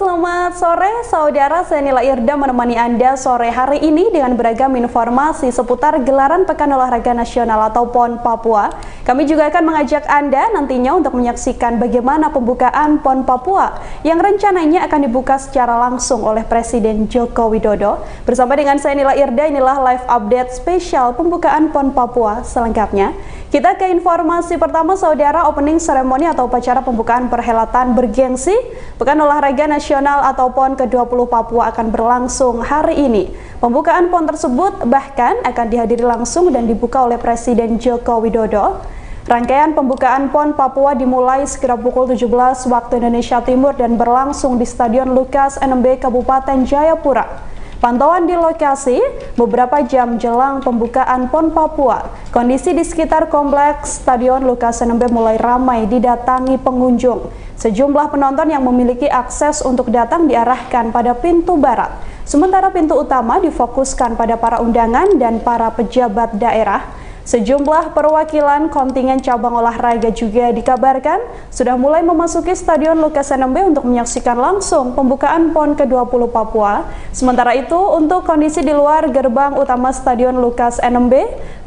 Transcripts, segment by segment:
selamat sore saudara, saya Nila Irda menemani Anda sore hari ini dengan beragam informasi seputar gelaran Pekan Olahraga Nasional atau PON Papua. Kami juga akan mengajak Anda nantinya untuk menyaksikan bagaimana pembukaan PON Papua yang rencananya akan dibuka secara langsung oleh Presiden Joko Widodo. Bersama dengan saya Nila Irda, inilah live update spesial pembukaan PON Papua selengkapnya. Kita ke informasi pertama saudara, opening seremoni atau upacara pembukaan perhelatan bergengsi Pekan Olahraga Nasional atau PON ke-20 Papua akan berlangsung hari ini. Pembukaan PON tersebut bahkan akan dihadiri langsung dan dibuka oleh Presiden Joko Widodo. Rangkaian pembukaan PON Papua dimulai sekira pukul 17 waktu Indonesia Timur dan berlangsung di Stadion Lukas NMB Kabupaten Jayapura. Pantauan di lokasi beberapa jam jelang pembukaan PON Papua, kondisi di sekitar kompleks Stadion Lukas NMB mulai ramai didatangi pengunjung. Sejumlah penonton yang memiliki akses untuk datang diarahkan pada pintu barat, sementara pintu utama difokuskan pada para undangan dan para pejabat daerah. Sejumlah perwakilan kontingen cabang olahraga juga dikabarkan sudah mulai memasuki Stadion Lukas NMB untuk menyaksikan langsung pembukaan PON ke-20 Papua. Sementara itu, untuk kondisi di luar gerbang utama Stadion Lukas NMB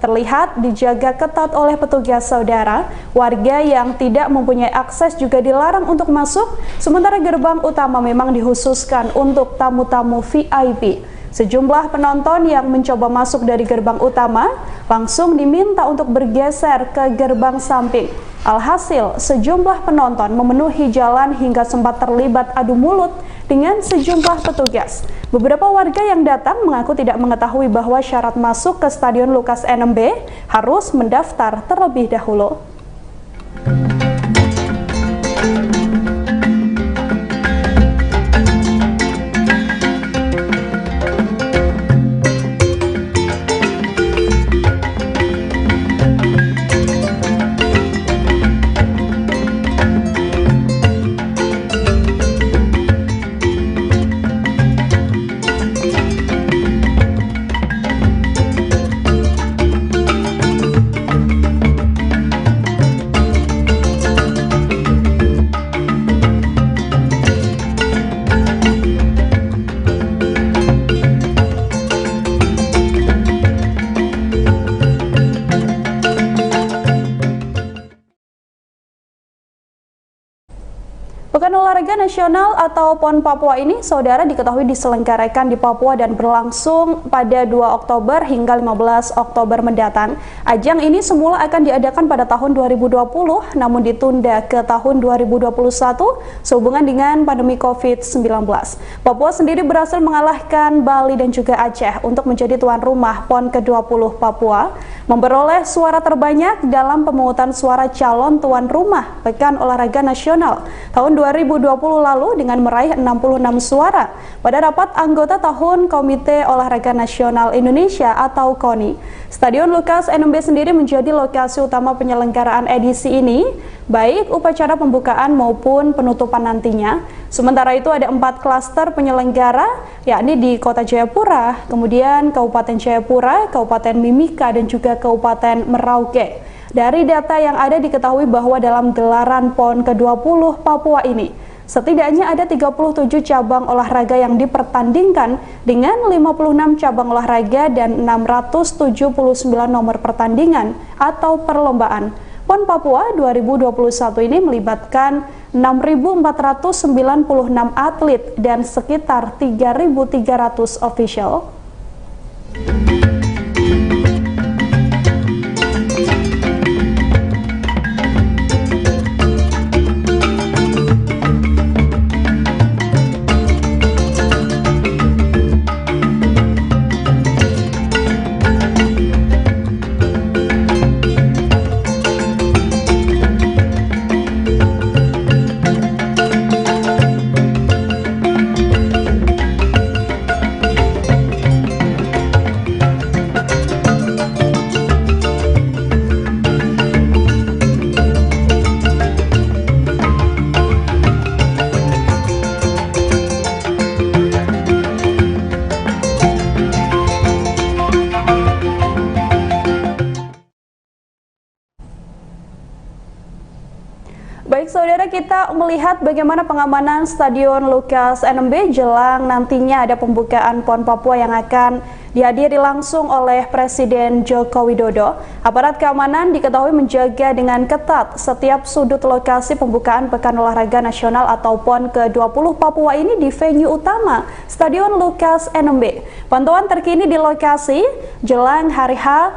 terlihat dijaga ketat oleh petugas saudara. Warga yang tidak mempunyai akses juga dilarang untuk masuk, sementara gerbang utama memang dikhususkan untuk tamu-tamu VIP. Sejumlah penonton yang mencoba masuk dari gerbang utama langsung diminta untuk bergeser ke gerbang samping. Alhasil, sejumlah penonton memenuhi jalan hingga sempat terlibat adu mulut dengan sejumlah petugas. Beberapa warga yang datang mengaku tidak mengetahui bahwa syarat masuk ke Stadion Lukas NMB harus mendaftar terlebih dahulu. Pekan Olahraga Nasional atau PON Papua ini, saudara, diketahui diselenggarakan di Papua dan berlangsung pada 2 Oktober hingga 15 Oktober mendatang. Ajang ini semula akan diadakan pada tahun 2020, namun ditunda ke tahun 2021 sehubungan dengan pandemi COVID-19. Papua sendiri berhasil mengalahkan Bali dan juga Aceh untuk menjadi tuan rumah PON ke-20 Papua, memperoleh suara terbanyak dalam pemungutan suara calon tuan rumah Pekan Olahraga Nasional tahun 2020 lalu dengan meraih 66 suara pada rapat anggota tahun Komite Olahraga Nasional Indonesia atau KONI. Stadion Lukas NMB sendiri menjadi lokasi utama penyelenggaraan edisi ini, baik upacara pembukaan maupun penutupan nantinya. Sementara itu ada 4 klaster penyelenggara, yakni di Kota Jayapura, kemudian Kabupaten Jayapura, Kabupaten Mimika, dan juga Kabupaten Merauke. Dari data yang ada diketahui bahwa dalam gelaran PON ke-20 Papua ini, setidaknya ada 37 cabang olahraga yang dipertandingkan dengan 56 cabang olahraga dan 679 nomor pertandingan atau perlombaan. PON Papua 2021 ini melibatkan 6.496 atlet dan sekitar 3.300 official. Baik saudara, kita melihat bagaimana pengamanan Stadion Lukas NMB jelang nantinya ada pembukaan PON Papua yang akan dihadiri langsung oleh Presiden Joko Widodo. Aparat keamanan diketahui menjaga dengan ketat setiap sudut lokasi pembukaan Pekan Olahraga Nasional atau PON ke-20 Papua ini di venue utama Stadion Lukas NMB. Pantauan terkini di lokasi jelang hari H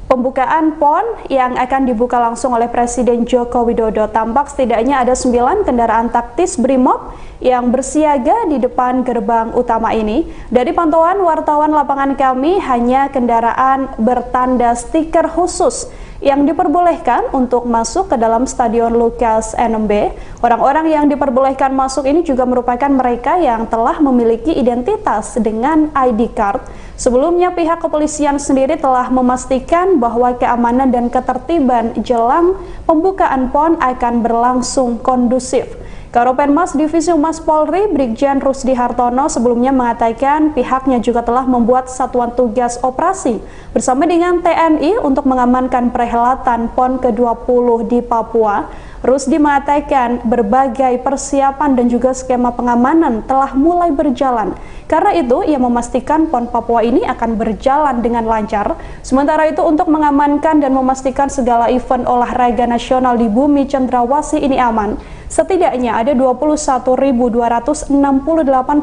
pembukaan PON yang akan dibuka langsung oleh Presiden Joko Widodo. Tampak setidaknya ada 9 kendaraan taktis BRIMOB yang bersiaga di depan gerbang utama ini. Dari pantauan wartawan lapangan kami, hanya kendaraan bertanda stiker khusus yang diperbolehkan untuk masuk ke dalam Stadion Lukas NMB. Orang-orang yang diperbolehkan masuk ini juga merupakan mereka yang telah memiliki identitas dengan ID card. Sebelumnya pihak kepolisian sendiri telah memastikan bahwa keamanan dan ketertiban jelang pembukaan PON akan berlangsung kondusif. Karopenmas Divisi Humas Polri Brigjen Rusdi Hartono sebelumnya mengatakan pihaknya juga telah membuat satuan tugas operasi bersama dengan TNI untuk mengamankan perhelatan PON ke-20 di Papua. Rusdi mengatakan berbagai persiapan dan juga skema pengamanan telah mulai berjalan. Karena itu, ia memastikan PON Papua ini akan berjalan dengan lancar. Sementara itu, untuk mengamankan dan memastikan segala event olahraga nasional di bumi Cendrawasih ini aman, setidaknya ada 21.268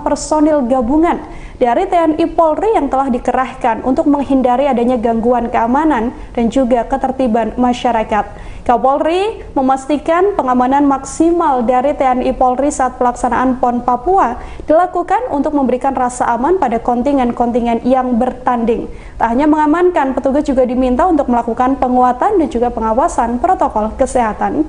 personil gabungan dari TNI Polri yang telah dikerahkan untuk menghindari adanya gangguan keamanan dan juga ketertiban masyarakat. Kapolri memastikan pengamanan maksimal dari TNI Polri saat pelaksanaan PON Papua dilakukan untuk memberikan rasa aman pada kontingen-kontingen yang bertanding. Tak hanya mengamankan, petugas juga diminta untuk melakukan penguatan dan juga pengawasan protokol kesehatan.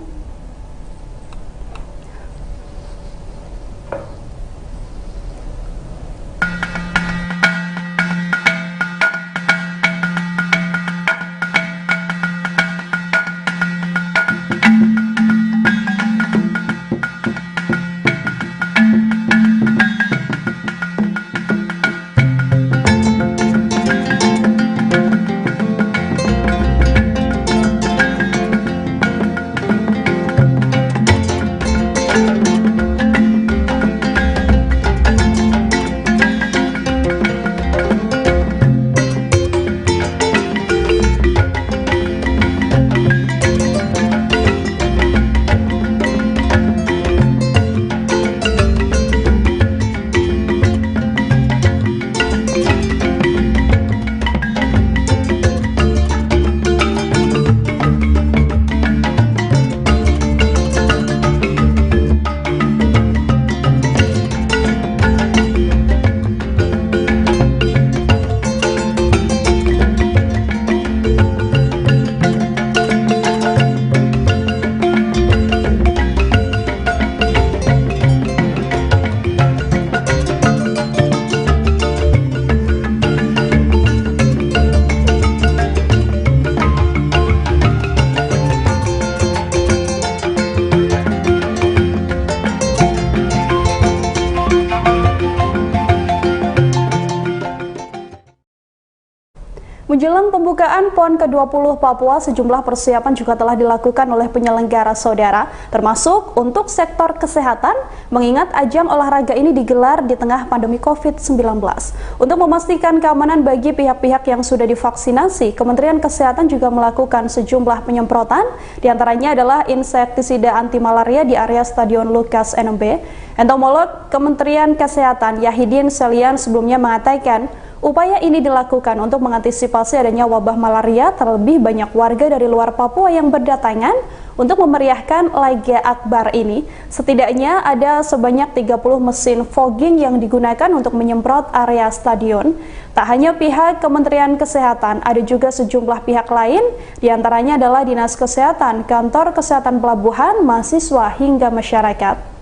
Menjelang pembukaan PON ke-20 Papua, sejumlah persiapan juga telah dilakukan oleh penyelenggara saudara, termasuk untuk sektor kesehatan, mengingat ajang olahraga ini digelar di tengah pandemi COVID-19. Untuk memastikan keamanan bagi pihak-pihak yang sudah divaksinasi, Kementerian Kesehatan juga melakukan sejumlah penyemprotan, diantaranya adalah insektisida anti malaria di area Stadion Lukas NMB. Entomolog Kementerian Kesehatan Yahidin Selian sebelumnya mengatakan, upaya ini dilakukan untuk mengantisipasi adanya wabah malaria, terlebih banyak warga dari luar Papua yang berdatangan untuk memeriahkan Laga Akbar ini. Setidaknya ada sebanyak 30 mesin fogging yang digunakan untuk menyemprot area stadion. Tak hanya pihak Kementerian Kesehatan, ada juga sejumlah pihak lain, diantaranya adalah Dinas Kesehatan, Kantor Kesehatan Pelabuhan, mahasiswa, hingga masyarakat.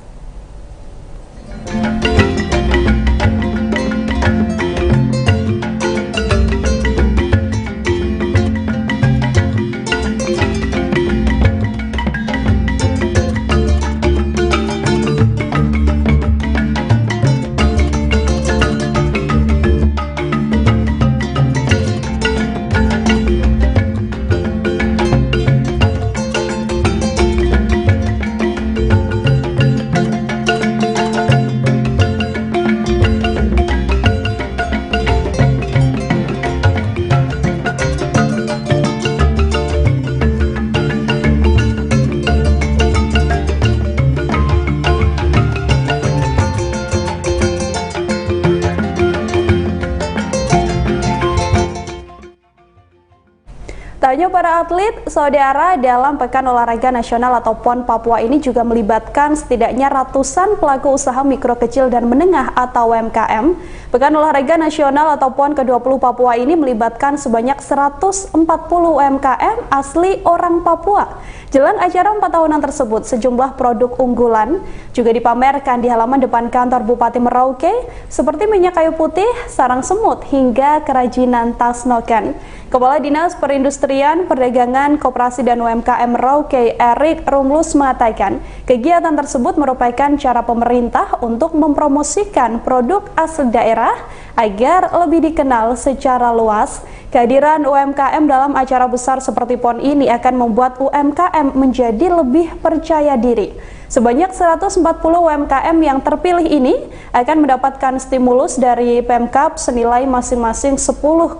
Tak hanya para atlet, saudara, dalam Pekan Olahraga Nasional atau PON Papua ini juga melibatkan setidaknya ratusan pelaku usaha mikro kecil dan menengah atau UMKM. Pekan Olahraga Nasional atau PON ke-20 Papua ini melibatkan sebanyak 140 UMKM asli orang Papua. Jelang acara 4 tahunan tersebut, sejumlah produk unggulan juga dipamerkan di halaman depan kantor Bupati Merauke seperti minyak kayu putih, sarang semut, hingga kerajinan tas noken. Kepala Dinas Perindustrian, Perdagangan, Koperasi dan UMKM Merauke, Erik Rumlus mengatakan, kegiatan tersebut merupakan cara pemerintah untuk mempromosikan produk asli daerah agar lebih dikenal secara luas. Kehadiran UMKM dalam acara besar seperti PON ini akan membuat UMKM menjadi lebih percaya diri. Sebanyak 140 UMKM yang terpilih ini akan mendapatkan stimulus dari Pemkab senilai masing-masing 10,5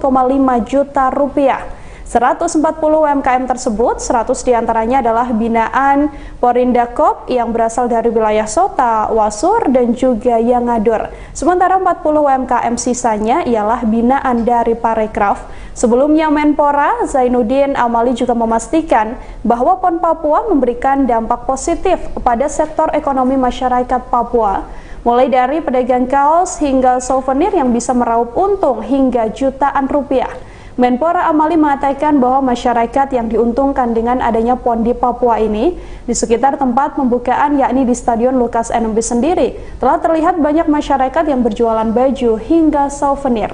juta rupiah. 140 UMKM tersebut, 100 diantaranya adalah binaan Porindakop yang berasal dari wilayah Sota, Wasur, dan juga Yangadur. Sementara 40 UMKM sisanya ialah binaan dari Parekraf. Sebelumnya Menpora Zainuddin Amali juga memastikan bahwa PON Papua memberikan dampak positif pada sektor ekonomi masyarakat Papua, mulai dari pedagang kaos hingga souvenir yang bisa meraup untung hingga jutaan rupiah. Menpora Amali mengatakan bahwa masyarakat yang diuntungkan dengan adanya PON di Papua ini di sekitar tempat pembukaan yakni di Stadion Lukas NMB sendiri telah terlihat banyak masyarakat yang berjualan baju hingga souvenir.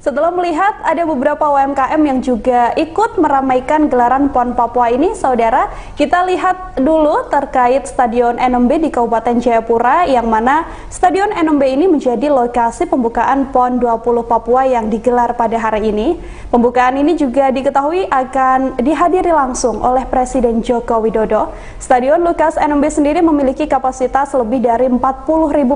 Setelah melihat ada beberapa UMKM yang juga ikut meramaikan gelaran PON Papua ini, saudara, kita lihat dulu terkait Stadion NMB di Kabupaten Jayapura, yang mana Stadion NMB ini menjadi lokasi pembukaan PON 20 Papua yang digelar pada hari ini. Pembukaan ini juga diketahui akan dihadiri langsung oleh Presiden Joko Widodo. Stadion Lukas NMB sendiri memiliki kapasitas lebih dari 40.000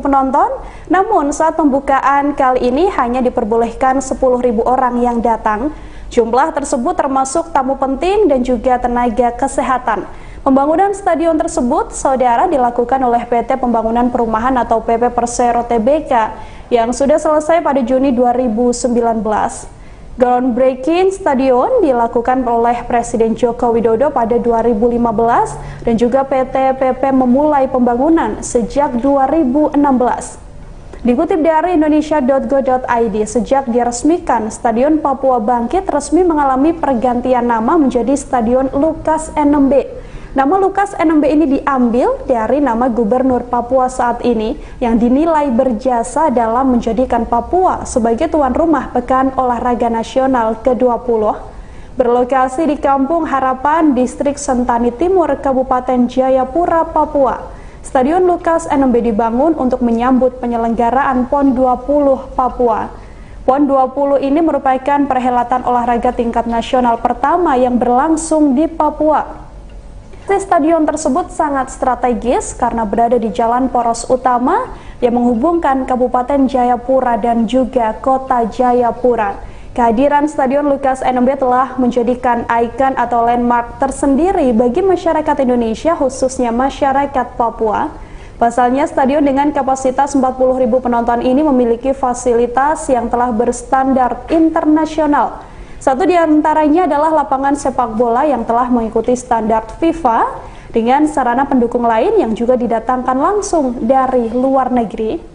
penonton, namun saat pembukaan kali ini hanya diperbolehkan 10.000 orang yang datang. Jumlah tersebut termasuk tamu penting dan juga tenaga kesehatan. Pembangunan stadion tersebut, saudara, dilakukan oleh PT Pembangunan Perumahan atau PP Persero Tbk yang sudah selesai pada Juni 2019. Groundbreaking stadion dilakukan oleh Presiden Joko Widodo pada 2015 dan juga PT PP memulai pembangunan sejak 2016. Dikutip dari indonesia.go.id, sejak diresmikan, Stadion Papua Bangkit resmi mengalami pergantian nama menjadi Stadion Lukas NMB. Nama Lukas NMB ini diambil dari nama Gubernur Papua saat ini yang dinilai berjasa dalam menjadikan Papua sebagai tuan rumah Pekan Olahraga Nasional ke-20. Berlokasi di Kampung Harapan, Distrik Sentani Timur, Kabupaten Jayapura, Papua. Stadion Lukas NMB dibangun untuk menyambut penyelenggaraan PON 20 Papua. PON 20 ini merupakan perhelatan olahraga tingkat nasional pertama yang berlangsung di Papua. Stadion tersebut sangat strategis karena berada di jalan poros utama yang menghubungkan Kabupaten Jayapura dan juga Kota Jayapura. Kehadiran Stadion Lukas NMB telah menjadikan ikon atau landmark tersendiri bagi masyarakat Indonesia, khususnya masyarakat Papua. Pasalnya, stadion dengan kapasitas 40.000 penonton ini memiliki fasilitas yang telah berstandar internasional. Satu di antaranya adalah lapangan sepak bola yang telah mengikuti standar FIFA dengan sarana pendukung lain yang juga didatangkan langsung dari luar negeri.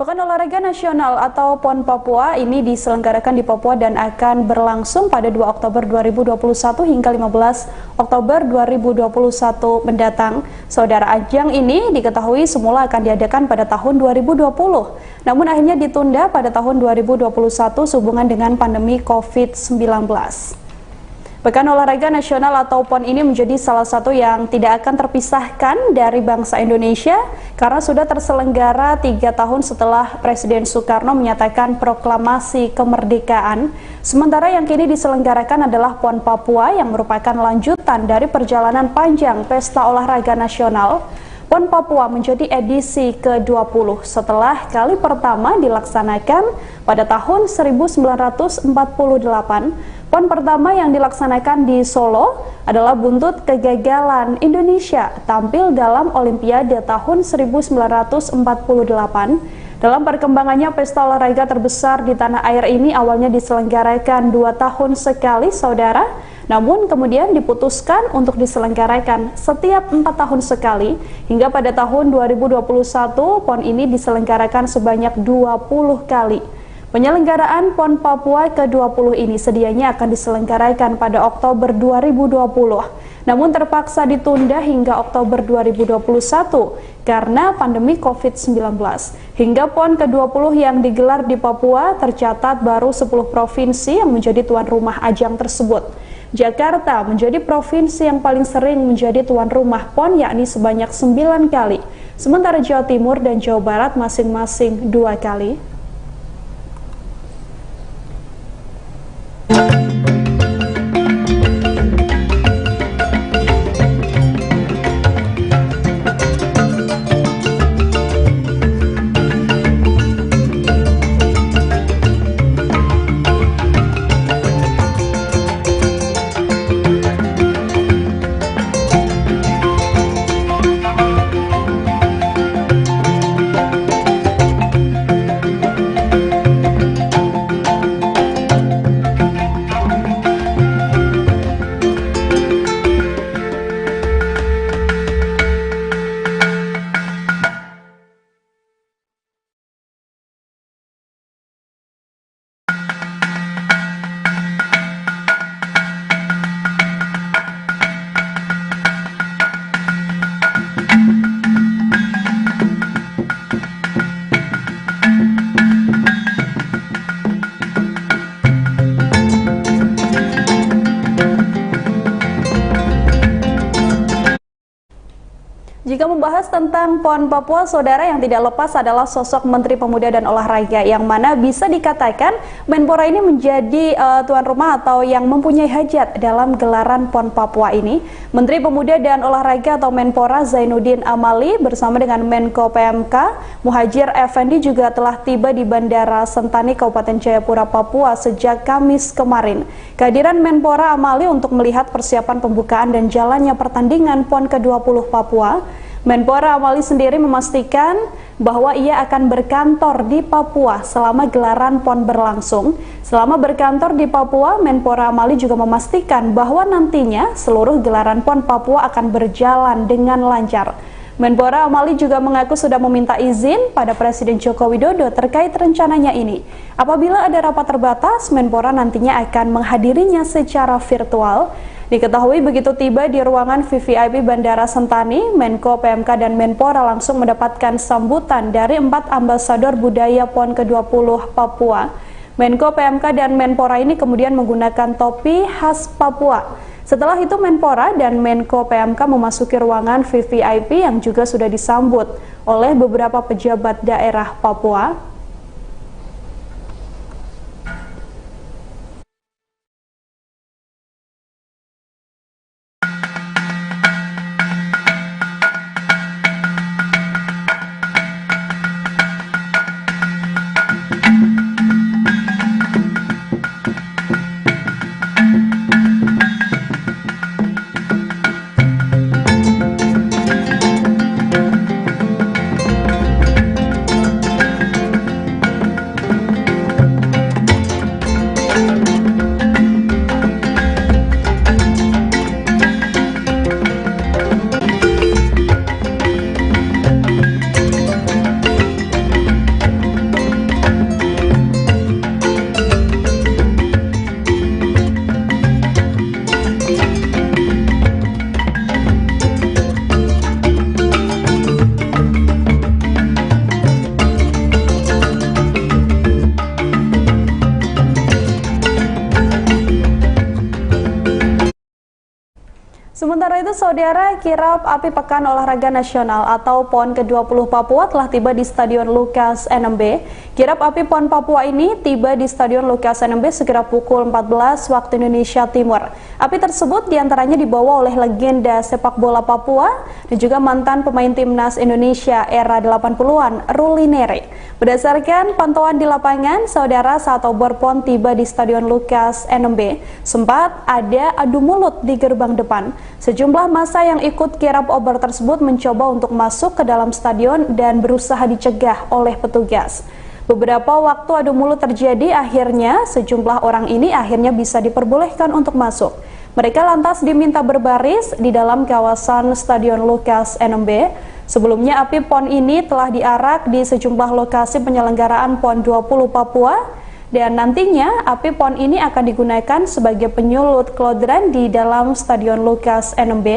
Pekan Olahraga Nasional atau PON Papua ini diselenggarakan di Papua dan akan berlangsung pada 2 Oktober 2021 hingga 15 Oktober 2021 mendatang. Saudara, ajang ini diketahui semula akan diadakan pada tahun 2020, namun akhirnya ditunda pada tahun 2021 sehubungan dengan pandemi COVID-19. Pekan Olahraga Nasional atau PON ini menjadi salah satu yang tidak akan terpisahkan dari bangsa Indonesia karena sudah terselenggara 3 tahun setelah Presiden Soekarno menyatakan proklamasi kemerdekaan. Sementara yang kini diselenggarakan adalah PON Papua yang merupakan lanjutan dari perjalanan panjang Pesta Olahraga Nasional. PON Papua menjadi edisi ke-20 setelah kali pertama dilaksanakan pada tahun 1948. PON pertama yang dilaksanakan di Solo adalah buntut kegagalan Indonesia tampil dalam Olimpiade tahun 1948. Dalam perkembangannya, pesta olahraga terbesar di tanah air ini awalnya diselenggarakan 2 tahun sekali, saudara. Namun kemudian diputuskan untuk diselenggarakan setiap 4 tahun sekali, hingga pada tahun 2021 PON ini diselenggarakan sebanyak 20 kali. Penyelenggaraan PON Papua ke-20 ini sedianya akan diselenggarakan pada Oktober 2020, namun terpaksa ditunda hingga Oktober 2021 karena pandemi COVID-19. Hingga PON ke-20 yang digelar di Papua tercatat baru 10 provinsi yang menjadi tuan rumah ajang tersebut. Jakarta menjadi provinsi yang paling sering menjadi tuan rumah PON, yakni sebanyak 9 kali, sementara Jawa Timur dan Jawa Barat masing-masing 2 kali. Jika membahas tentang PON Papua, saudara, yang tidak lepas adalah sosok Menteri Pemuda dan Olahraga, yang mana bisa dikatakan Menpora ini menjadi tuan rumah atau yang mempunyai hajat dalam gelaran PON Papua ini. Menteri Pemuda dan Olahraga atau Menpora Zainuddin Amali bersama dengan Menko PMK Muhadjir Effendi juga telah tiba di Bandara Sentani Kabupaten Jayapura, Papua sejak Kamis kemarin. Kehadiran Menpora Amali untuk melihat persiapan pembukaan dan jalannya pertandingan PON ke-20 Papua. Menpora Amali sendiri memastikan bahwa ia akan berkantor di Papua selama gelaran PON berlangsung. Selama berkantor di Papua, Menpora Amali juga memastikan bahwa nantinya seluruh gelaran PON Papua akan berjalan dengan lancar. Menpora Amali juga mengaku sudah meminta izin pada Presiden Joko Widodo terkait rencananya ini. Apabila ada rapat terbatas, Menpora nantinya akan menghadirinya secara virtual. Diketahui begitu tiba di ruangan VVIP Bandara Sentani, Menko PMK dan Menpora langsung mendapatkan sambutan dari 4 ambasador budaya PON ke-20 Papua. Menko PMK dan Menpora ini kemudian menggunakan topi khas Papua. Setelah itu Menpora dan Menko PMK memasuki ruangan VVIP yang juga sudah disambut oleh beberapa pejabat daerah Papua. Sementara itu, saudara, kirap api Pekan Olahraga Nasional atau PON ke-20 Papua telah tiba di Stadion Lukas NMB. Kirap api PON Papua ini tiba di Stadion Lukas NMB sekira pukul 14 waktu Indonesia Timur. Api tersebut diantaranya dibawa oleh legenda sepak bola Papua dan juga mantan pemain timnas Indonesia era 80-an, Ruli Nere. Berdasarkan pantauan di lapangan, saudara, saat obor PON tiba di Stadion Lukas NMB, sempat ada adu mulut di gerbang depan. Sejumlah massa yang ikut kirap obor tersebut mencoba untuk masuk ke dalam stadion dan berusaha dicegah oleh petugas. Beberapa waktu adu mulut terjadi, akhirnya sejumlah orang ini akhirnya bisa diperbolehkan untuk masuk. Mereka lantas diminta berbaris di dalam kawasan Stadion Lukas NMB. Sebelumnya api PON ini telah diarak di sejumlah lokasi penyelenggaraan PON 20 Papua dan nantinya api PON ini akan digunakan sebagai penyulut kelodran di dalam Stadion Lukas NMB.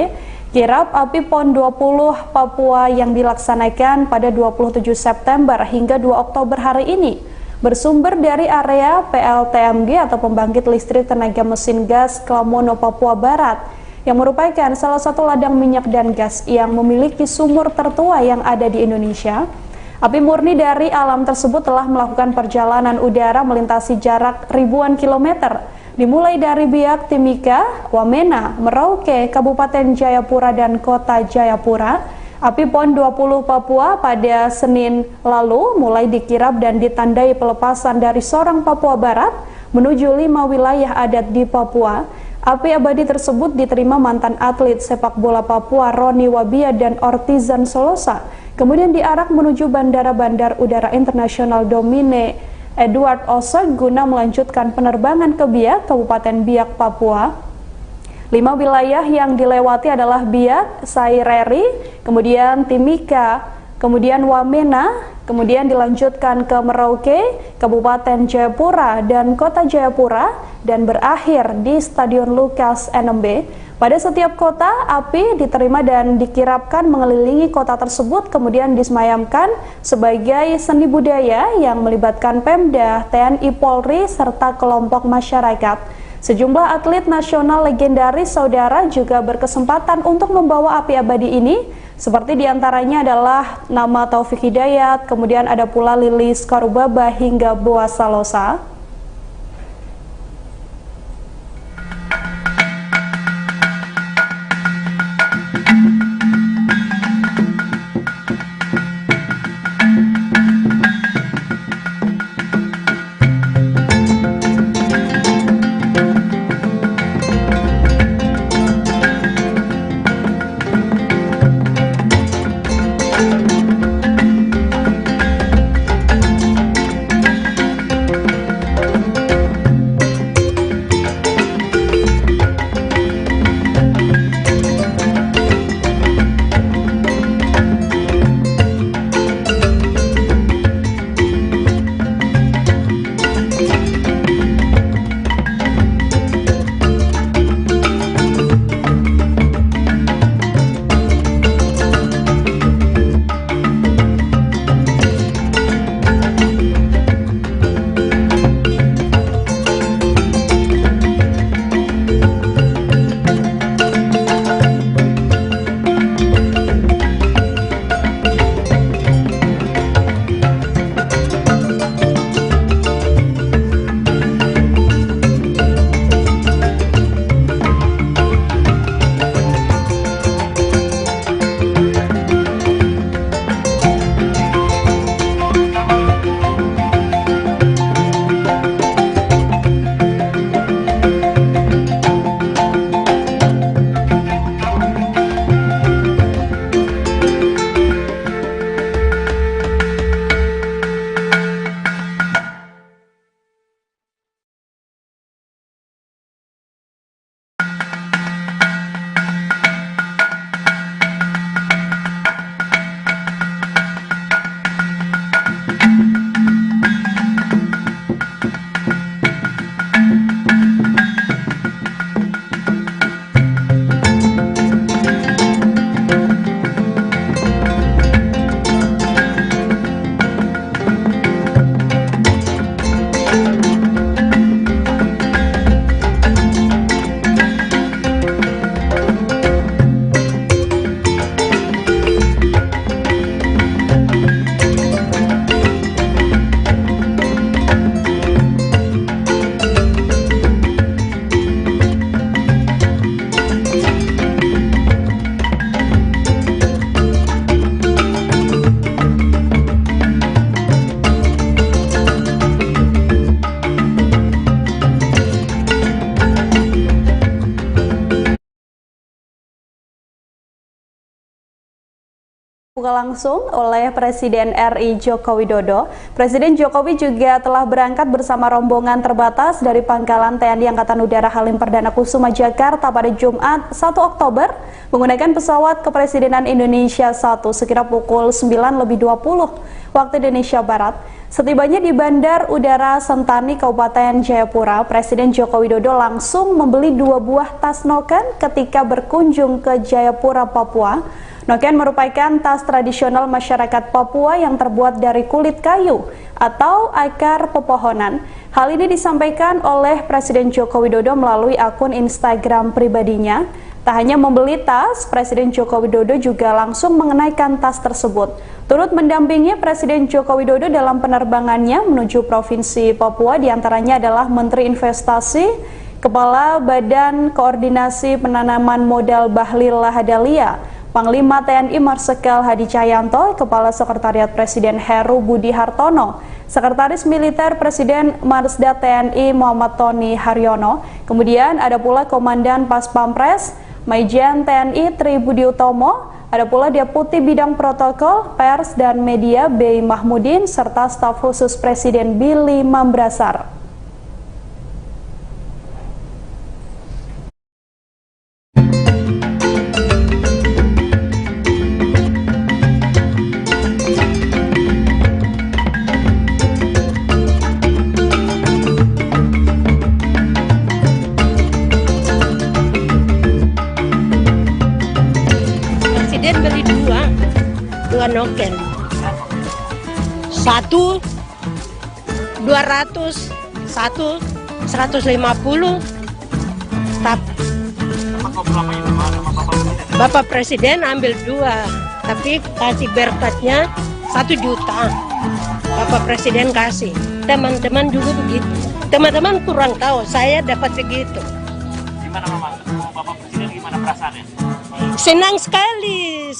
Kirap api PON 20 Papua yang dilaksanakan pada 27 September hingga 2 Oktober hari ini bersumber dari area PLTMG atau Pembangkit Listrik Tenaga Mesin Gas Klamono, Papua Barat, yang merupakan salah satu ladang minyak dan gas yang memiliki sumur tertua yang ada di Indonesia. Api murni dari alam tersebut telah melakukan perjalanan udara melintasi jarak ribuan kilometer, dimulai dari Biak, Timika, Wamena, Merauke, Kabupaten Jayapura, dan Kota Jayapura. Api PON 20 Papua pada Senin lalu mulai dikirap dan ditandai pelepasan dari Sorong, Papua Barat menuju 5 wilayah adat di Papua. Api abadi tersebut diterima mantan atlet sepak bola Papua Roni Wabia dan Ortizan Solosa, kemudian diarak menuju Bandara Udara Internasional Domine Edward Osok guna melanjutkan penerbangan ke Biak, Kabupaten Biak, Papua. 5 wilayah yang dilewati adalah Biak, Saireri, kemudian Timika, kemudian Wamena, kemudian dilanjutkan ke Merauke, Kabupaten Jayapura, dan Kota Jayapura, dan berakhir di Stadion Lukas NMB. Pada setiap kota, api diterima dan dikirapkan mengelilingi kota tersebut, kemudian disemayamkan sebagai seni budaya yang melibatkan Pemda, TNI Polri, serta kelompok masyarakat. Sejumlah atlet nasional legendaris saudara juga berkesempatan untuk membawa api abadi ini, seperti diantaranya adalah nama Taufik Hidayat, kemudian ada pula Lilis Karubaba hingga Boas Salosa. Buka langsung oleh Presiden RI Joko Widodo. Presiden Jokowi juga telah berangkat bersama rombongan terbatas dari Pangkalan TNI Angkatan Udara Halim Perdana Kusuma Jakarta pada Jumat 1 Oktober menggunakan pesawat Kepresidenan Indonesia 1 sekira pukul 9.20 waktu Indonesia Barat. Setibanya di Bandar Udara Sentani, Kabupaten Jayapura, Presiden Joko Widodo langsung membeli 2 buah tas noken ketika berkunjung ke Jayapura, Papua. Noken merupakan tas tradisional masyarakat Papua yang terbuat dari kulit kayu atau akar pepohonan. Hal ini disampaikan oleh Presiden Joko Widodo melalui akun Instagram pribadinya. Tak hanya membeli tas, Presiden Joko Widodo juga langsung mengenaikan tas tersebut. Turut mendampingi Presiden Joko Widodo dalam penerbangannya menuju Provinsi Papua, diantaranya adalah Menteri Investasi, Kepala Badan Koordinasi Penanaman Modal Bahlil Lahadalia, Panglima TNI Marsikal Hadi Cahyanto, Kepala Sekretariat Presiden Heru Budi Hartono, Sekretaris Militer Presiden Marsda TNI Muhammad Tony Haryono, kemudian ada pula Komandan Pas Pampres, Maijen TNI Tri Budi Utomo, ada pula Deputi Bidang Protokol, Pers dan Media B. Mahmudin, serta staf khusus Presiden Billy Mambrasar. Presiden beli dua noken, satu 200, satu 150. Bapak Presiden ambil 2, tapi kasih berkatnya 1 juta. Bapak Presiden kasih, teman-teman juga begitu. Teman-teman kurang tahu, saya dapat begitu. Gimana Mama? Bapak Presiden gimana perasaannya? Senang sekali.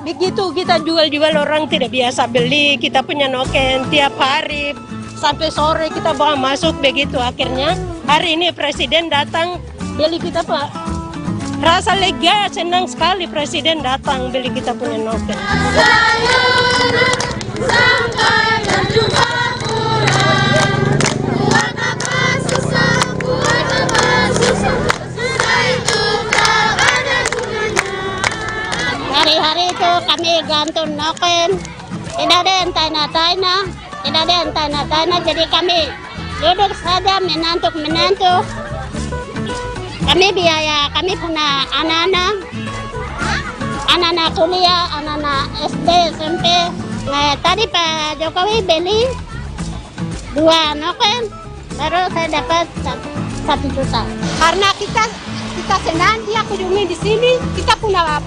Begitu kita jual-jual, orang tidak biasa beli, kita punya noken tiap hari sampai sore kita bawa masuk begitu. Akhirnya hari ini Presiden datang beli kita, Pak. Rasa lega, senang sekali Presiden datang beli kita punya noken. Hari-hari itu kami gantung noken, tidak ada yang tanya-tanya, tidak ada yang tanya-tanya, jadi kami duduk saja menantuk. Kami biaya, kami punya anak-anak kuliah, anak-anak SD, SMP. Nah, tadi Pak Jokowi beli 2 noken, baru saya dapat 1 juta. Karena kita senang dia kunjungi di sini, kita punya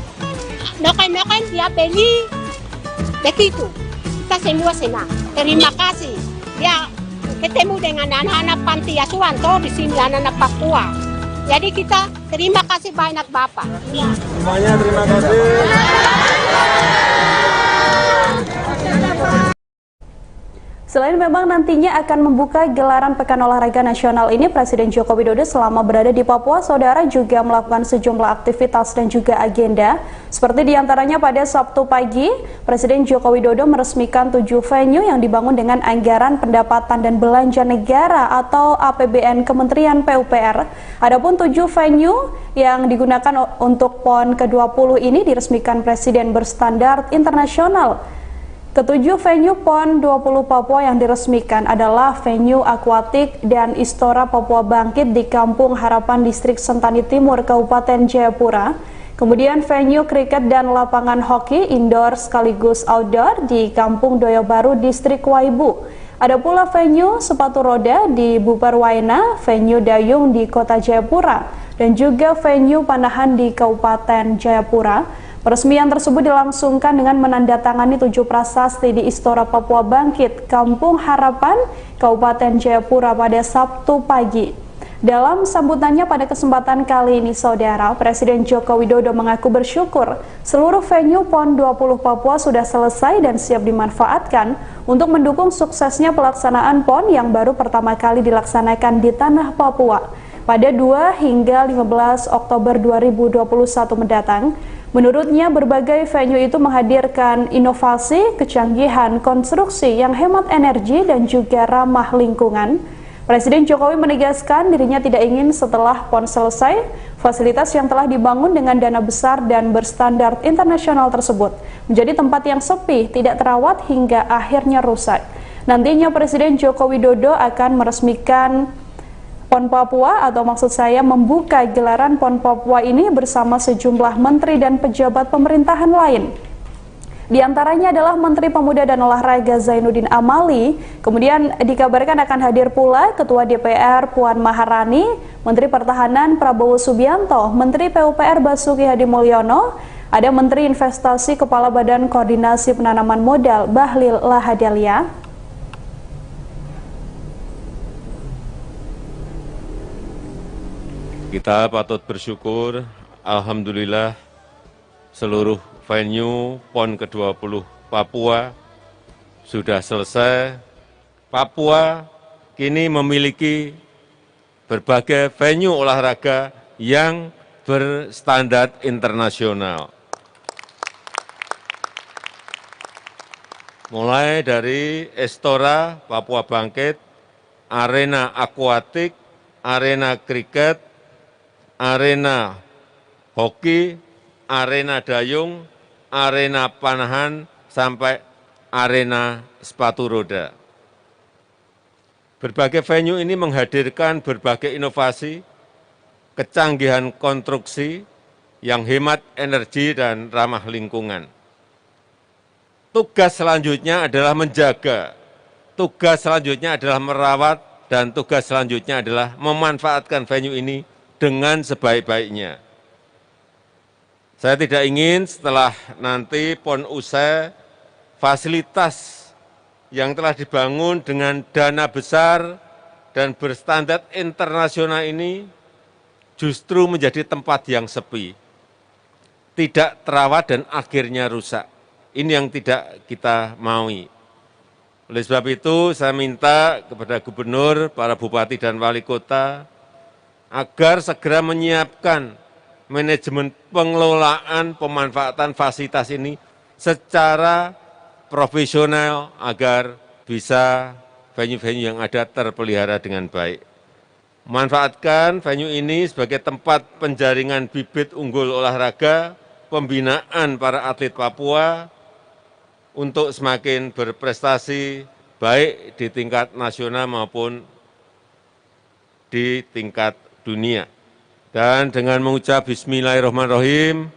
noken-noken dia beli begitu. Kita semua senang. Terima kasih. Dia ketemu dengan anak-anak panti asuhan di sini, anak-anak Papua. Jadi kita terima kasih banyak Bapak. Semuanya terima kasih. Selain memang nantinya akan membuka gelaran Pekan Olahraga Nasional ini, Presiden Joko Widodo selama berada di Papua, saudara juga melakukan sejumlah aktivitas dan juga agenda. Seperti diantaranya pada Sabtu pagi, Presiden Joko Widodo meresmikan 7 venue yang dibangun dengan anggaran pendapatan dan belanja negara atau APBN Kementerian PUPR. Adapun 7 venue yang digunakan untuk PON ke-20 ini diresmikan Presiden berstandar internasional. Ketujuh venue PON 20 Papua yang diresmikan adalah venue akuatik dan Istora Papua Bangkit di Kampung Harapan Distrik Sentani Timur, Kabupaten Jayapura. Kemudian venue kriket dan lapangan hoki indoor sekaligus outdoor di Kampung Doyo Baru, Distrik Waibu. Ada pula venue sepatu roda di Buparwaina, venue dayung di Kota Jayapura, dan juga venue panahan di Kabupaten Jayapura. Peresmian tersebut dilangsungkan dengan menandatangani 7 prasasti di Istora Papua Bangkit, Kampung Harapan, Kabupaten Jayapura pada Sabtu pagi. Dalam sambutannya pada kesempatan kali ini, saudara, Presiden Joko Widodo mengaku bersyukur seluruh venue PON 20 Papua sudah selesai dan siap dimanfaatkan untuk mendukung suksesnya pelaksanaan PON yang baru pertama kali dilaksanakan di tanah Papua pada 2 hingga 15 Oktober 2021 mendatang. Menurutnya, berbagai venue itu menghadirkan inovasi, kecanggihan konstruksi yang hemat energi dan juga ramah lingkungan. Presiden Jokowi menegaskan dirinya tidak ingin setelah PON selesai, fasilitas yang telah dibangun dengan dana besar dan berstandar internasional tersebut menjadi tempat yang sepi, tidak terawat hingga akhirnya rusak. Nantinya Presiden Joko Widodo akan meresmikan PON Papua, atau maksud saya membuka gelaran PON Papua ini bersama sejumlah menteri dan pejabat pemerintahan lain. Di antaranya adalah Menteri Pemuda dan Olahraga Zainuddin Amali, kemudian dikabarkan akan hadir pula Ketua DPR Puan Maharani, Menteri Pertahanan Prabowo Subianto, Menteri PUPR Basuki Hadi Mulyono, ada Menteri Investasi Kepala Badan Koordinasi Penanaman Modal Bahlil Lahadalia. Kita patut bersyukur, alhamdulillah seluruh venue PON ke-20 Papua sudah selesai. Papua kini memiliki berbagai venue olahraga yang berstandar internasional. Mulai dari Estora, Papua Bangkit, arena akuatik, arena kriket, arena hoki, arena dayung, arena panahan, sampai arena sepatu roda. Berbagai venue ini menghadirkan berbagai inovasi, kecanggihan konstruksi yang hemat energi dan ramah lingkungan. Tugas selanjutnya adalah menjaga, tugas selanjutnya adalah merawat, dan tugas selanjutnya adalah memanfaatkan venue ini dengan sebaik-baiknya. Saya tidak ingin setelah nanti PON usai, fasilitas yang telah dibangun dengan dana besar dan berstandar internasional ini justru menjadi tempat yang sepi, tidak terawat dan akhirnya rusak. Ini yang tidak kita maui. Oleh sebab itu, saya minta kepada gubernur, para bupati dan wali kota, agar segera menyiapkan manajemen pengelolaan pemanfaatan fasilitas ini secara profesional agar bisa venue-venue yang ada terpelihara dengan baik. Manfaatkan venue ini sebagai tempat penjaringan bibit unggul olahraga, pembinaan para atlet Papua untuk semakin berprestasi baik di tingkat nasional maupun di tingkat dunia. Dan dengan mengucap bismillahirrahmanirrahim,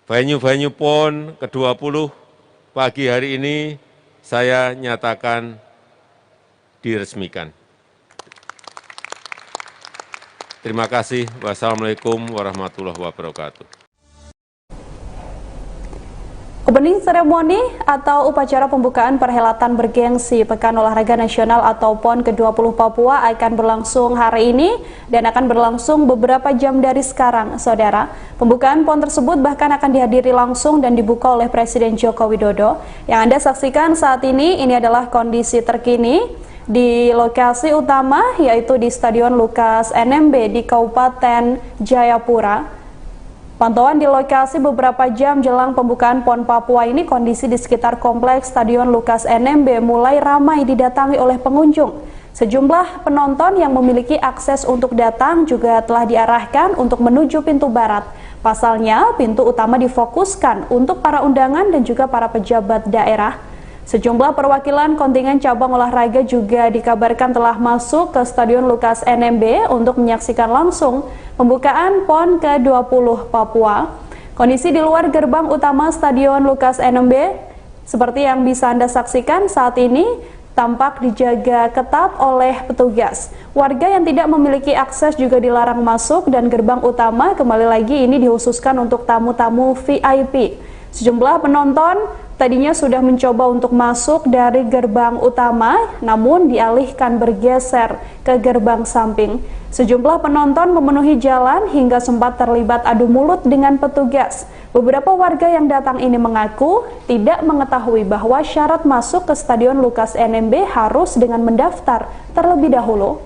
venue-venue PON ke-20 pagi hari ini saya nyatakan diresmikan. Terima kasih. Wassalamualaikum warahmatullahi wabarakatuh. Opening seremoni atau upacara pembukaan perhelatan bergengsi Pekan Olahraga Nasional atau PON ke-20 Papua akan berlangsung hari ini dan akan berlangsung beberapa jam dari sekarang, Saudara. Pembukaan PON tersebut bahkan akan dihadiri langsung dan dibuka oleh Presiden Joko Widodo. Yang Anda saksikan saat ini adalah kondisi terkini di lokasi utama, yaitu di Stadion Lukas NMB di Kabupaten Jayapura. Pantauan di lokasi beberapa jam jelang pembukaan PON Papua ini, kondisi di sekitar kompleks Stadion Lukas NMB mulai ramai didatangi oleh pengunjung. Sejumlah penonton yang memiliki akses untuk datang juga telah diarahkan untuk menuju pintu barat. Pasalnya, pintu utama difokuskan untuk para undangan dan juga para pejabat daerah. Sejumlah perwakilan kontingen cabang olahraga juga dikabarkan telah masuk ke Stadion Lukas NMB untuk menyaksikan langsung pembukaan PON ke-20 Papua. Kondisi di luar gerbang utama Stadion Lukas NMB seperti yang bisa Anda saksikan saat ini tampak dijaga ketat oleh petugas. Warga yang tidak memiliki akses juga dilarang masuk dan gerbang utama kembali lagi ini dikhususkan untuk tamu-tamu VIP. Sejumlah penonton tadinya sudah mencoba untuk masuk dari gerbang utama, namun dialihkan bergeser ke gerbang samping. Sejumlah penonton memenuhi jalan hingga sempat terlibat adu mulut dengan petugas. Beberapa warga yang datang ini mengaku tidak mengetahui bahwa syarat masuk ke Stadion Lukas NMB harus dengan mendaftar terlebih dahulu.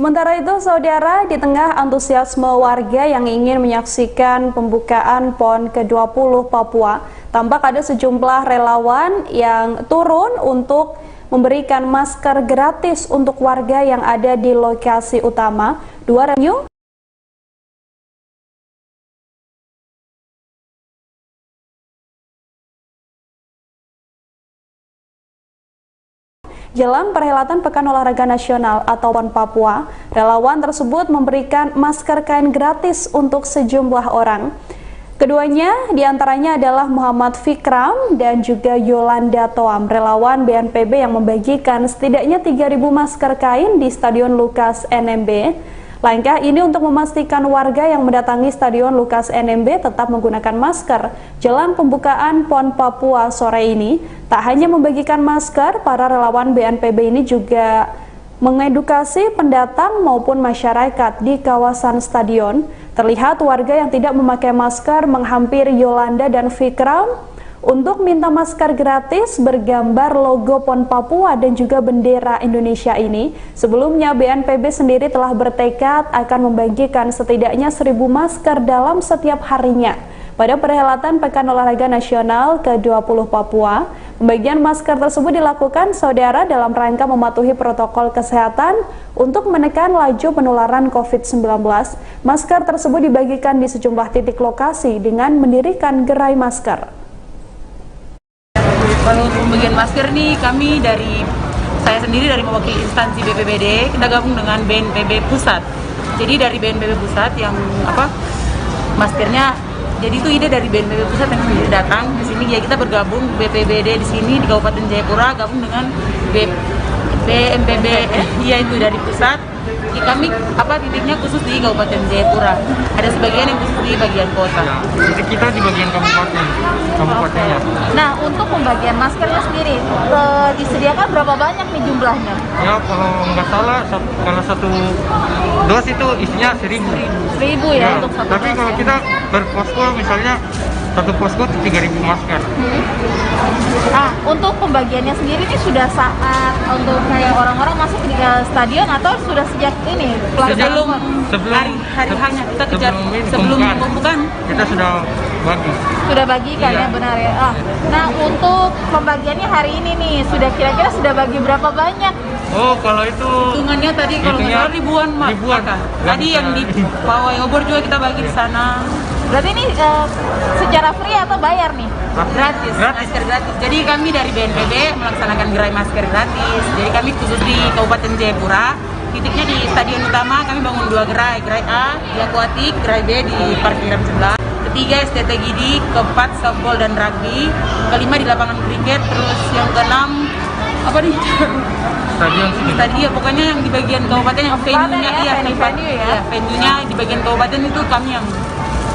Sementara itu, saudara, di tengah antusiasme warga yang ingin menyaksikan pembukaan PON ke-20 Papua, tampak ada sejumlah relawan yang turun untuk memberikan masker gratis untuk warga yang ada di lokasi utama. Dua revenue jelang perhelatan Pekan Olahraga Nasional atau PON Papua, relawan tersebut memberikan masker kain gratis untuk sejumlah orang. Keduanya diantaranya adalah Muhammad Fikram dan juga Yolanda Toam, relawan BNPB yang membagikan setidaknya 3.000 masker kain di Stadion Lukas NMB. Langkah ini untuk memastikan warga yang mendatangi Stadion Lukas NMB tetap menggunakan masker jelang pembukaan PON Papua sore ini. Tak hanya membagikan masker, para relawan BNPB ini juga mengedukasi pendatang maupun masyarakat di kawasan stadion. Terlihat warga yang tidak memakai masker menghampiri Yolanda dan Fikram untuk minta masker gratis bergambar logo PON Papua dan juga bendera Indonesia ini. Sebelumnya BNPB sendiri telah bertekad akan membagikan setidaknya 1.000 masker dalam setiap harinya. Pada perhelatan Pekan Olahraga Nasional ke-20 Papua, pembagian masker tersebut dilakukan saudara dalam rangka mematuhi protokol kesehatan untuk menekan laju penularan COVID-19. Masker tersebut dibagikan di sejumlah titik lokasi dengan mendirikan gerai masker. Kalau pembagian masker nih saya sendiri dari mewakili instansi BPBD, kita gabung dengan BNPB Pusat. Jadi dari BNPB Pusat yang maskernya, jadi itu ide dari BNPB Pusat yang datang di sini, ya kita bergabung BPBD di sini di Kabupaten Jayapura gabung dengan BNPB itu dari pusat. Ya, kami titiknya khusus di Kabupaten Jayapura. Ada sebagian yang khusus di bagian kota. Jadi kita di bagian kabupatennya. Nah, untuk pembagian maskernya sendiri, disediakan berapa banyak nih jumlahnya? Ya kalau nggak salah, kalau satu dos itu isinya 1.000. 1.000 ya, untuk satu Tapi dos kalau ya. kita berposko misalnya satu posko 3.000 masker. Nah, untuk pembagiannya sendiri ini sudah saat untuk kayak orang-orang masuk di stadion atau sudah sejak ini? Sebelum hari hanya kita kejar sebelum pembukaan kita sudah bagi. Sudah bagikan Iya. ya, benar ya. Nah, untuk pembagiannya hari ini nih, sudah kira-kira sudah bagi berapa banyak? Oh, kalau itu hitungannya tadi kalau nggak salah ribuan, Mak. Ribuan. Tadi yang di Pawai Obor juga kita bagi di sana. Berarti ini secara free atau bayar nih? Gratis, masker gratis. Jadi kami dari BNPB melaksanakan gerai masker gratis. Jadi kami khusus di Kabupaten Jayapura. Titiknya di stadion utama kami bangun 2 gerai. Gerai A di Aquatic, gerai B di parkiran sebelah. Ketiga STT Gidi, keempat softball dan rugby, kelima di lapangan kriket, terus yang keenam apa nih? Stadion pokoknya yang di bagian kabupaten yang venue-nya venue-nya di bagian kabupaten itu kami yang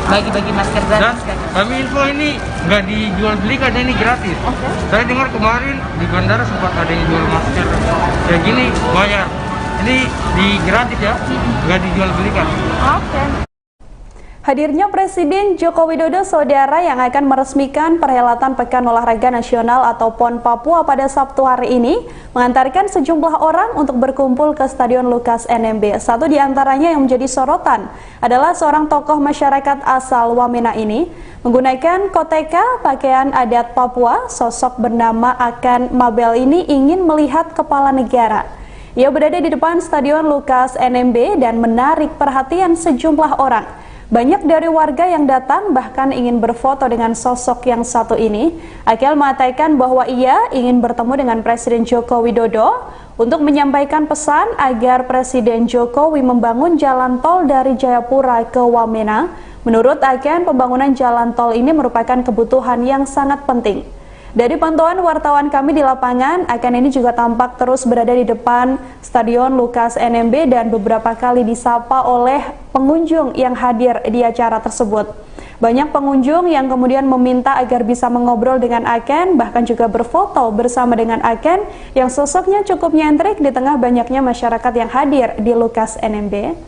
bagi-bagi masker dan gratis. kami info ini nggak dijual beli, karena ini gratis. Saya dengar kemarin di bandara sempat ada yang jual masker kayak gini bayar. Ini di gratis ya, nggak dijual belikan. Hadirnya Presiden Joko Widodo, saudara, yang akan meresmikan perhelatan Pekan Olahraga Nasional atau PON Papua pada Sabtu hari ini, mengantarkan sejumlah orang untuk berkumpul ke Stadion Lukas NMB. Satu di antaranya yang menjadi sorotan adalah seorang tokoh masyarakat asal Wamena ini. Menggunakan koteka, pakaian adat Papua, sosok bernama Akan Mabel ini ingin melihat kepala negara. Ia berada di depan Stadion Lukas NMB dan menarik perhatian sejumlah orang. Banyak dari warga yang datang bahkan ingin berfoto dengan sosok yang satu ini. Akil mengatakan bahwa ia ingin bertemu dengan Presiden Joko Widodo untuk menyampaikan pesan agar Presiden Jokowi membangun jalan tol dari Jayapura ke Wamena. Menurut Akan, pembangunan jalan tol ini merupakan kebutuhan yang sangat penting. Dari pantauan wartawan kami di lapangan, Akan ini juga tampak terus berada di depan Stadion Lukas NMB dan beberapa kali disapa oleh pengunjung yang hadir di acara tersebut. Banyak pengunjung yang kemudian meminta agar bisa mengobrol dengan Akan, bahkan juga berfoto bersama dengan Akan yang sosoknya cukup nyentrik di tengah banyaknya masyarakat yang hadir di Lukas NMB.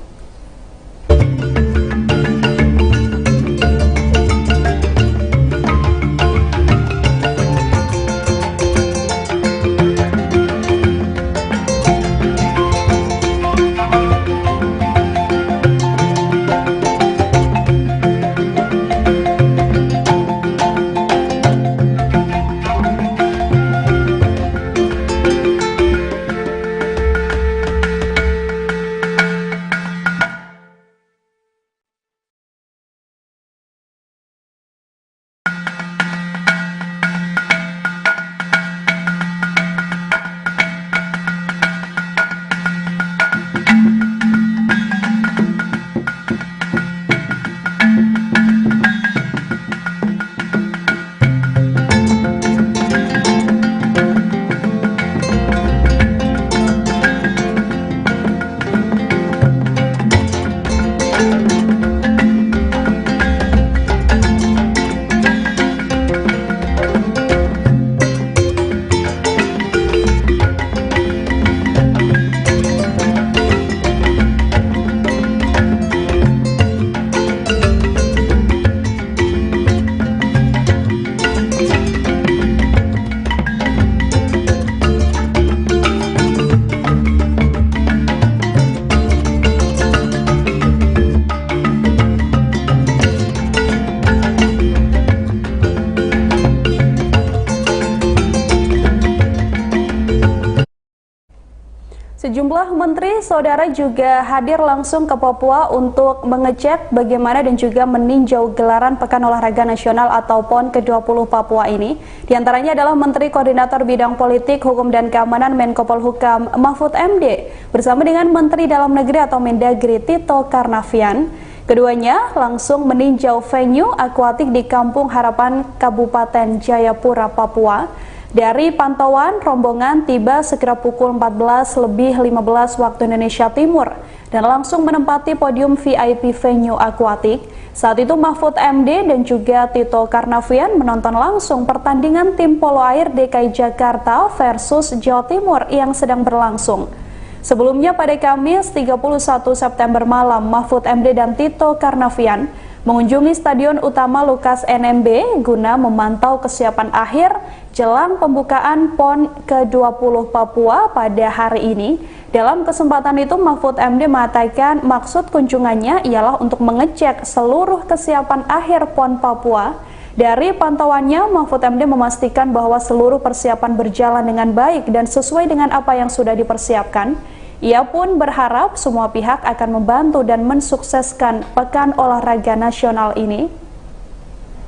Sejumlah menteri saudara juga hadir langsung ke Papua untuk mengecek bagaimana dan juga meninjau gelaran Pekan Olahraga Nasional atau PON ke-20 Papua ini. Di antaranya adalah Menteri Koordinator Bidang Politik, Hukum dan Keamanan Menko Polhukam Mahfud MD bersama dengan Menteri Dalam Negeri atau Mendagri Tito Karnavian. Keduanya langsung meninjau venue akuatik di Kampung Harapan Kabupaten Jayapura, Papua. Dari pantauan, rombongan tiba sekira pukul 14:15 waktu Indonesia Timur dan langsung menempati podium VIP venue akuatik. Saat itu Mahfud MD dan juga Tito Karnavian menonton langsung pertandingan tim polo air DKI Jakarta versus Jawa Timur yang sedang berlangsung. Sebelumnya pada Kamis 31 September malam, Mahfud MD dan Tito Karnavian mengunjungi Stadion Utama Lukas NMB guna memantau kesiapan akhir jelang pembukaan PON ke-20 Papua pada hari ini. Dalam kesempatan itu, Mahfud MD mengatakan maksud kunjungannya ialah untuk mengecek seluruh kesiapan akhir PON Papua. Dari pantauannya, Mahfud MD memastikan bahwa seluruh persiapan berjalan dengan baik dan sesuai dengan apa yang sudah dipersiapkan. Ia pun berharap semua pihak akan membantu dan mensukseskan Pekan Olahraga Nasional ini.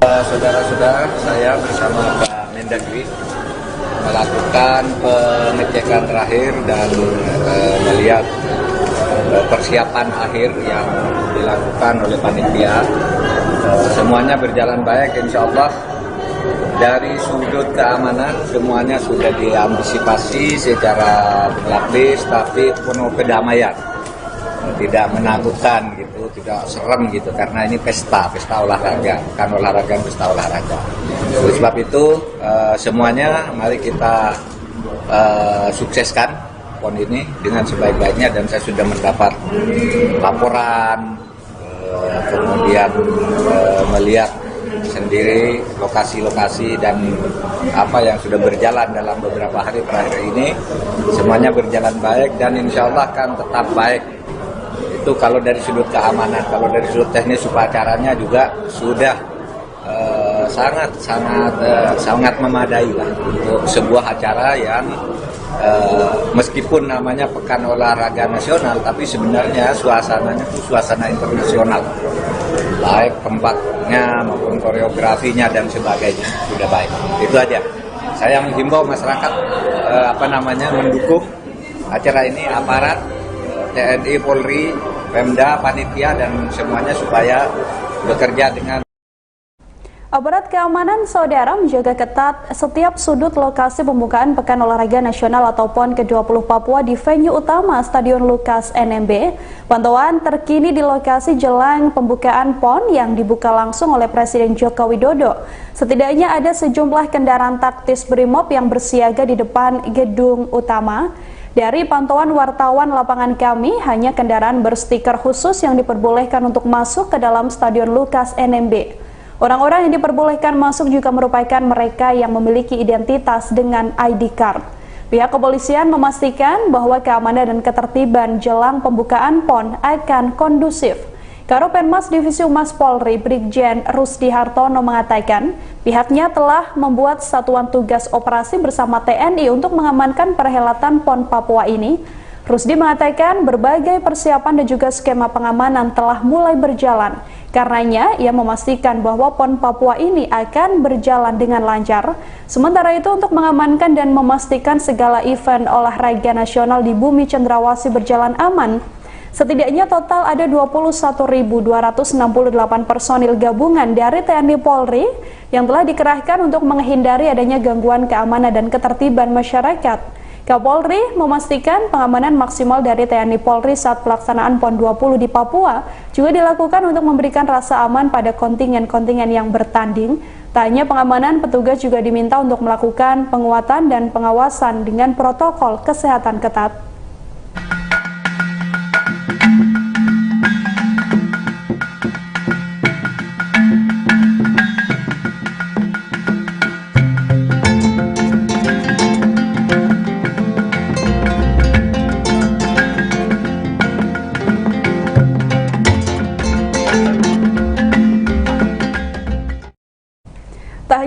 Saudara-saudara, saya bersama Pak Mendagri melakukan pengecekan terakhir dan melihat persiapan akhir yang dilakukan oleh panitia. Semuanya berjalan baik, insya Allah. Dari sudut keamanan semuanya sudah diantisipasi secara berlapis, tapi penuh kedamaian, tidak menakutkan gitu, tidak serem gitu, karena ini pesta olahraga, kan olahraga pesta olahraga. Oleh sebab itu semuanya mari kita sukseskan PON ini dengan sebaik-baiknya, dan saya sudah mendapat laporan, kemudian melihat sendiri lokasi-lokasi dan apa yang sudah berjalan dalam beberapa hari terakhir ini. Semuanya berjalan baik dan insya Allah akan tetap baik. Itu kalau dari sudut keamanan. Kalau dari sudut teknis upacaranya juga sudah sangat memadai lah untuk sebuah acara yang meskipun namanya Pekan Olahraga Nasional, tapi sebenarnya suasananya itu suasana internasional, baik tempatnya maupun koreografinya dan sebagainya sudah baik. Itu aja. Saya menghimbau masyarakat mendukung acara ini, aparat TNI, Polri, Pemda, panitia dan semuanya supaya bekerja dengan. Aparat keamanan saudara menjaga ketat setiap sudut lokasi pembukaan Pekan Olahraga Nasional atau PON ke-20 Papua di venue utama Stadion Lukas NMB. Pantauan terkini di lokasi jelang pembukaan PON yang dibuka langsung oleh Presiden Joko Widodo. Setidaknya ada sejumlah kendaraan taktis Brimob yang bersiaga di depan gedung utama. Dari pantauan wartawan lapangan kami, hanya kendaraan berstiker khusus yang diperbolehkan untuk masuk ke dalam Stadion Lukas NMB. Orang-orang yang diperbolehkan masuk juga merupakan mereka yang memiliki identitas dengan ID card. Pihak kepolisian memastikan bahwa keamanan dan ketertiban jelang pembukaan PON akan kondusif. Karopenmas Divisi Humas Polri Brigjen Rusdi Hartono mengatakan pihaknya telah membuat satuan tugas operasi bersama TNI untuk mengamankan perhelatan PON Papua ini. Rusdi mengatakan berbagai persiapan dan juga skema pengamanan telah mulai berjalan. Karenanya, ia memastikan bahwa PON Papua ini akan berjalan dengan lancar. Sementara itu, untuk mengamankan dan memastikan segala event olahraga nasional di Bumi Cendrawasih berjalan aman, setidaknya total ada 21.268 personil gabungan dari TNI Polri yang telah dikerahkan untuk menghindari adanya gangguan keamanan dan ketertiban masyarakat. Kapolri memastikan pengamanan maksimal dari TNI Polri saat pelaksanaan PON 20 di Papua juga dilakukan untuk memberikan rasa aman pada kontingen-kontingen yang bertanding. Tak hanya pengamanan, petugas juga diminta untuk melakukan penguatan dan pengawasan dengan protokol kesehatan ketat.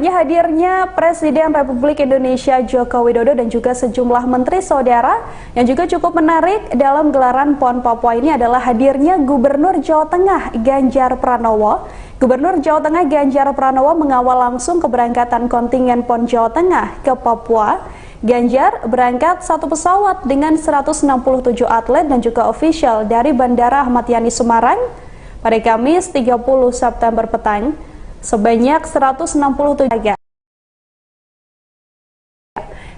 Saudara, hadirnya Presiden Republik Indonesia Joko Widodo dan juga sejumlah menteri saudara yang juga cukup menarik dalam gelaran PON Papua ini adalah hadirnya Gubernur Jawa Tengah Ganjar Pranowo. Gubernur Jawa Tengah Ganjar Pranowo mengawal langsung keberangkatan kontingen PON Jawa Tengah ke Papua. Ganjar berangkat satu pesawat dengan 167 atlet dan juga ofisial dari Bandara Ahmad Yani Semarang pada Kamis 30 September petang. Sebanyak 167 laga.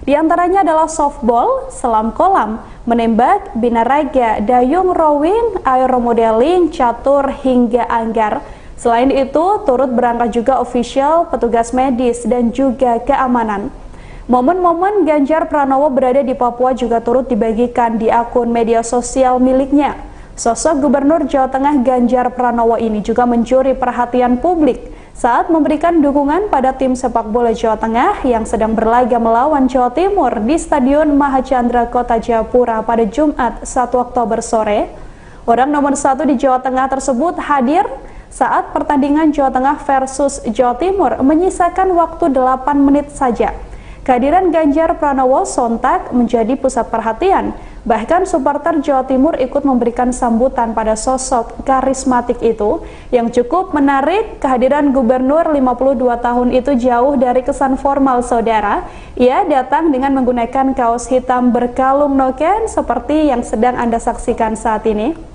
Di antaranya adalah softball, selam kolam, menembak, binaraga, dayung rowing, aeromodeling, catur, hingga anggar. Selain itu, turut berangkat juga ofisial, petugas medis, dan juga keamanan. Momen-momen Ganjar Pranowo berada di Papua juga turut dibagikan di akun media sosial miliknya. Sosok Gubernur Jawa Tengah Ganjar Pranowo ini juga mencuri perhatian publik saat memberikan dukungan pada tim sepak bola Jawa Tengah yang sedang berlaga melawan Jawa Timur di Stadion Mahachandra Kota Jayapura pada Jumat 1 Oktober sore. Orang nomor 1 di Jawa Tengah tersebut hadir saat pertandingan Jawa Tengah versus Jawa Timur menyisakan waktu 8 menit saja. Kehadiran Ganjar Pranowo sontak menjadi pusat perhatian. Bahkan supporter Jawa Timur ikut memberikan sambutan pada sosok karismatik itu yang cukup menarik. Kehadiran gubernur 52 tahun itu jauh dari kesan formal, saudara. Ia datang dengan menggunakan kaos hitam berkalung noken seperti yang sedang Anda saksikan saat ini.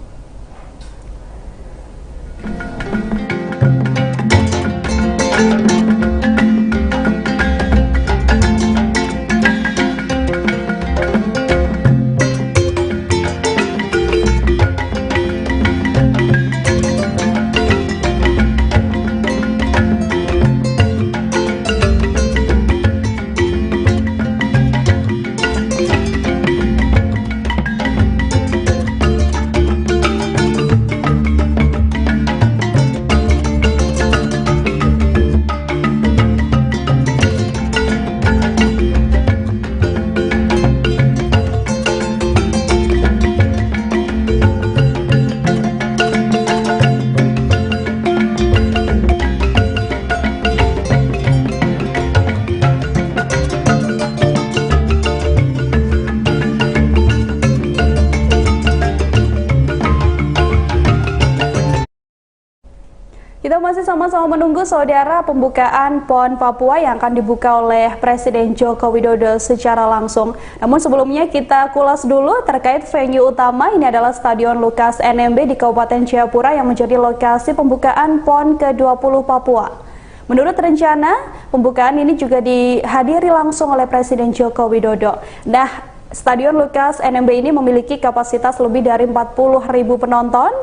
Kita masih sama-sama menunggu, saudara, pembukaan PON Papua yang akan dibuka oleh Presiden Joko Widodo secara langsung. Namun sebelumnya kita kulas dulu terkait venue utama. Ini adalah Stadion Lukas NMB di Kabupaten Jayapura yang menjadi lokasi pembukaan PON ke-20 Papua. Menurut rencana, pembukaan ini juga dihadiri langsung oleh Presiden Joko Widodo. Nah, Stadion Lukas NMB ini memiliki kapasitas lebih dari 40.000 penonton.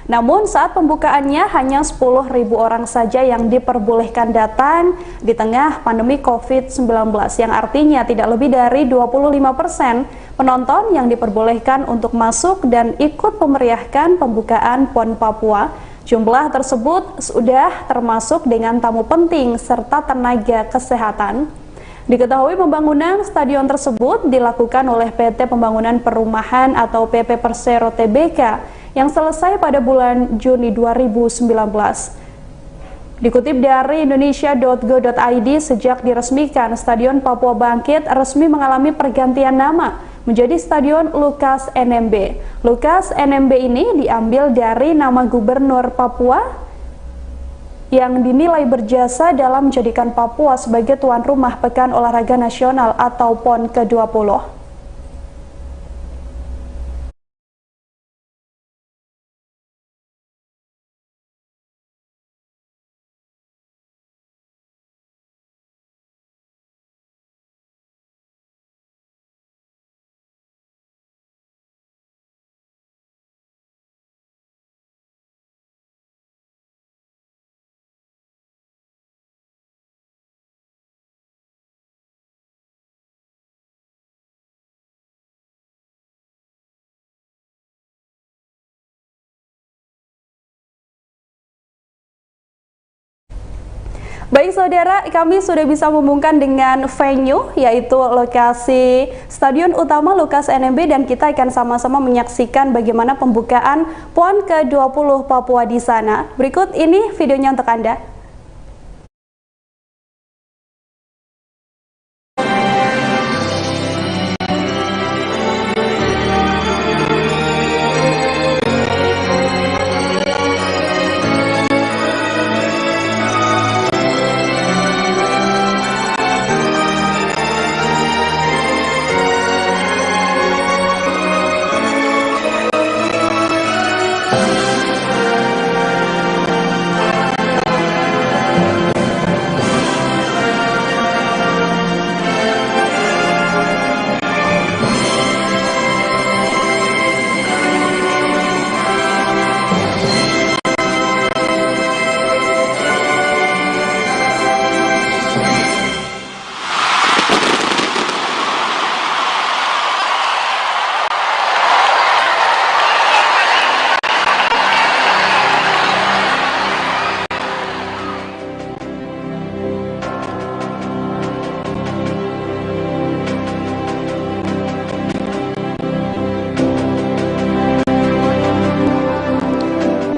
Namun saat pembukaannya hanya 10.000 orang saja yang diperbolehkan datang di tengah pandemi COVID-19, yang artinya tidak lebih dari 25% penonton yang diperbolehkan untuk masuk dan ikut memeriahkan pembukaan PON Papua. Jumlah tersebut sudah termasuk dengan tamu penting serta tenaga kesehatan. Diketahui pembangunan stadion tersebut dilakukan oleh PT Pembangunan Perumahan atau PP Persero Tbk yang selesai pada bulan Juni 2019. Dikutip dari indonesia.go.id, sejak diresmikan, Stadion Papua Bangkit resmi mengalami pergantian nama menjadi Stadion Lukas NMB. Lukas NMB ini diambil dari nama Gubernur Papua yang dinilai berjasa dalam menjadikan Papua sebagai tuan rumah Pekan Olahraga Nasional atau PON ke-20. Baik, saudara, kami sudah bisa menghubungkan dengan venue, yaitu lokasi Stadion Utama Lukas NMB, dan kita akan sama-sama menyaksikan bagaimana pembukaan PON ke-20 Papua di sana. Berikut ini videonya untuk Anda.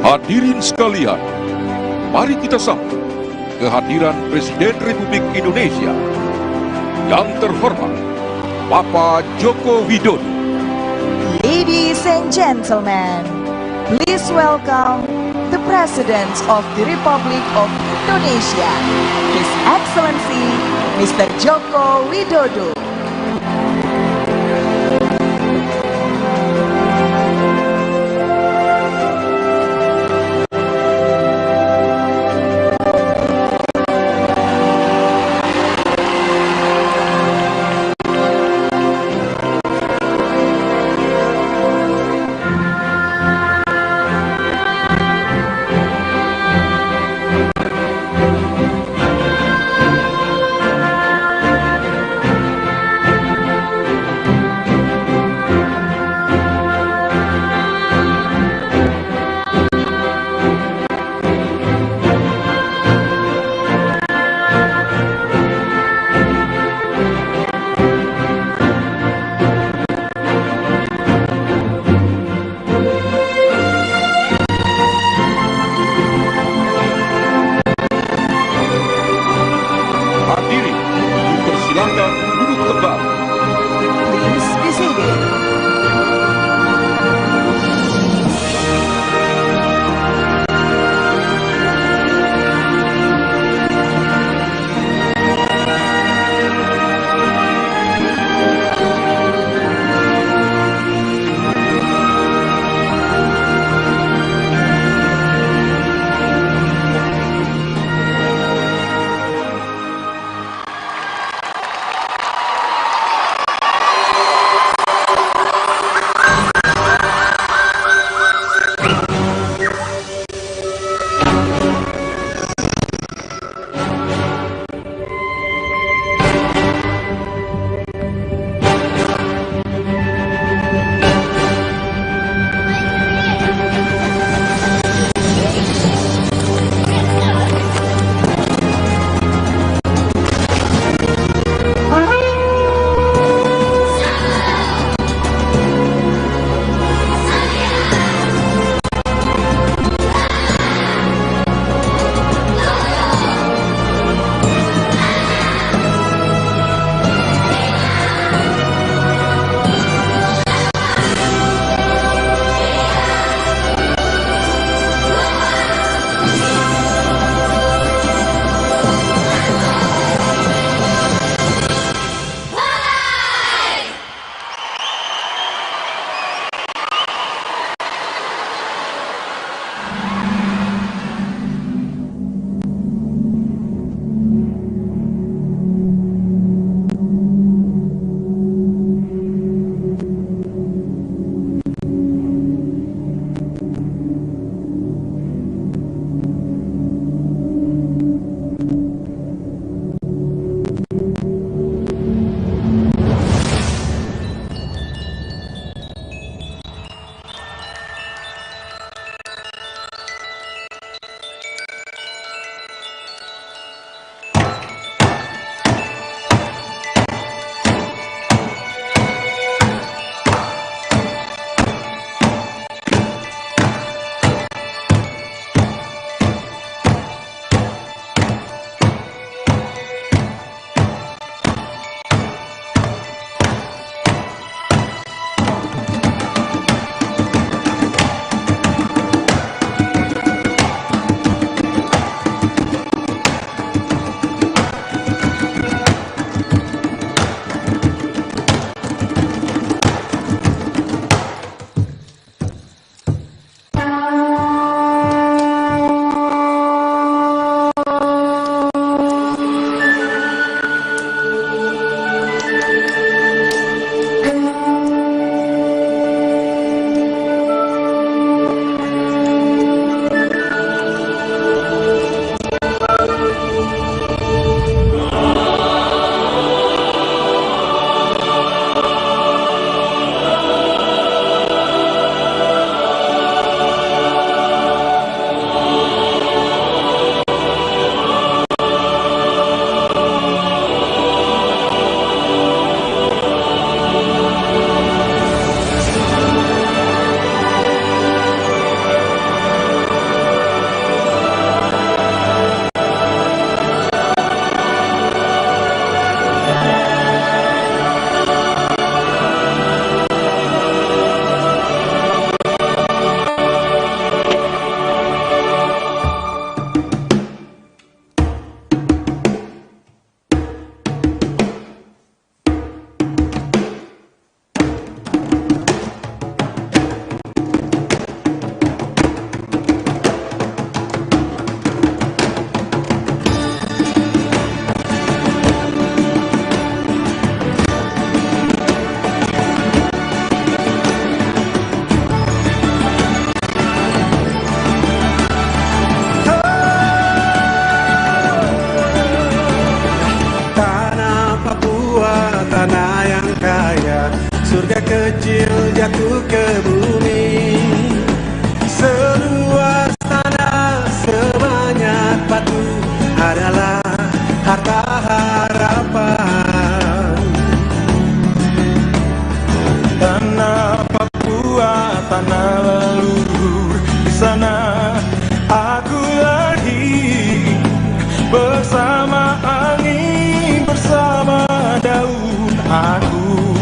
Hadirin sekalian, mari kita sambut kehadiran Presiden Republik Indonesia yang terhormat, Bapak Joko Widodo. Ladies and gentlemen, please welcome the President of the Republic of Indonesia, His Excellency Mr. Joko Widodo. kecil jatuh ke bumi. Seluas tanah sebanyak batu adalah harta harapan. Tanah Papua, tanah leluhur, di sana aku lahir. Bersama angin, bersama daun, aku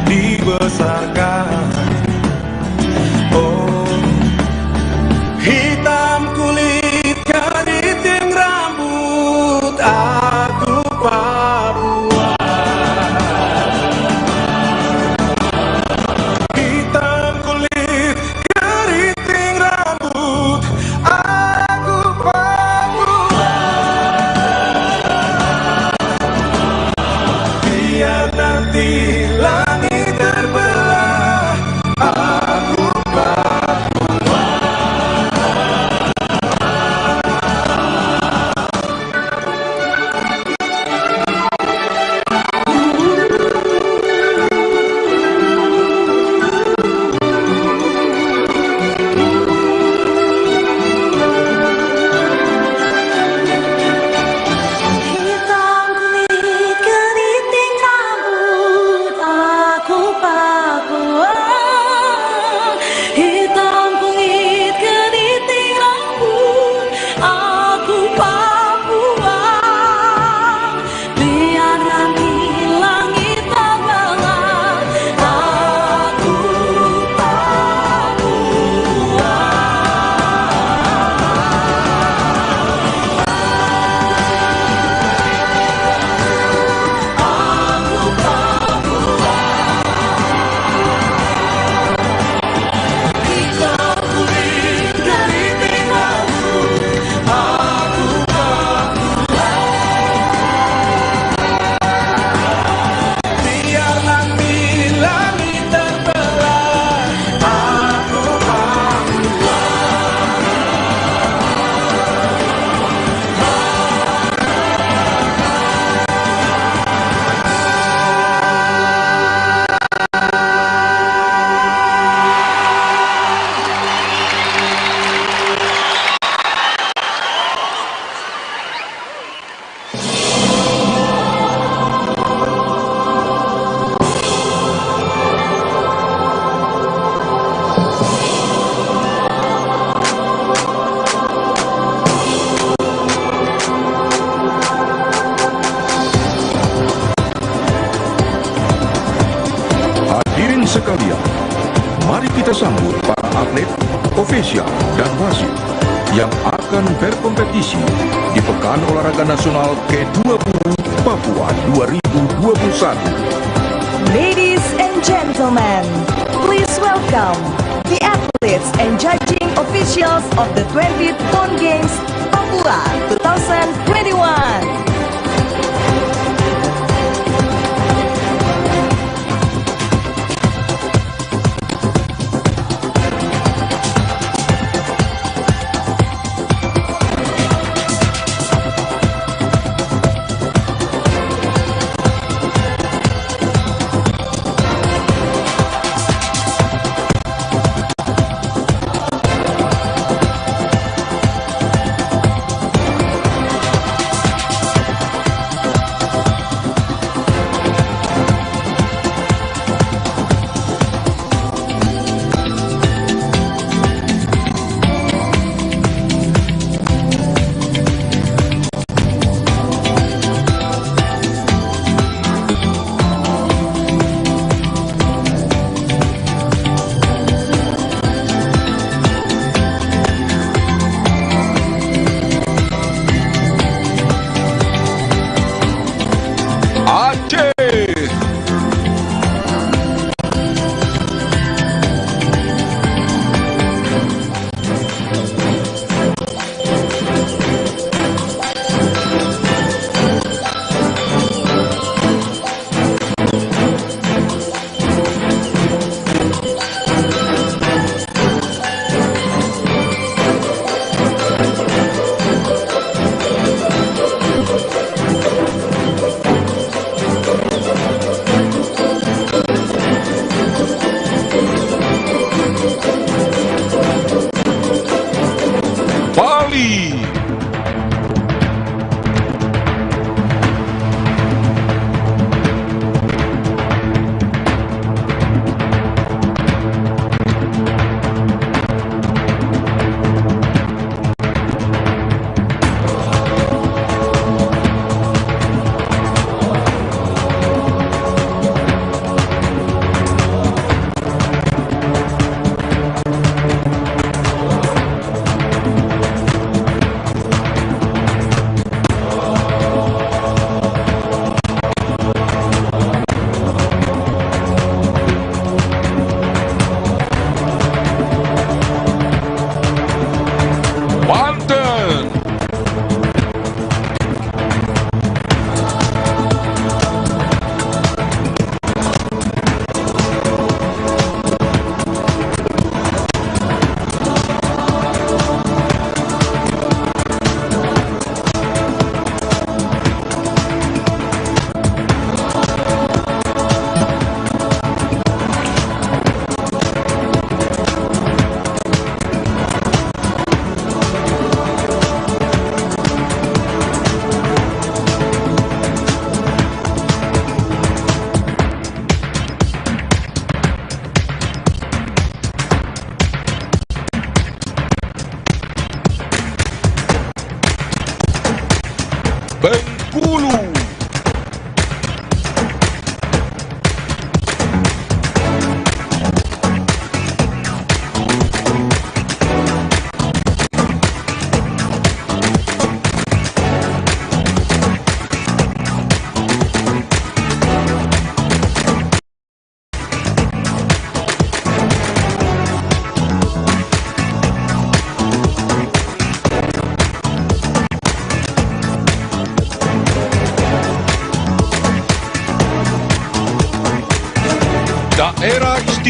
dibesarkan. Oh, hitam kulit, keriting rambut, aku Papua. Hitam kulit, keriting rambut, aku Papua. Biar nanti langit terbelah, aku Papua. Hitam kulit keriting rambut, aku Papua. Hitam kulit keriting rambut, aku Papua. Biar nanti langit terbelah, aku Papua. Hitam kulit keriting rambut, aku Papua. Biar nanti langit terbelah, aku Papua. Hadirin sekalian, mari kita sambut para atlet, ofisial, dan wasit yang akan berkompetisi di Pekan Olahraga Nasional ke-20 Papua 2021. Ladies and gentlemen, please welcome the athletes and judging officials of the 20th PON Games Papua 2021.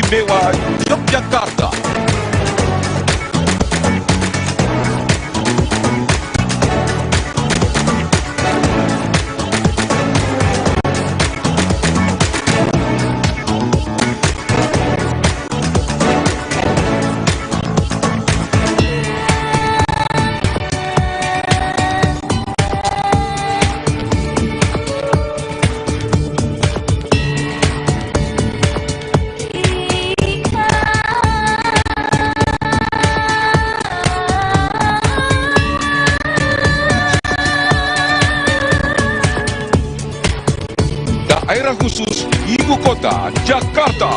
Istimewa Yogyakarta. Daerah khusus Ibu Kota Jakarta.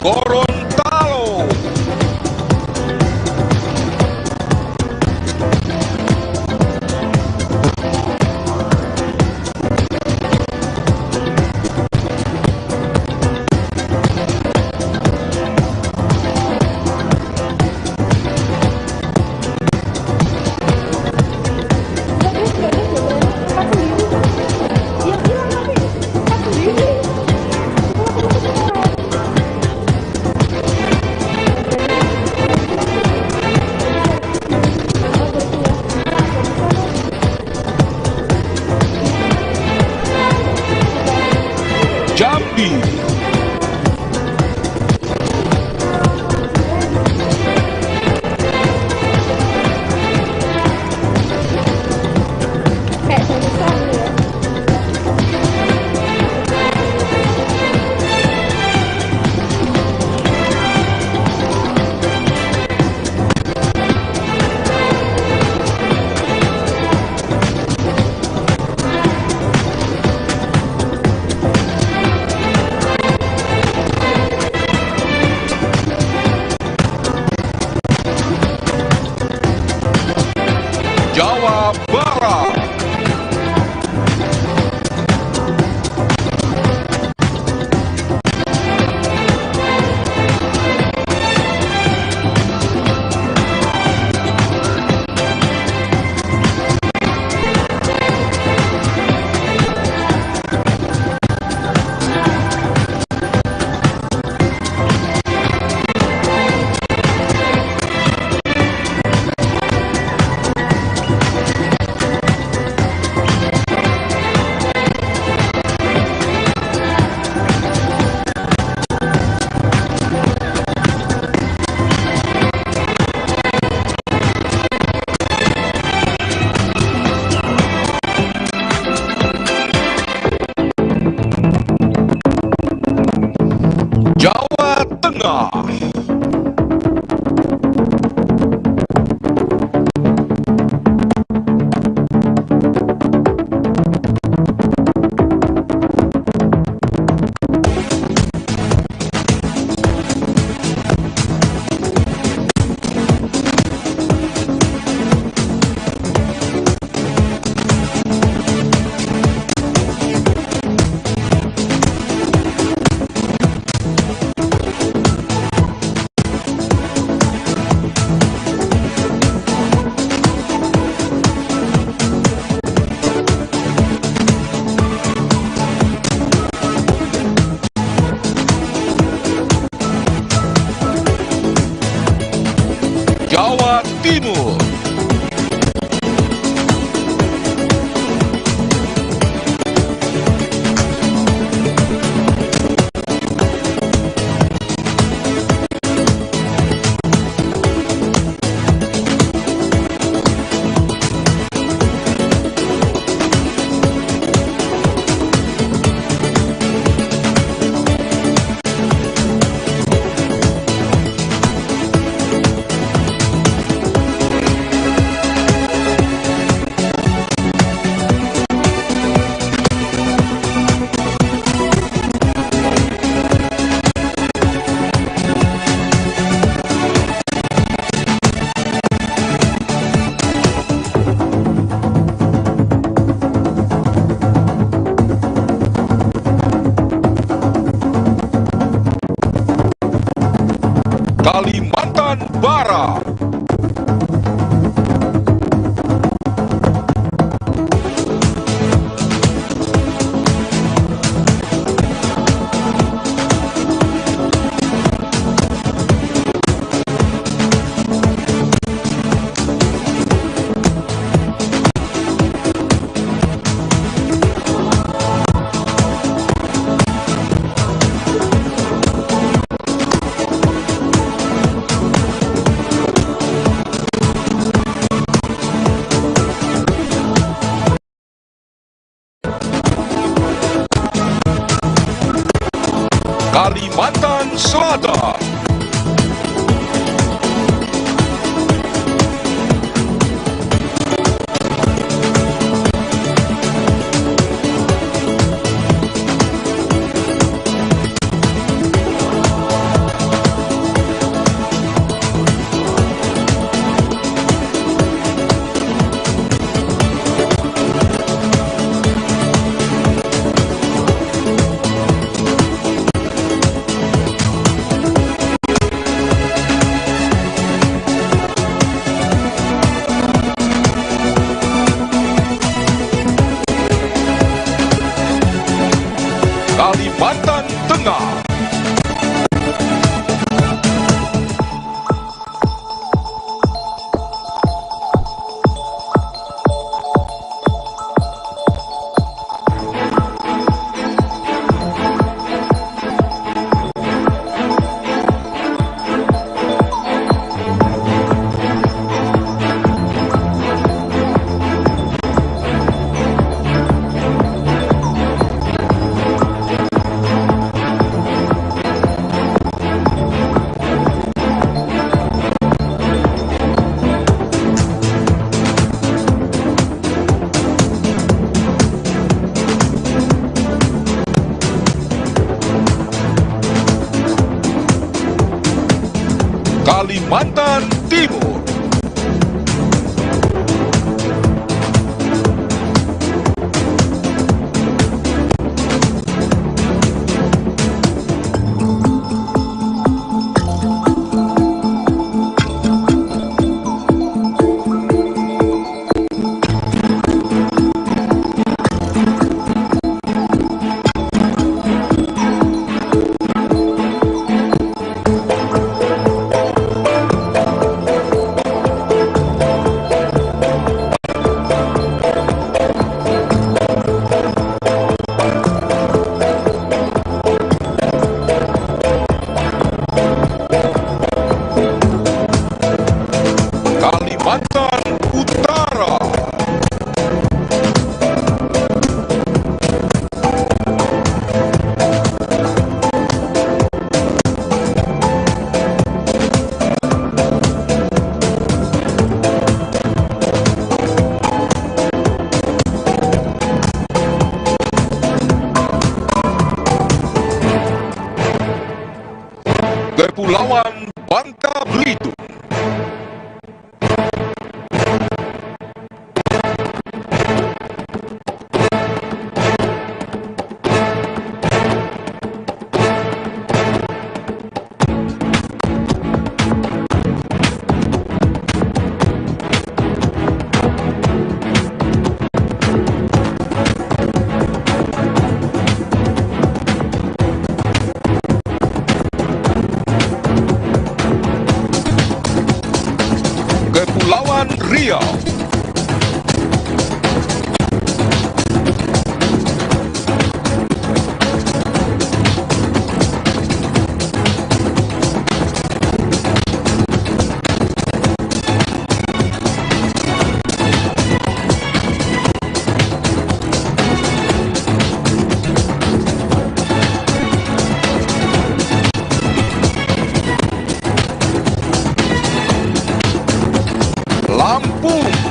Gorontalo. Jambi. Jawa Barat. Jawa Tengah. Jawa Timur. Kalimantan Selatan. Kalimantan Tengah. Kalimantan Timur. Kalimantan Utara. Kepulauan Bangka Belitung. Kepulauan Riau. Lampung.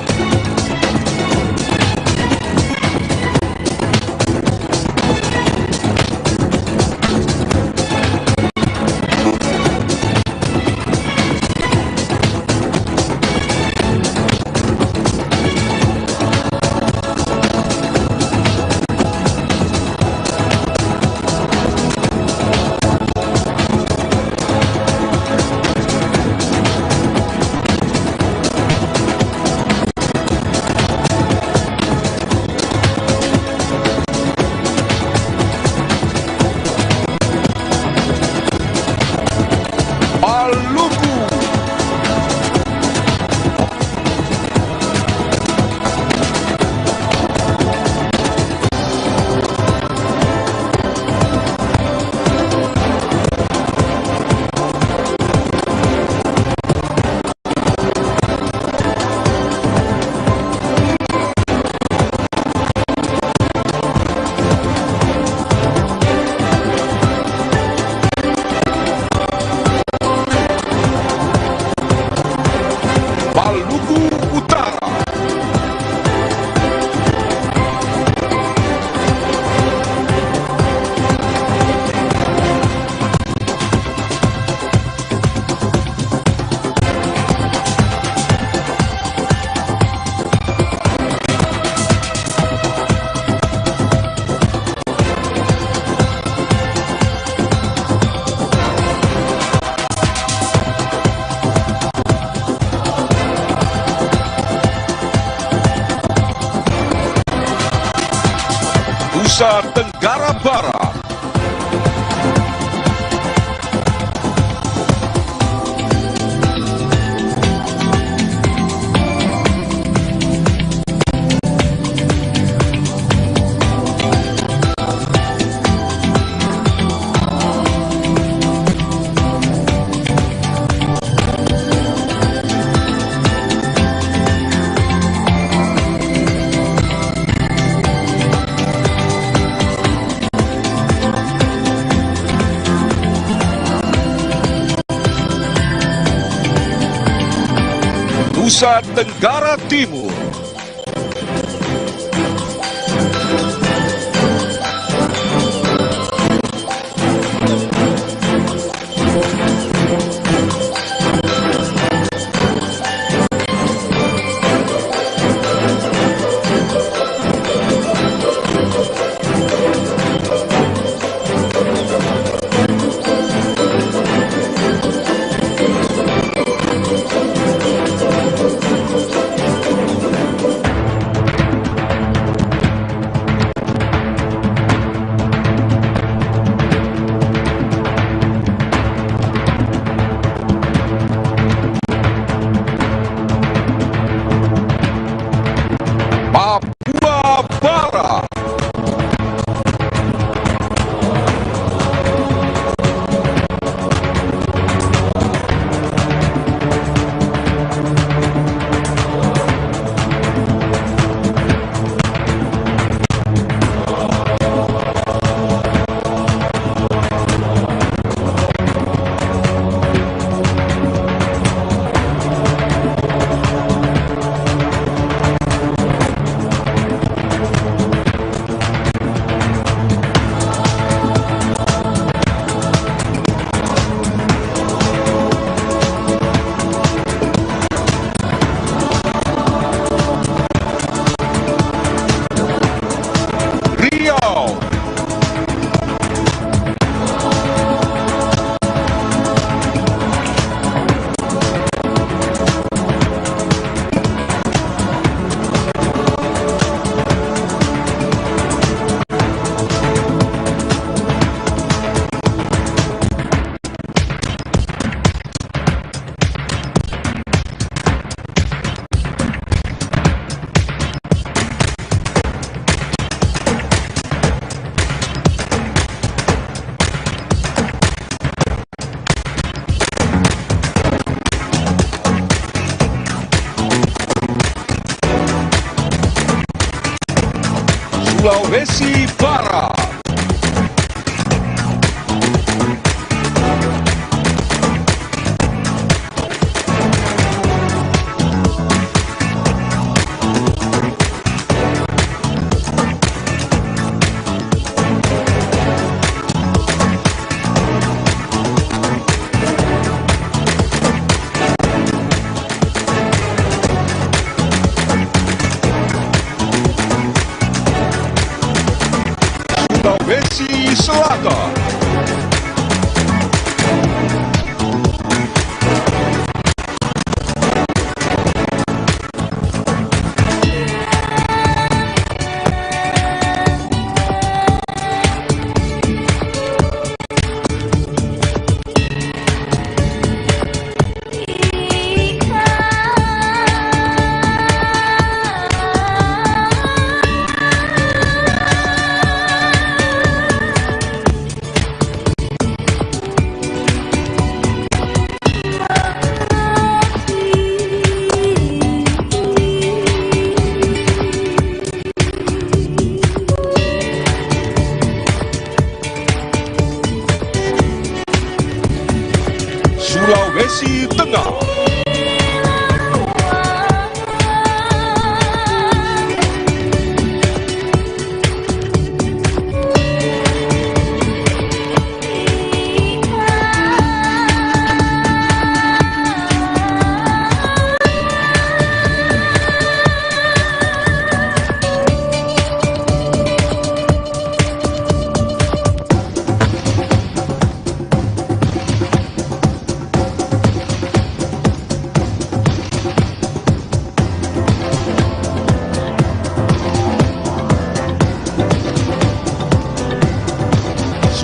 Nusa Tenggara Barat. Nusa Tenggara Timur. Papua Barat. Riau. Sulawesi Barat. Sulawesi Selatan. Sulawesi Tengah.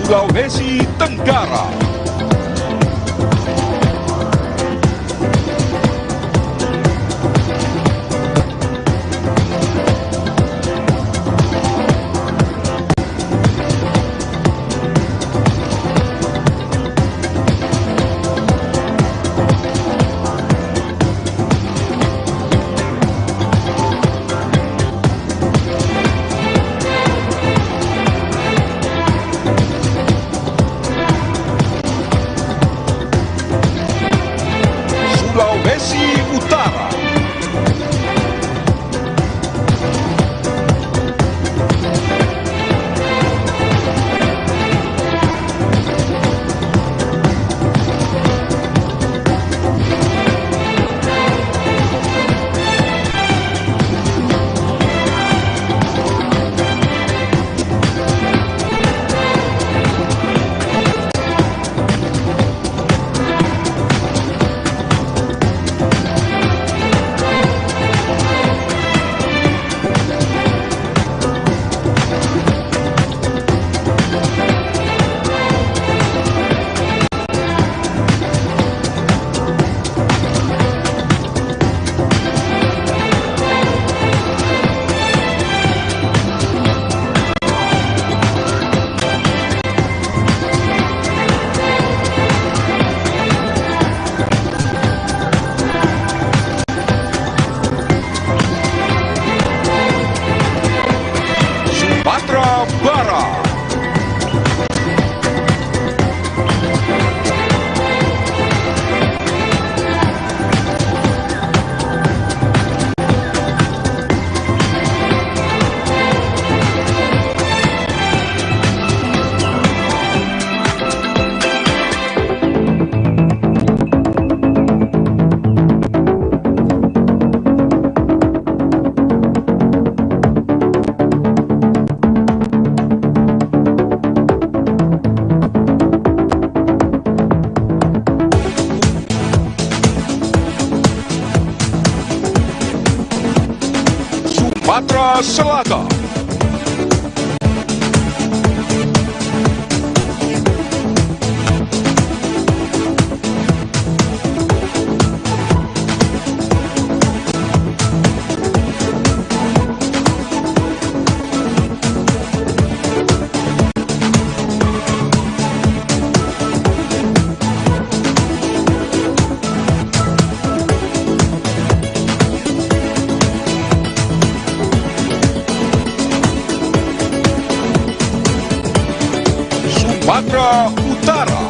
Sulawesi Tenggara. Sulawesi Utara. Sumatera Barat. Sumatera Selatan. Sumatera Utara.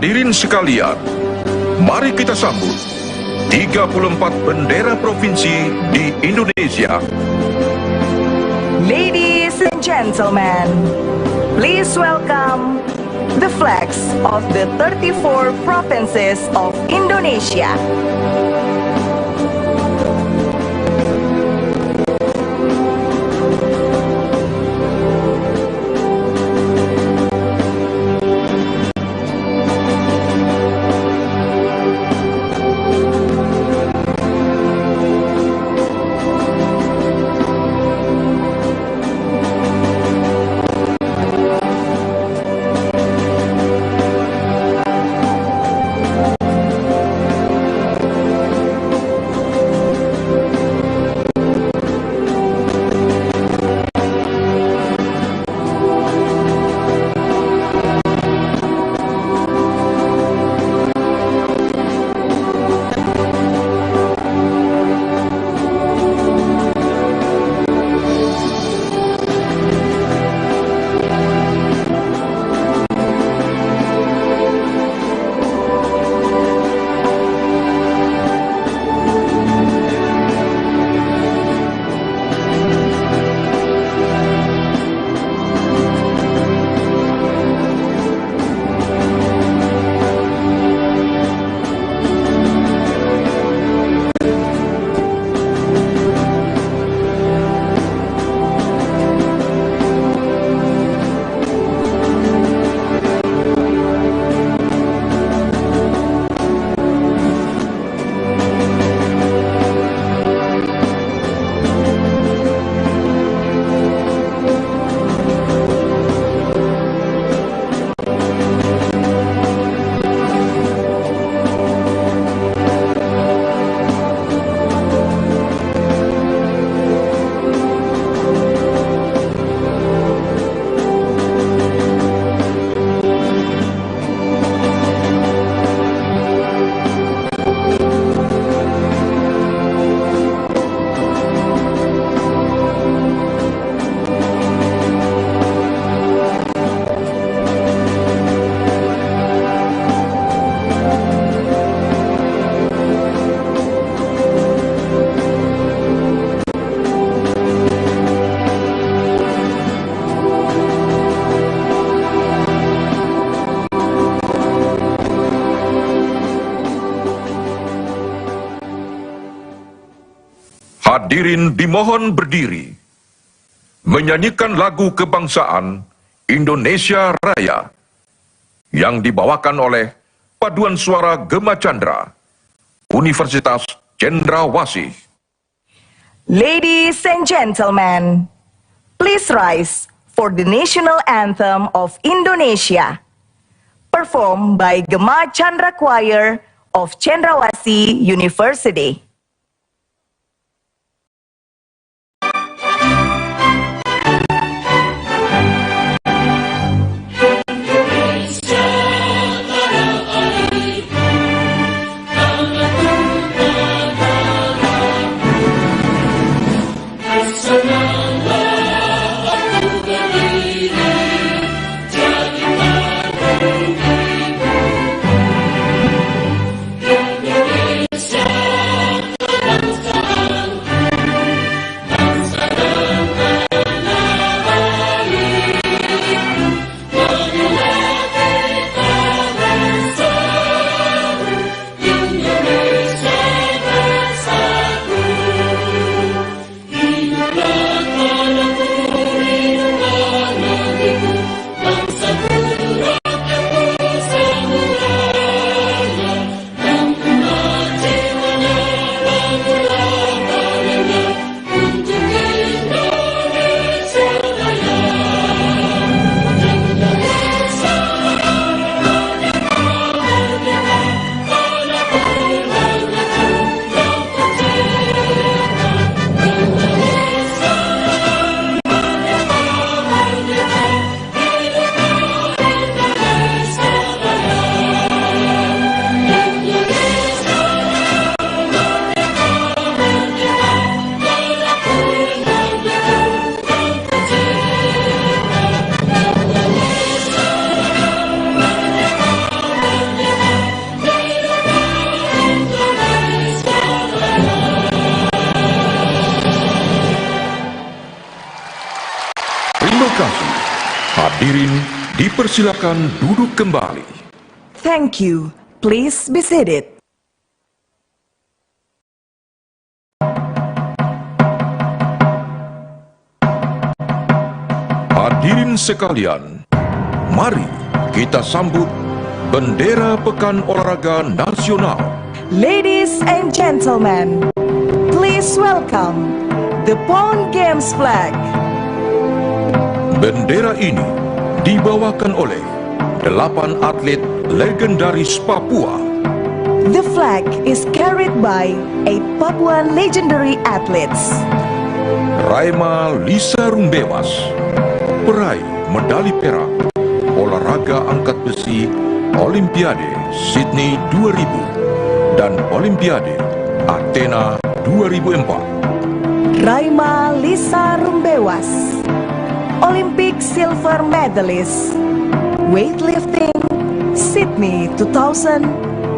Hadirin sekalian, mari kita sambut 34 bendera provinsi di Indonesia. Ladies and gentlemen, please welcome the flags of the 34 provinces of Indonesia. Hadirin dimohon berdiri, menyanyikan lagu kebangsaan Indonesia Raya yang dibawakan oleh Paduan Suara Gema Chandra, Universitas Cendrawasih. Ladies and gentlemen, please rise for the national anthem of Indonesia, performed by Gema Chandra Choir of Cendrawasih University. Indonesia Hadirin dipersilakan duduk kembali. Thank you. Please be seated. Hadirin sekalian, mari kita sambut Bendera Pekan Olahraga Nasional. Ladies and gentlemen, please welcome the PON Games flag. Bendera ini dibawakan oleh 8 atlet legendaris Papua. The flag is carried by 8 Papuan legendary athletes. Raima Lisa Rumbewas, peraih medali perak olahraga angkat besi Olimpiade Sydney 2000 dan Olimpiade Athena 2004. Raima Lisa Rumbewas, Olympic silver medalist, weightlifting Sydney 2000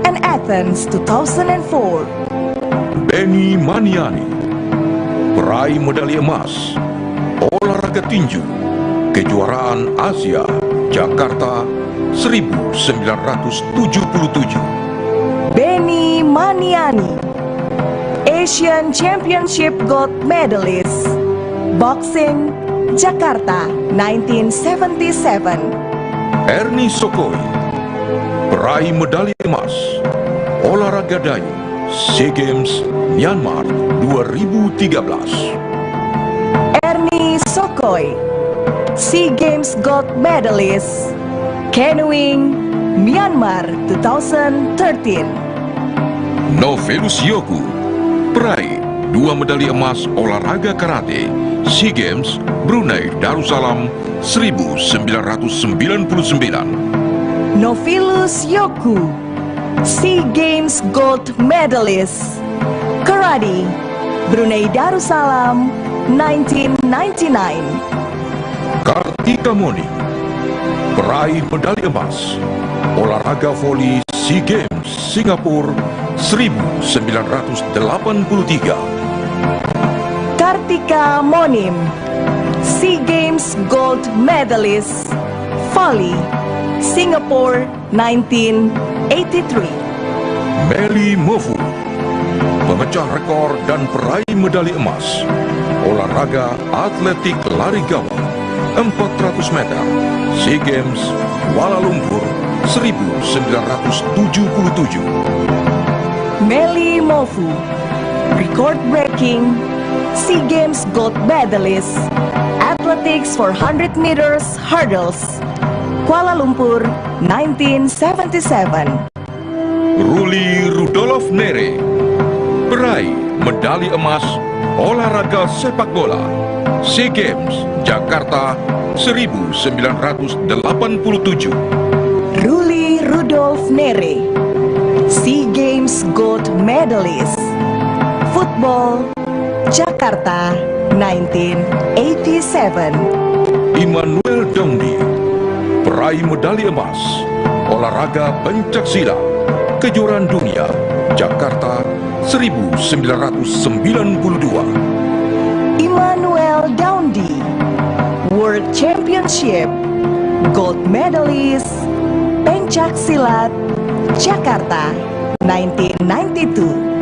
and Athens 2004. Benny Maniani, peraih medali emas olahraga tinju kejuaraan Asia Jakarta 1977. Benny Maniani, Asian Championship gold medalist, boxing Jakarta 1977. Ernie Sokoi, peraih medali emas olahraga dayung SEA Games Myanmar 2013. Ernie Sokoi, SEA Games gold medalist, canoeing Myanmar 2013. Novelus Yoku, peraih 2 medali emas olahraga karate SEA Games Brunei Darussalam 1999. Novelus Yoku, SEA Games gold medalist, karate Brunei Darussalam 1999. Kartika Moni, peraih medali emas olahraga voli SEA Games Singapura 1983. Kartika Monim, SEA Games gold medalist, volley Singapore 1983. Meli Mofu, pemecah rekor dan peraih medali emas olahraga atletik lari gawang 400 meter SEA Games Kuala Lumpur 1977. Meli Mofu, record-breaking SEA Games gold medalist, athletics 400 meters hurdles, Kuala Lumpur 1977. Ruli Rudolf Nere, peraih medali emas olahraga sepak bola SEA Games Jakarta 1987. Ruli Rudolf Nere, SEA Games gold medalist, football Jakarta 1987. Immanuel Dondi, peraih medali emas olahraga pencaksilat kejuaraan dunia Jakarta 1992. Immanuel Dondi, World Championship gold medalist, pencak silat Jakarta 1992.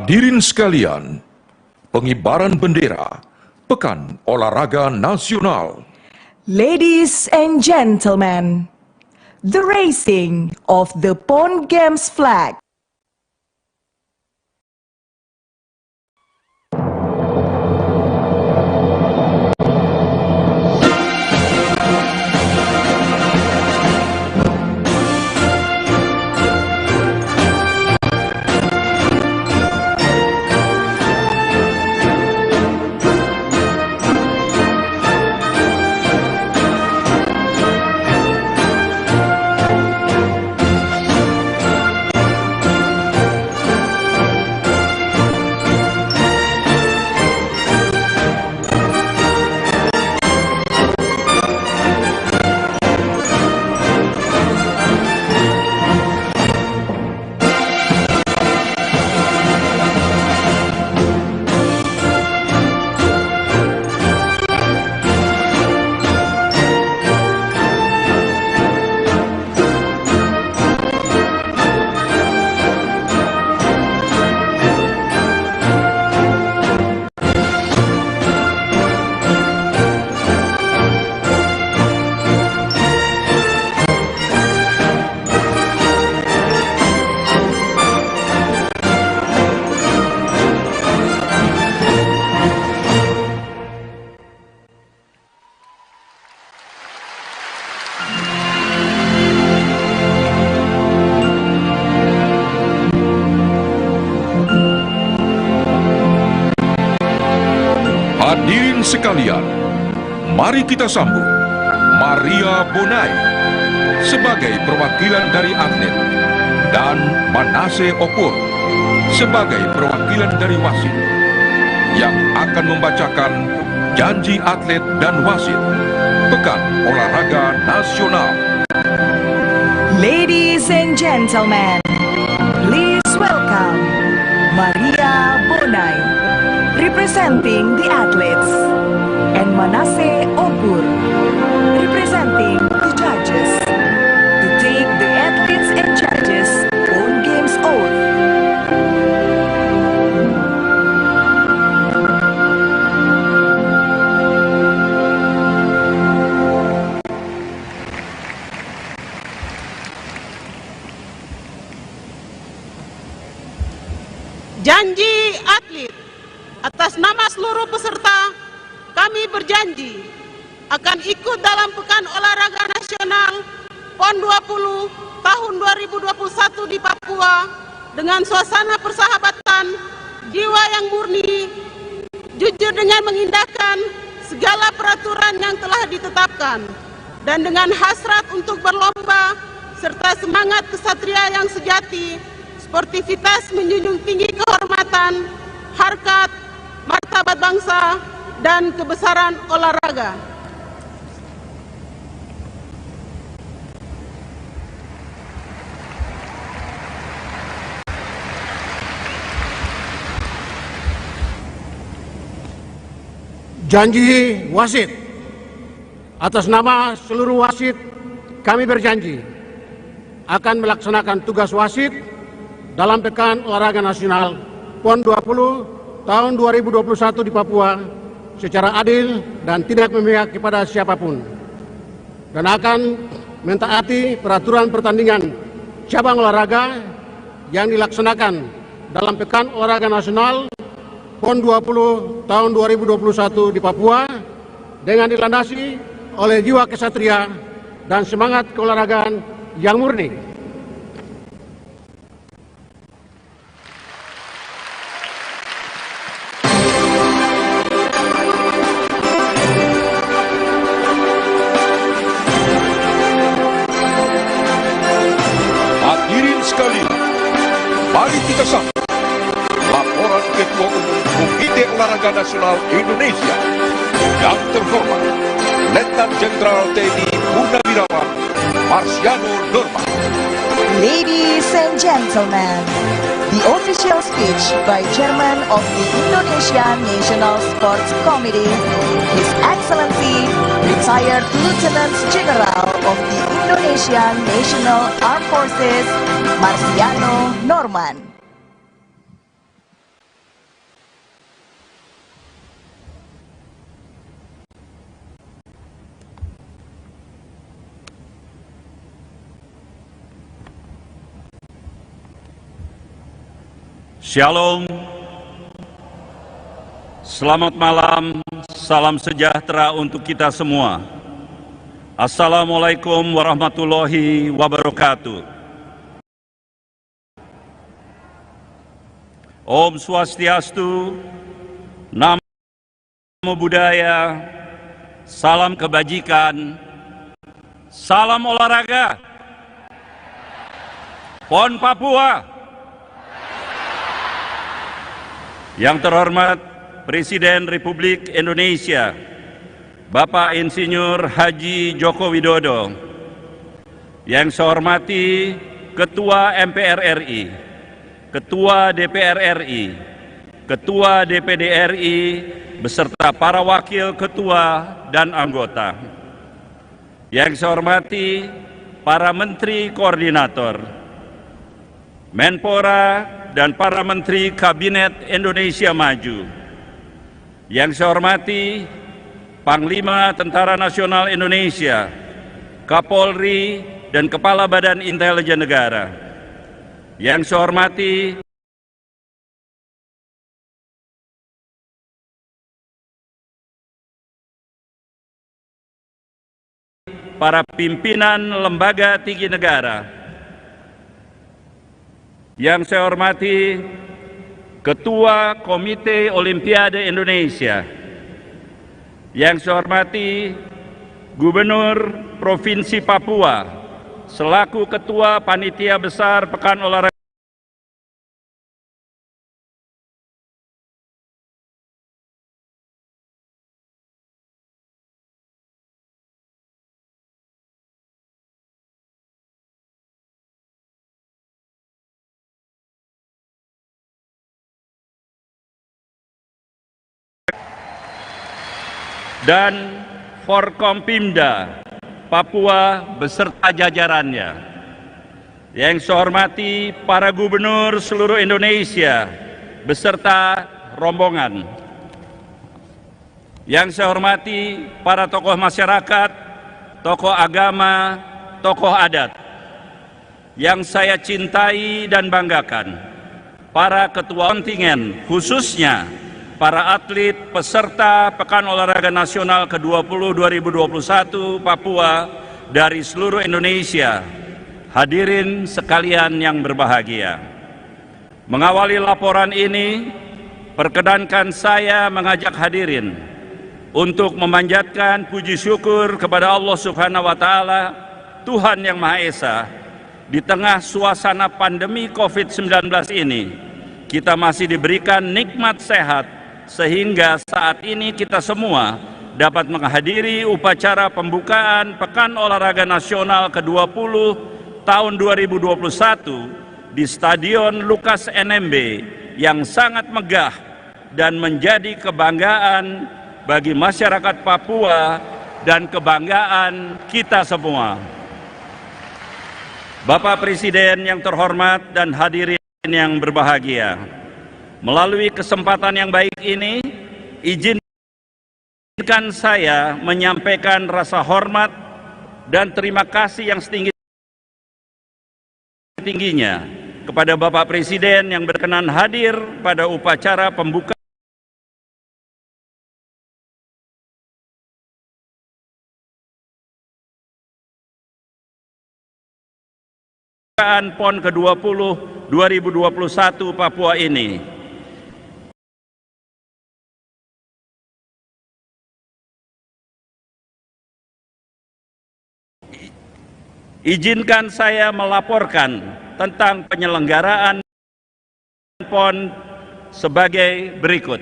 Hadirin sekalian, pengibaran bendera Pekan Olahraga Nasional. Ladies and gentlemen, the raising of the PON Games flag. Hadirin sekalian, mari kita sambut Maria Bonai sebagai perwakilan dari atlet dan Manase Opur sebagai perwakilan dari wasit yang akan membacakan janji atlet dan wasit Pekan Olahraga Nasional. Ladies and gentlemen, please welcome Maria Bonai, representing the athletes, and Manase Opur, representing the judges, to take the athletes and judges PON Games oath. Janji atlet. Atas nama seluruh peserta, kami berjanji akan ikut dalam Pekan Olahraga Nasional PON 20 tahun 2021 di Papua dengan suasana persahabatan, jiwa yang murni, jujur dengan mengindahkan segala peraturan yang telah ditetapkan, dan dengan hasrat untuk berlomba serta semangat kesatria yang sejati, sportivitas menjunjung tinggi kehormatan, harkat, martabat bangsa, dan kebesaran olahraga. Janji wasit. Atas nama seluruh wasit, kami berjanji akan melaksanakan tugas wasit dalam Pekan Olahraga Nasional PON 20 tahun 2021 di Papua secara adil dan tidak memihak kepada siapapun, dan akan mentaati peraturan pertandingan cabang olahraga yang dilaksanakan dalam Pekan Olahraga Nasional PON 20 tahun 2021 di Papua dengan dilandasi oleh jiwa kesatria dan semangat keolahragaan yang murni. Hadirin sekalian, mari kita sambut laporan Ketua Umum Komite Olahraga Nasional Indonesia yang terhormat Letnan Jenderal TNI Purnawirawan Marsiano Norman. Ladies and gentlemen, the official speech by Chairman of the Indonesian National Sports Committee, His Excellency Retired Lieutenant General of the Indonesian National Armed Forces, Marsiano Norman. Shalom, selamat malam, salam sejahtera untuk kita semua. Assalamualaikum warahmatullahi wabarakatuh. Om Swastiastu, Namo Buddhaya, salam kebajikan, salam olahraga, PON Papua. Yang terhormat Presiden Republik Indonesia, Bapak Insinyur Haji Joko Widodo. Yang saya hormati Ketua MPR RI, Ketua DPR RI, Ketua DPD RI, beserta para wakil ketua dan anggota. Yang saya hormati para Menteri Koordinator, Menpora, dan para Menteri Kabinet Indonesia Maju. Yang saya hormati Panglima Tentara Nasional Indonesia, Kapolri, dan Kepala Badan Intelijen Negara. Yang saya hormati para pimpinan lembaga tinggi negara. Yang saya hormati Ketua Komite Olimpiade Indonesia. Yang saya hormati Gubernur Provinsi Papua selaku Ketua Panitia Besar Pekan Olahraga dan Forkompimda Papua beserta jajarannya. Yang saya hormati para gubernur seluruh Indonesia beserta rombongan. Yang saya hormati para tokoh masyarakat, tokoh agama, tokoh adat. Yang saya cintai dan banggakan, para ketua kontingen, khususnya para atlet peserta Pekan Olahraga Nasional ke-20 2021 Papua dari seluruh Indonesia. Hadirin sekalian yang berbahagia. Mengawali laporan ini, perkenankan saya mengajak hadirin untuk memanjatkan puji syukur kepada Allah Subhanahu wa Ta'ala, Tuhan Yang Maha Esa. Di tengah suasana pandemi COVID-19 ini, kita masih diberikan nikmat sehat, sehingga saat ini kita semua dapat menghadiri upacara pembukaan Pekan Olahraga Nasional ke-20 tahun 2021 di Stadion Lukas NMB yang sangat megah dan menjadi kebanggaan bagi masyarakat Papua dan kebanggaan kita semua. Bapak Presiden yang terhormat dan hadirin yang berbahagia, melalui kesempatan yang baik ini, izinkan saya menyampaikan rasa hormat dan terima kasih yang setinggi-tingginya kepada Bapak Presiden yang berkenan hadir pada upacara pembukaan PON ke-20 2021 Papua ini. Izinkan saya melaporkan tentang penyelenggaraan PON sebagai berikut.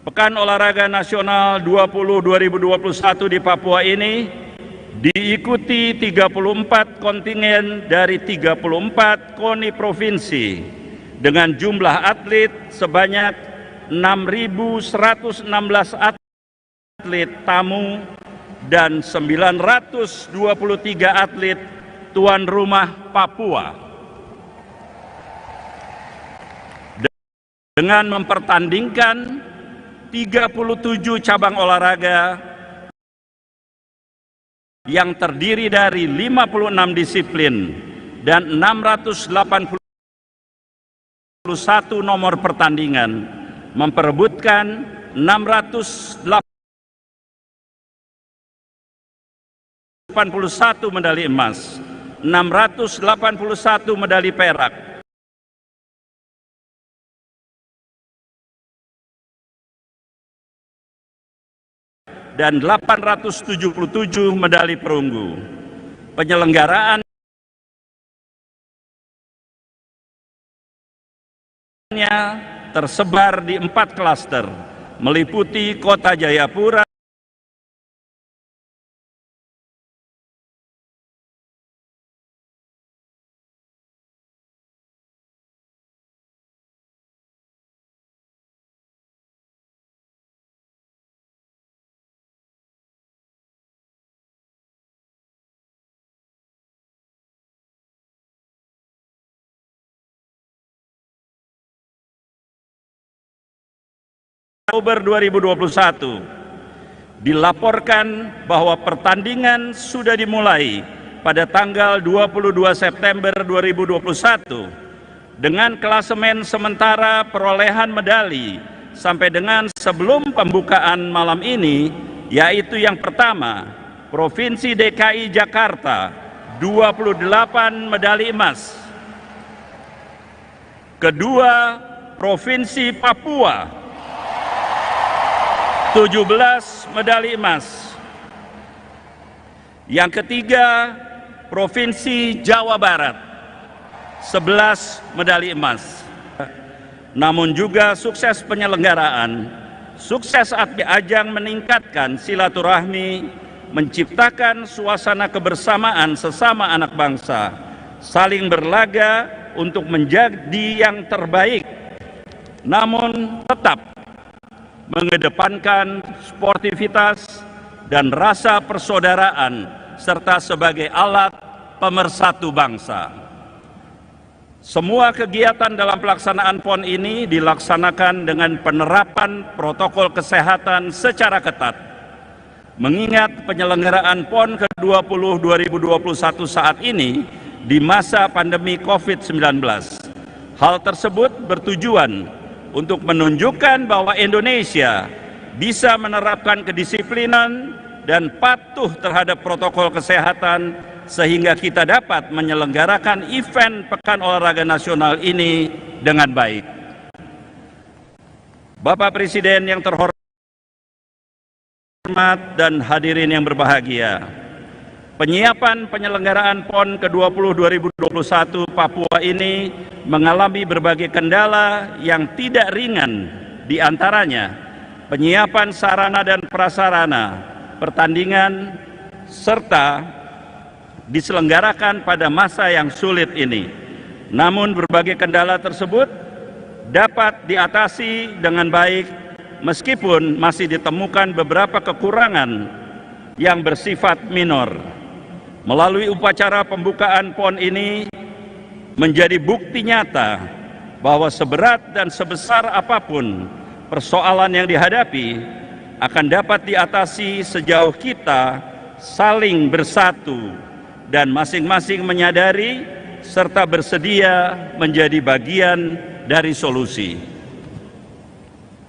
Pekan Olahraga Nasional 20 2021 di Papua ini diikuti 34 kontingen dari 34 KONI provinsi dengan jumlah atlet sebanyak 6.116 atlet tamu dan 923 atlet tuan rumah Papua. Dengan mempertandingkan 37 cabang olahraga yang terdiri dari 56 disiplin dan 680 nomor pertandingan memperebutkan 681 medali emas, 681 medali perak, dan 877 medali perunggu. Penyelenggaraan tersebar di 4 klaster, meliputi Kota Jayapura, Oktober 2021. Dilaporkan bahwa pertandingan sudah dimulai pada tanggal 22 September 2021 dengan klasemen sementara perolehan medali sampai dengan sebelum pembukaan malam ini, yaitu yang pertama, Provinsi DKI Jakarta 28 medali emas. Kedua, Provinsi Papua 17 medali emas. Yang ketiga, Provinsi Jawa Barat 11 medali emas. Namun juga sukses penyelenggaraan, sukses ajang meningkatkan silaturahmi, menciptakan suasana kebersamaan sesama anak bangsa, saling berlaga untuk menjadi yang terbaik, namun tetap mengedepankan sportivitas dan rasa persaudaraan serta sebagai alat pemersatu bangsa. Semua kegiatan dalam pelaksanaan PON ini dilaksanakan dengan penerapan protokol kesehatan secara ketat. Mengingat penyelenggaraan PON ke-20 2021 saat ini di masa pandemi COVID-19. Hal tersebut bertujuan untuk menunjukkan bahwa Indonesia bisa menerapkan kedisiplinan dan patuh terhadap protokol kesehatan sehingga kita dapat menyelenggarakan event Pekan Olahraga Nasional ini dengan baik. Bapak Presiden yang terhormat dan hadirin yang berbahagia, penyiapan penyelenggaraan PON ke-20 2021 Papua ini mengalami berbagai kendala yang tidak ringan, di antaranya penyiapan sarana dan prasarana pertandingan serta diselenggarakan pada masa yang sulit ini. Namun berbagai kendala tersebut dapat diatasi dengan baik meskipun masih ditemukan beberapa kekurangan yang bersifat minor. Melalui upacara pembukaan PON ini menjadi bukti nyata bahwa seberat dan sebesar apapun persoalan yang dihadapi akan dapat diatasi sejauh kita saling bersatu dan masing-masing menyadari serta bersedia menjadi bagian dari solusi.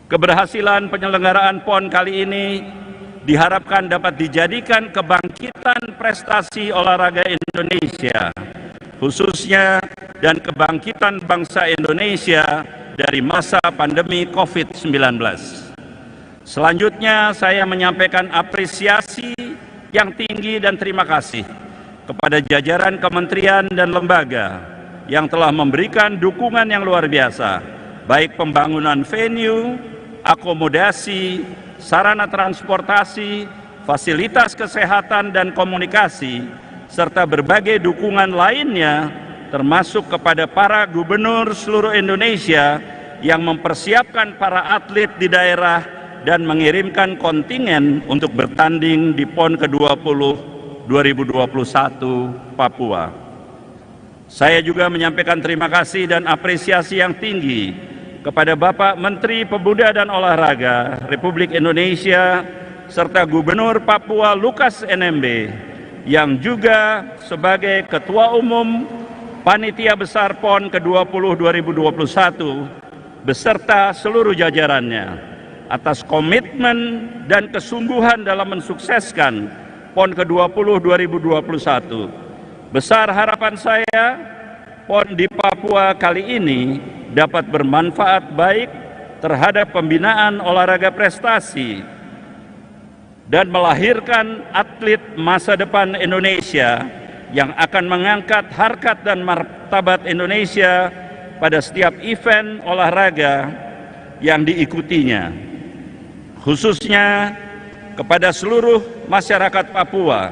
Keberhasilan penyelenggaraan PON kali ini diharapkan dapat dijadikan kebangkitan prestasi olahraga Indonesia, khususnya dan kebangkitan bangsa Indonesia dari masa pandemi COVID-19. Selanjutnya saya menyampaikan apresiasi yang tinggi dan terima kasih kepada jajaran kementerian dan lembaga yang telah memberikan dukungan yang luar biasa, baik pembangunan venue, akomodasi, sarana transportasi, fasilitas kesehatan dan komunikasi, serta berbagai dukungan lainnya, termasuk kepada para gubernur seluruh Indonesia yang mempersiapkan para atlet di daerah dan mengirimkan kontingen untuk bertanding di PON ke-20 2021 Papua. Saya juga menyampaikan terima kasih dan apresiasi yang tinggi kepada Bapak Menteri Pemuda dan Olahraga Republik Indonesia serta Gubernur Papua Lukas NMB yang juga sebagai Ketua Umum Panitia Besar PON ke-20 2021 beserta seluruh jajarannya atas komitmen dan kesungguhan dalam mensukseskan PON ke-20 2021. Besar harapan saya PON di Papua kali ini dapat bermanfaat baik terhadap pembinaan olahraga prestasi dan melahirkan atlet masa depan Indonesia yang akan mengangkat harkat dan martabat Indonesia pada setiap event olahraga yang diikutinya. Khususnya kepada seluruh masyarakat Papua,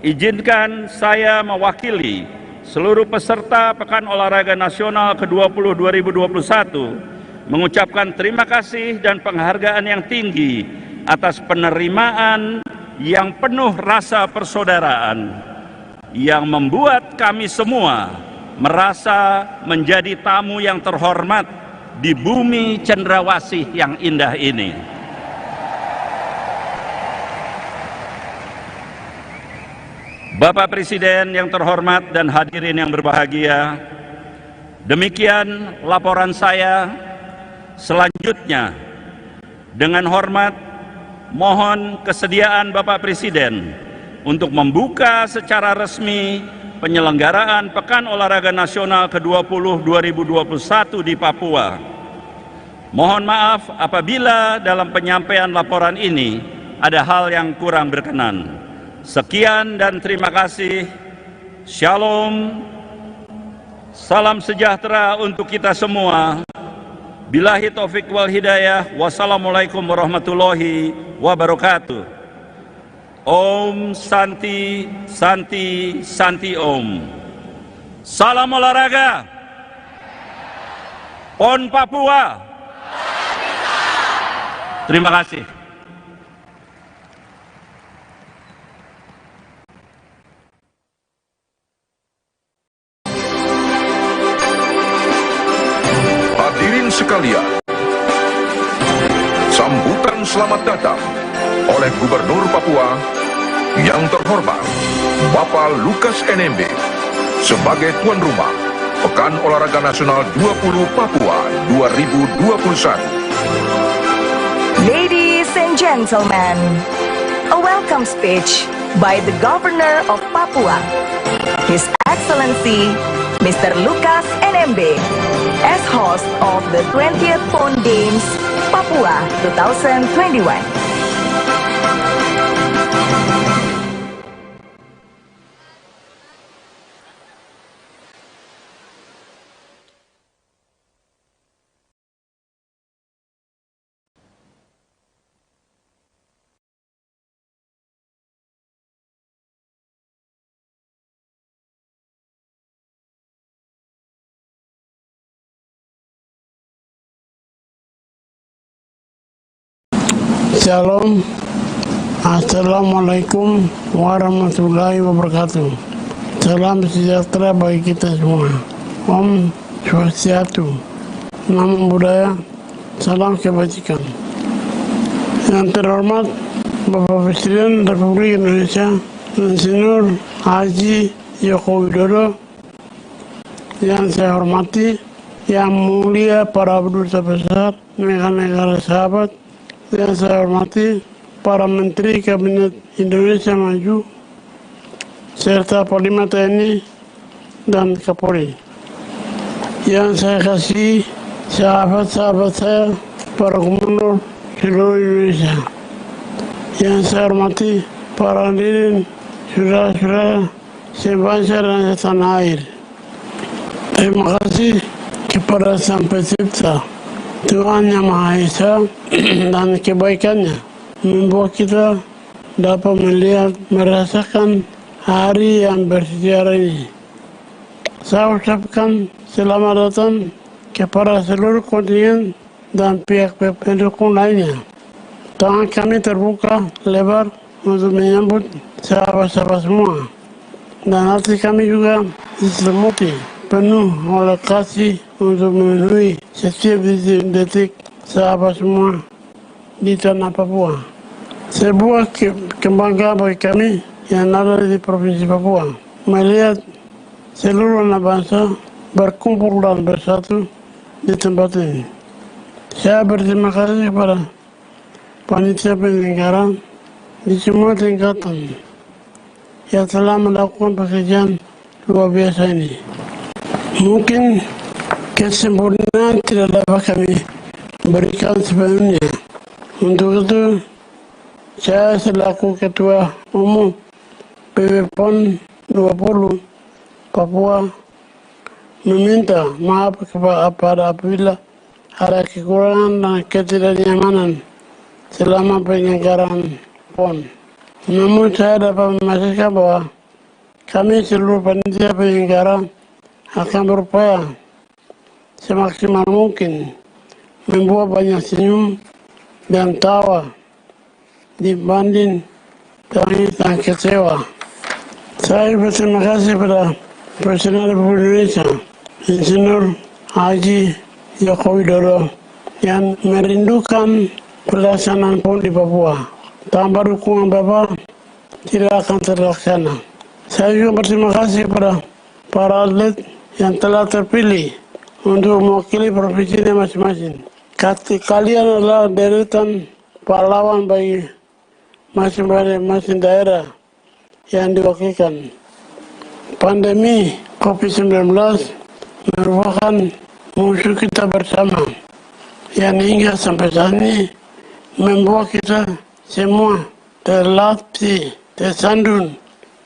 izinkan saya mewakili seluruh peserta Pekan Olahraga Nasional ke-20 2021 mengucapkan terima kasih dan penghargaan yang tinggi atas penerimaan yang penuh rasa persaudaraan yang membuat kami semua merasa menjadi tamu yang terhormat di bumi cendrawasih yang indah ini. Bapak Presiden yang terhormat dan hadirin yang berbahagia, demikian laporan saya. Selanjutnya, dengan hormat mohon kesediaan Bapak Presiden untuk membuka secara resmi penyelenggaraan Pekan Olahraga Nasional ke-20 2021 di Papua. Mohon maaf apabila dalam penyampaian laporan ini ada hal yang kurang berkenan. Sekian dan terima kasih. Shalom. Salam sejahtera untuk kita semua. Billahi taufik wal hidayah. Wassalamualaikum warahmatullahi wabarakatuh. Om Santi, Santi, Santi Om. Salam olahraga. PON Papua. Terima kasih. Hadirin sekalian, sambutan selamat datang oleh Gubernur Papua yang terhormat Bapak Lukas NMB sebagai tuan rumah Pekan Olahraga Nasional 20 Papua 2021. Ladies and gentlemen, a welcome speech by the Governor of Papua, His Excellency Mr. Lukas NMB, as host of the 20th PON Games Papua 2021. Shalom, Assalamualaikum warahmatullahi wabarakatuh. Salam sejahtera bagi kita semua. Om Swastiastu, Namo Buddhaya, salam kebajikan. Yang terhormat Bapak Presiden Republik Indonesia Insinyur Haji Joko Widodo, yang saya hormati, yang mulia para duta besar negara-negara sahabat, yang saya hormati para Menteri Kabinet Indonesia Maju, serta Panglima TNI dan Kapolri. Yang saya kasih sahabat-sahabat saya, para gubernur seluruh Indonesia. Yang saya hormati para hadirin, saudara-saudara sebangsa dan setanah air. Terima kasih kepada Sang Pencipta, Tuhan Yang Maha Esa, dan kebaikannya membuat kita dapat melihat, merasakan hari yang bersejarah ini. Saya ucapkan selamat datang kepada seluruh kontingen dan pihak-pihak pendukung lainnya. Tangan kami terbuka lebar untuk menyambut sahabat-sahabat semua. Dan hati kami juga diselimuti penuh oleh kasih untuk memenuhi setiap detik sahabat semua di tanah Papua. Sebuah kebanggaan bagi kami yang ada di Provinsi Papua, melihat seluruh anak bangsa berkumpul dan bersatu di tempat ini. Saya berterima kasih kepada panitia penyelenggara di semua tingkatan yang telah melakukan pekerjaan luar biasa ini. Mungkin kesempurnaan tidak dapat kami berikan sepenuhnya. Untuk itu, saya selaku Ketua Umum PB PON 20 Papua meminta maaf kepada apabila ada kekurangan dan ketidaknyamanan selama penyelenggaraan PON. Namun saya dapat memastikan bahwa kami seluruh panitia penyelenggara akan berupaya semaksimal mungkin membuat banyak senyum dan tawa dibanding tangis dan kecewa. Saya berterima kasih kepada Presiden Republik Indonesia, Insinyur Haji Joko Widodo yang merindukan pelaksanaan PON di Papua. Tanpa dukungan Bapak tidak akan terlaksana. Saya juga berterima kasih kepada para atlet yang telah terpilih untuk mewakili provinsinya masing-masing. Kalian adalah deretan pahlawan bagi masing-masing daerah yang diwakilkan. Pandemi COVID-19 merupakan musuh kita bersama yang hingga sampai saat ini membuat kita semua terlatih, tersandung,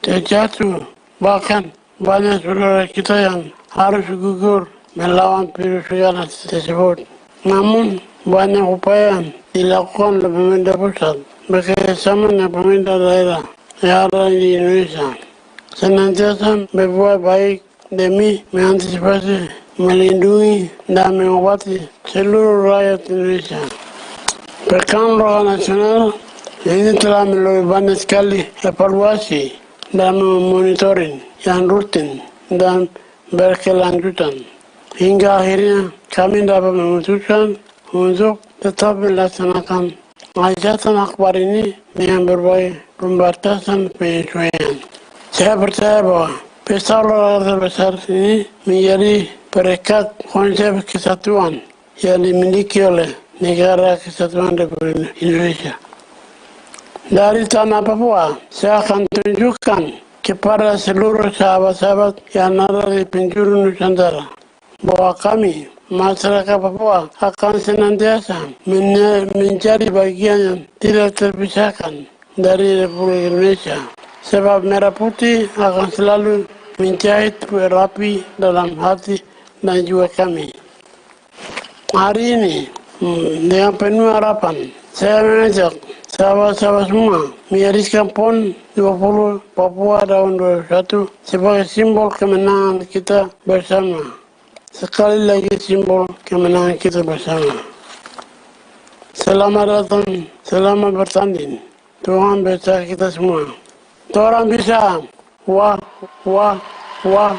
terjatuh, bahkan banyak saudara kita yang harus gugur melawan virus ganas tersebut. Namun banyak upaya dilakukan oleh pemerintah pusat bekerjasama dengan pemerintah daerah yang ada di Indonesia, senantiasa berbuat baik demi mengantisipasi, melindungi, dan mengobati seluruh rakyat Indonesia. Pekan Olahraga Nasional ini telah melalui banyak sekali evaluasi dan monitoring yang rutin dan berkelanjutan. Hingga akhirnya kami dapat memutuskan untuk tetap melaksanakan hajatan akbar ini dengan berbagai pembatasan penyesuaian. Saya percaya bahwa pesta olahraga terbesar ini menjadi perekat konsep kesatuan yang dimiliki oleh Negara Kesatuan Republik Indonesia. Dari tanah Papua, saya akan tunjukkan kepada seluruh sahabat-sahabat yang ada di penjuru Nusantara bahwa kami, masyarakat Papua, akan senantiasa menjadi bagian yang tidak terpisahkan dari Republik Indonesia. Sebab merah putih akan selalu menjahit rapi dalam hati dan jiwa kami. Hari ini, dengan penuh harapan, saya mengajak sahabat-sahabat semua menyariskan PON 20 Papua tahun 2021 sebagai simbol kemenangan kita bersama. Sekali lagi simbol kemenangan kita bersama. Selamat datang, selamat bertanding. Tuhan beserta kita semua. Orang bisa. Wah, wah, wah.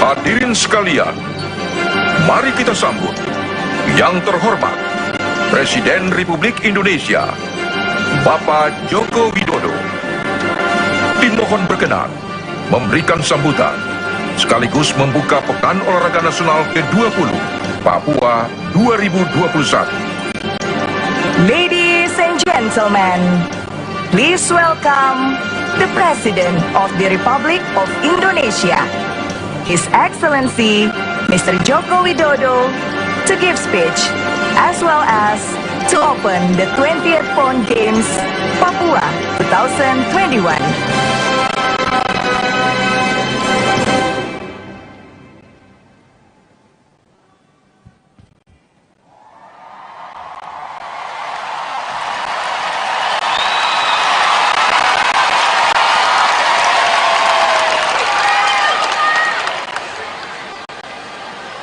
Hadirin sekalian, mari kita sambut yang terhormat Presiden Republik Indonesia, Bapak Joko Widodo. dimohon berkenan memberikan sambutan sekaligus membuka Pekan Olahraga Nasional ke-20 Papua 2021. Ladies and gentlemen, please welcome the President of the Republic of Indonesia, His Excellency Mr. Joko Widodo, to give speech as well as to open the 20th PON Games Papua 2021.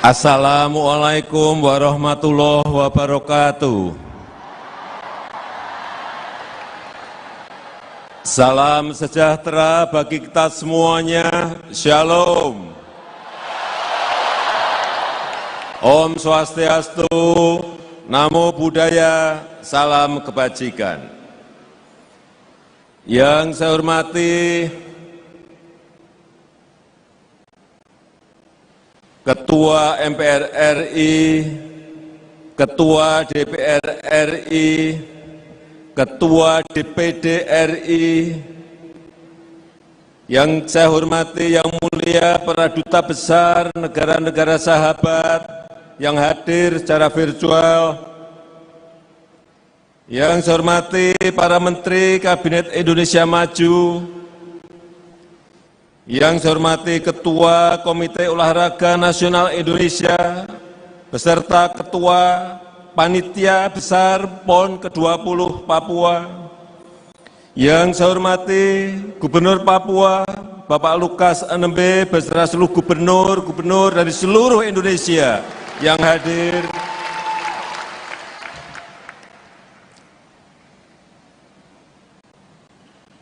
Assalamualaikum warahmatullahi wabarakatuh. Salam sejahtera bagi kita semuanya. Shalom. Om Swastiastu, Namo Buddhaya, salam kebajikan. Yang saya hormati Ketua MPR RI, Ketua DPR RI, Ketua DPD RI, yang saya hormati yang mulia para duta besar negara-negara sahabat yang hadir secara virtual, yang saya hormati para Menteri Kabinet Indonesia Maju, yang saya hormati Ketua Komite Olahraga Nasional Indonesia, beserta Ketua Panitia Besar PON ke-20 Papua, yang saya hormati Gubernur Papua, Bapak Lukas NMB, beserta seluruh gubernur dari seluruh Indonesia yang hadir,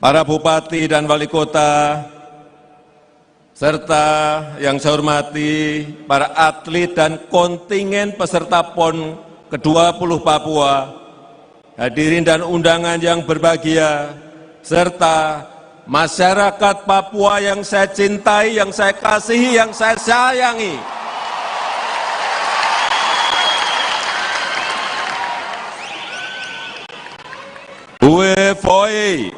para bupati dan wali kota, serta yang saya hormati para atlet dan kontingen peserta PON ke-20 Papua, hadirin dan undangan yang berbahagia, serta masyarakat Papua yang saya cintai, yang saya kasihi, yang saya sayangi. Hue Foi,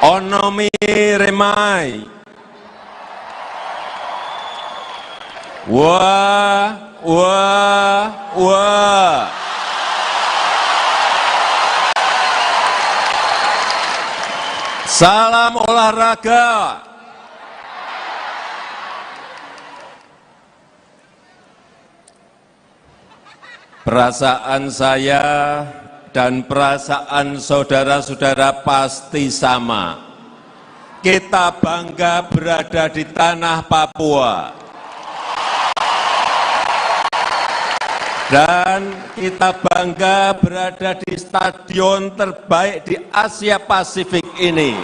Onomi Remai, wah. Salam olahraga. Perasaan saya dan perasaan saudara-saudara pasti sama. Kita bangga berada di tanah Papua. Dan kita bangga berada di stadion terbaik di Asia Pasifik ini.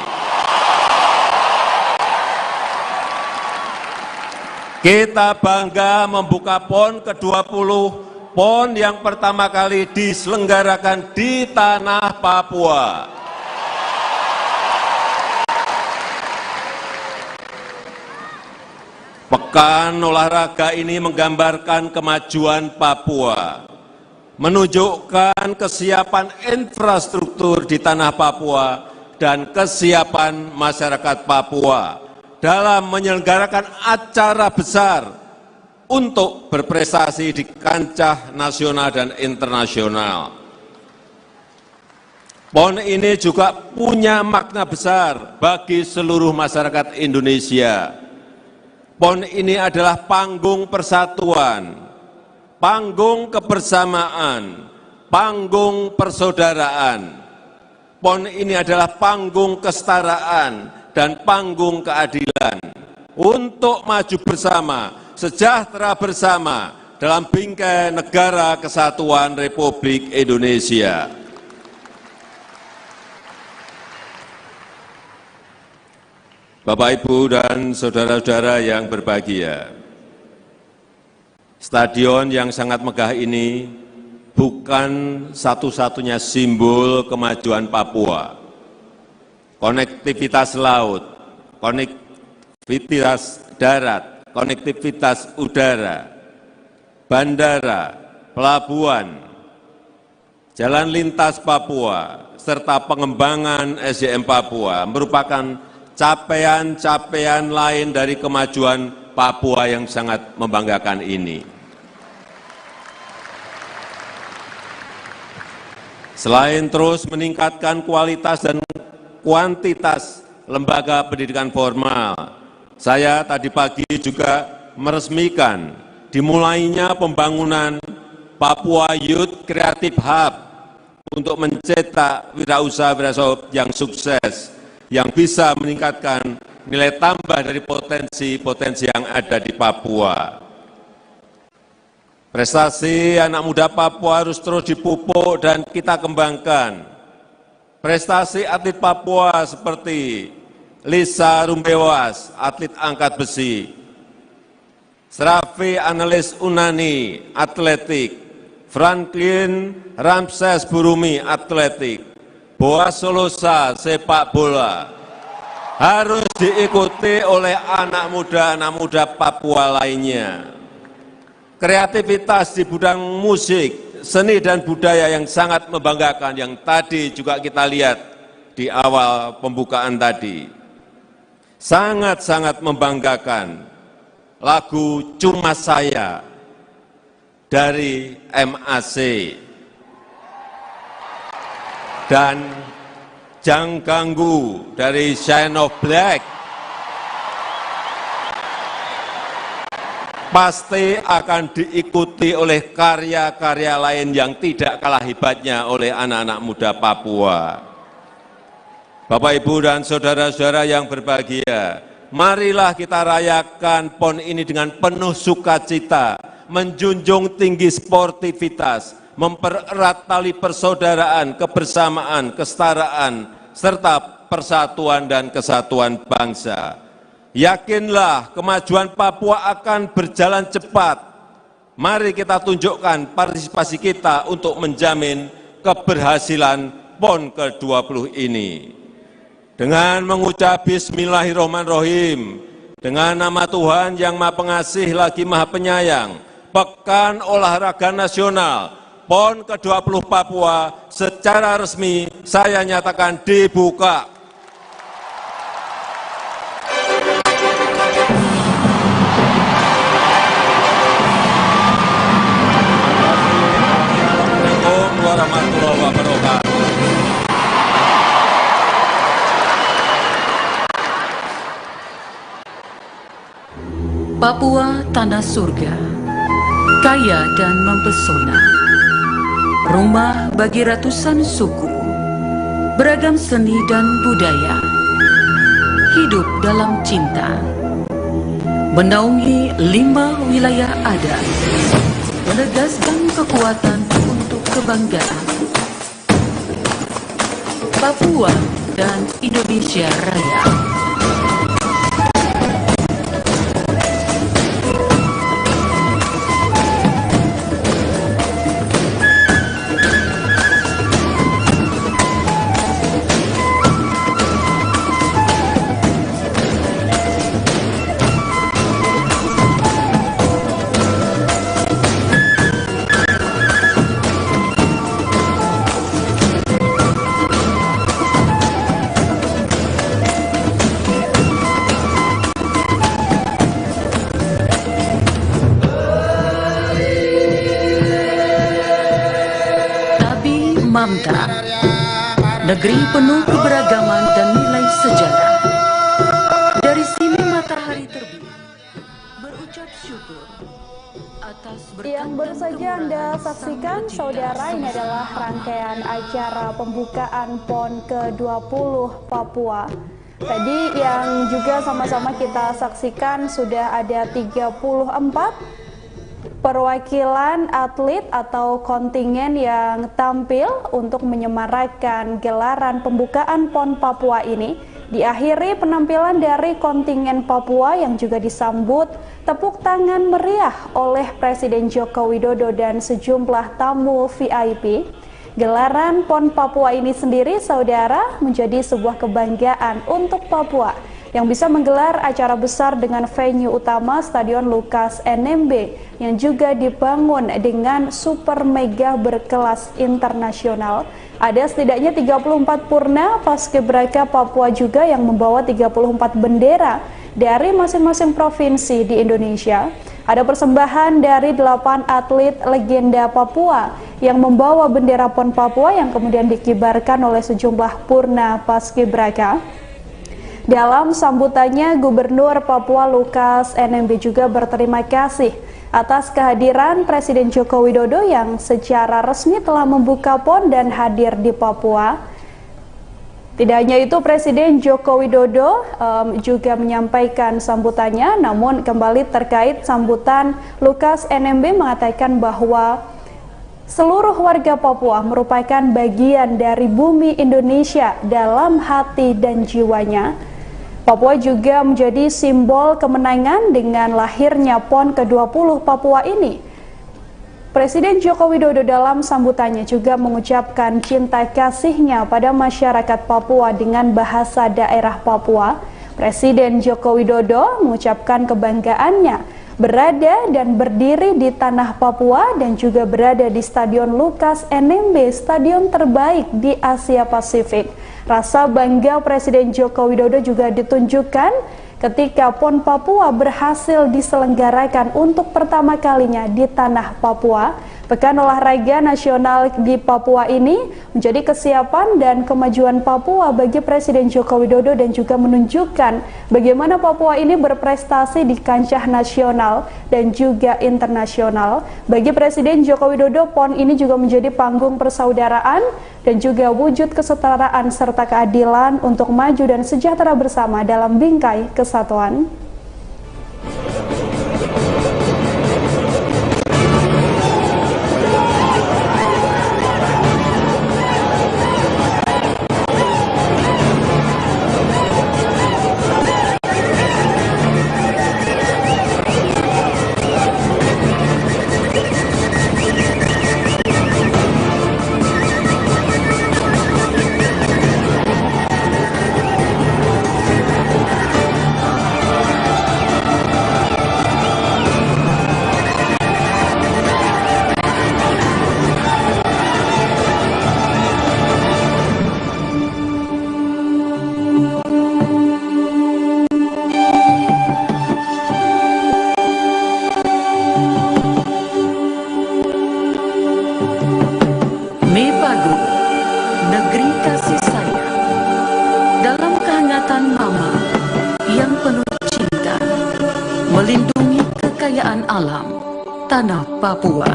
Kita bangga membuka PON ke-20, PON yang pertama kali diselenggarakan di tanah Papua. Pekan olahraga ini menggambarkan kemajuan Papua, menunjukkan kesiapan infrastruktur di tanah Papua dan kesiapan masyarakat Papua dalam menyelenggarakan acara besar untuk berprestasi di kancah nasional dan internasional. PON ini juga punya makna besar bagi seluruh masyarakat Indonesia. PON ini adalah panggung persatuan, panggung kebersamaan, panggung persaudaraan. PON ini adalah panggung kesetaraan dan panggung keadilan untuk maju bersama, sejahtera bersama dalam bingkai negara kesatuan Republik Indonesia. Bapak, Ibu, dan saudara-saudara yang berbahagia, stadion yang sangat megah ini bukan satu-satunya simbol kemajuan Papua. Konektivitas laut, konektivitas darat, konektivitas udara, bandara, pelabuhan, jalan lintas Papua, serta pengembangan SDM Papua merupakan capaian-capaian lain dari kemajuan Papua yang sangat membanggakan ini. Selain terus meningkatkan kualitas dan kuantitas lembaga pendidikan formal, saya tadi pagi juga meresmikan dimulainya pembangunan Papua Youth Creative Hub untuk mencetak wirausaha-wirausaha yang sukses, yang bisa meningkatkan nilai tambah dari potensi-potensi yang ada di Papua. Prestasi anak muda Papua harus terus dipupuk dan kita kembangkan. Prestasi atlet Papua seperti Lisa Rumbewas, atlet angkat besi, Srafi Analis Unani, atletik, Franklin Ramses Burumi, atletik, Boas Solosa, sepak bola, harus diikuti oleh anak muda Papua lainnya. Kreativitas di bidang musik, seni dan budaya yang sangat membanggakan, yang tadi juga kita lihat di awal pembukaan tadi. Sangat-sangat membanggakan lagu Cuma Saya dari MAC dan Jang Ganggu dari Shine of Black. Pasti akan diikuti oleh karya-karya lain yang tidak kalah hebatnya oleh anak-anak muda Papua. Bapak, Ibu, dan saudara-saudara yang berbahagia, marilah kita rayakan PON ini dengan penuh sukacita, menjunjung tinggi sportivitas, mempererat tali persaudaraan, kebersamaan, kesetaraan, serta persatuan dan kesatuan bangsa. Yakinlah kemajuan Papua akan berjalan cepat. Mari kita tunjukkan partisipasi kita untuk menjamin keberhasilan PON ke-20 ini. Dengan mengucap Bismillahirrahmanirrahim, dengan nama Tuhan yang Maha Pengasih lagi Maha Penyayang, Pekan Olahraga Nasional PON ke-20 Papua secara resmi saya nyatakan dibuka. Warahmatullahi wabarakatuh. Papua tanah surga, kaya dan mempesona. Rumah bagi ratusan suku, beragam seni dan budaya. Hidup dalam cinta. Menaungi 5 wilayah adat. Menegaskan kekuatan untuk kebanggaan. Papua dan Indonesia Raya. Mamta, negeri penuh keberagaman dan nilai sejarah. Dari sini matahari terbit, berucap syukur atas yang baru saja Anda saksikan, saudara, ini adalah rangkaian acara pembukaan PON ke-20 Papua. Tadi yang juga sama-sama kita saksikan sudah ada 34 perwakilan atlet atau kontingen yang tampil untuk menyemarakan gelaran pembukaan PON Papua ini Diakhiri penampilan dari kontingen Papua yang juga disambut tepuk tangan meriah oleh Presiden Joko Widodo dan sejumlah tamu VIP. Gelaran PON Papua ini sendiri, saudara, menjadi sebuah kebanggaan untuk Papua yang bisa menggelar acara besar dengan venue utama Stadion Lukas NMB yang juga dibangun dengan super mega berkelas internasional. Ada setidaknya 34 purna paskibraka Papua juga yang membawa 34 bendera dari masing-masing provinsi di Indonesia. Ada persembahan dari 8 atlet legenda Papua yang membawa bendera PON Papua yang kemudian dikibarkan oleh sejumlah purna paskibraka. Dalam sambutannya, Gubernur Papua Lukas NMB juga berterima kasih atas kehadiran Presiden Joko Widodo yang secara resmi telah membuka PON dan hadir di Papua. Tidak hanya itu, Presiden Joko Widodo juga menyampaikan sambutannya, namun kembali terkait sambutan, Lukas NMB mengatakan bahwa seluruh warga Papua merupakan bagian dari bumi Indonesia dalam hati dan jiwanya. Papua juga menjadi simbol kemenangan dengan lahirnya PON ke-20 Papua ini. Presiden Joko Widodo dalam sambutannya juga mengucapkan cinta kasihnya pada masyarakat Papua dengan bahasa daerah Papua. Presiden Joko Widodo mengucapkan kebanggaannya berada dan berdiri di tanah Papua dan juga berada di Stadion Lukas NMB, stadion terbaik di Asia Pasifik. Rasa bangga Presiden Joko Widodo juga ditunjukkan ketika PON Papua berhasil diselenggarakan untuk pertama kalinya di tanah Papua. Pekan Olahraga Nasional di Papua ini menjadi kesiapan dan kemajuan Papua bagi Presiden Joko Widodo dan juga menunjukkan bagaimana Papua ini berprestasi di kancah nasional dan juga internasional. Bagi Presiden Joko Widodo, PON ini juga menjadi panggung persaudaraan dan juga wujud kesetaraan serta keadilan untuk maju dan sejahtera bersama dalam bingkai kesatuan. Mepago, negeri kasih sayang, dalam kehangatan mama yang penuh cinta, melindungi kekayaan alam tanah Papua.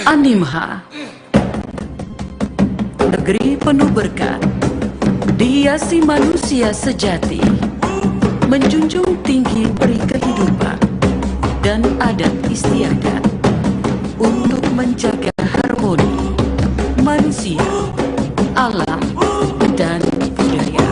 Animha, negeri penuh berkat, dihiasi manusia sejati, menjunjung tinggi peri kehidupan dan adat istiadat untuk menjaga harmoni manusia, alam, dan budaya.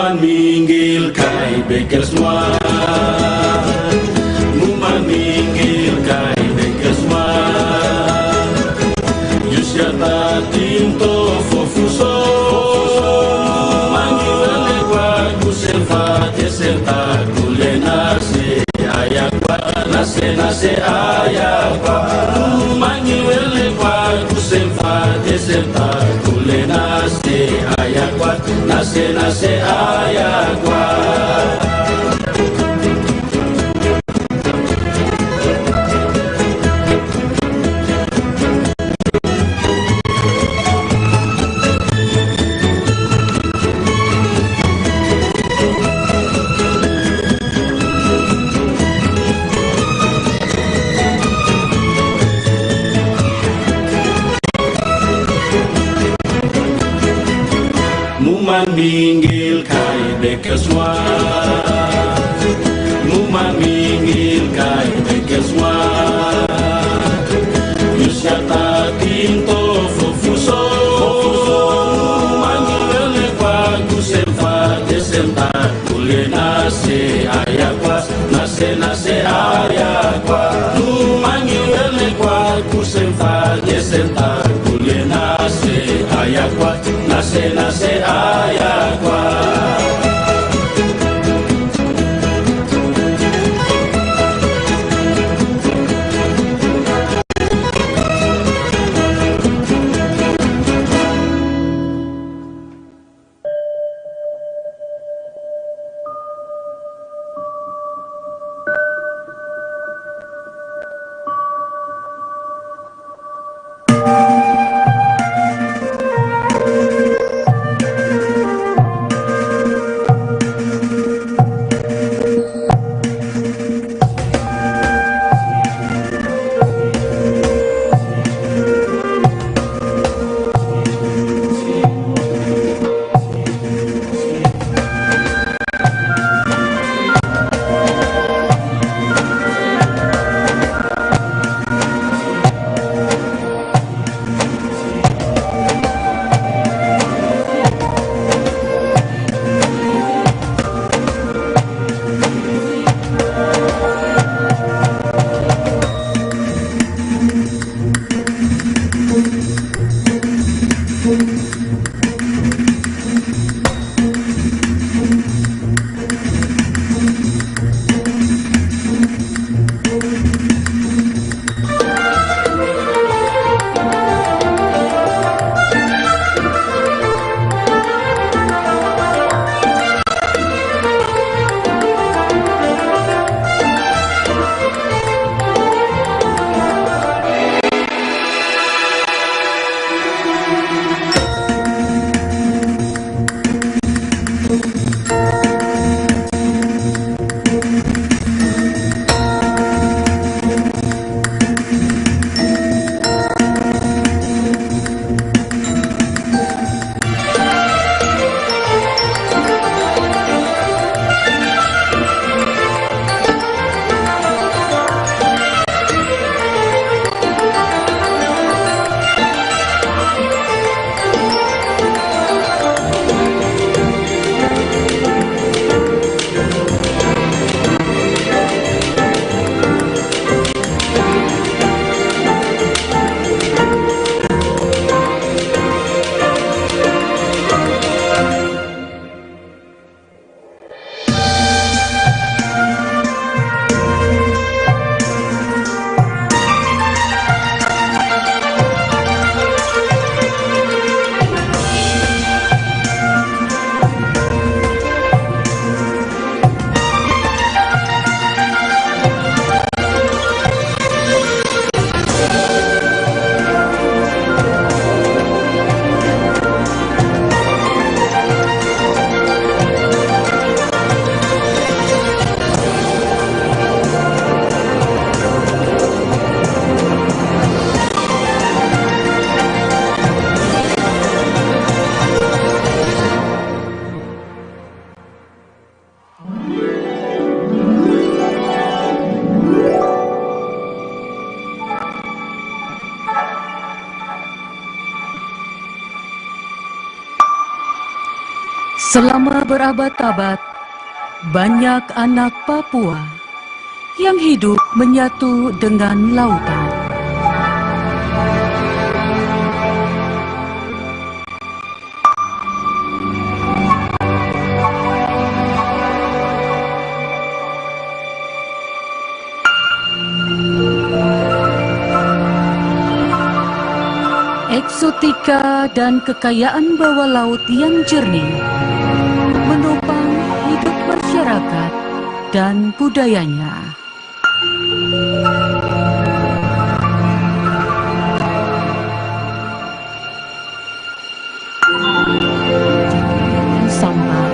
Muman minggil kai bekel semua, muman minggil kai bekel semua. Yusyata tinto fofuso, mangi welekwa kuselfa teselta kulenase ayakwa nase nase ayakwa. Mangi welekwa kuselfa teselta kulenase ayakwa nase nase ayakwa. Muman minggil kai bekel semua, muman minggil kai bekel semua. Yusyata tinto fofuso, manggil welekwa kuselfa teselta kulenase ayakwa nase nase ayakwa. Manggil welekwa kuselfa teselta kulenase ayakwa nase nase ayakwa. Selama berabad-abad, banyak anak Papua yang hidup menyatu dengan lautan. Eksotika dan kekayaan bawah laut yang jernih menopang hidup masyarakat dan budayanya. Sampah,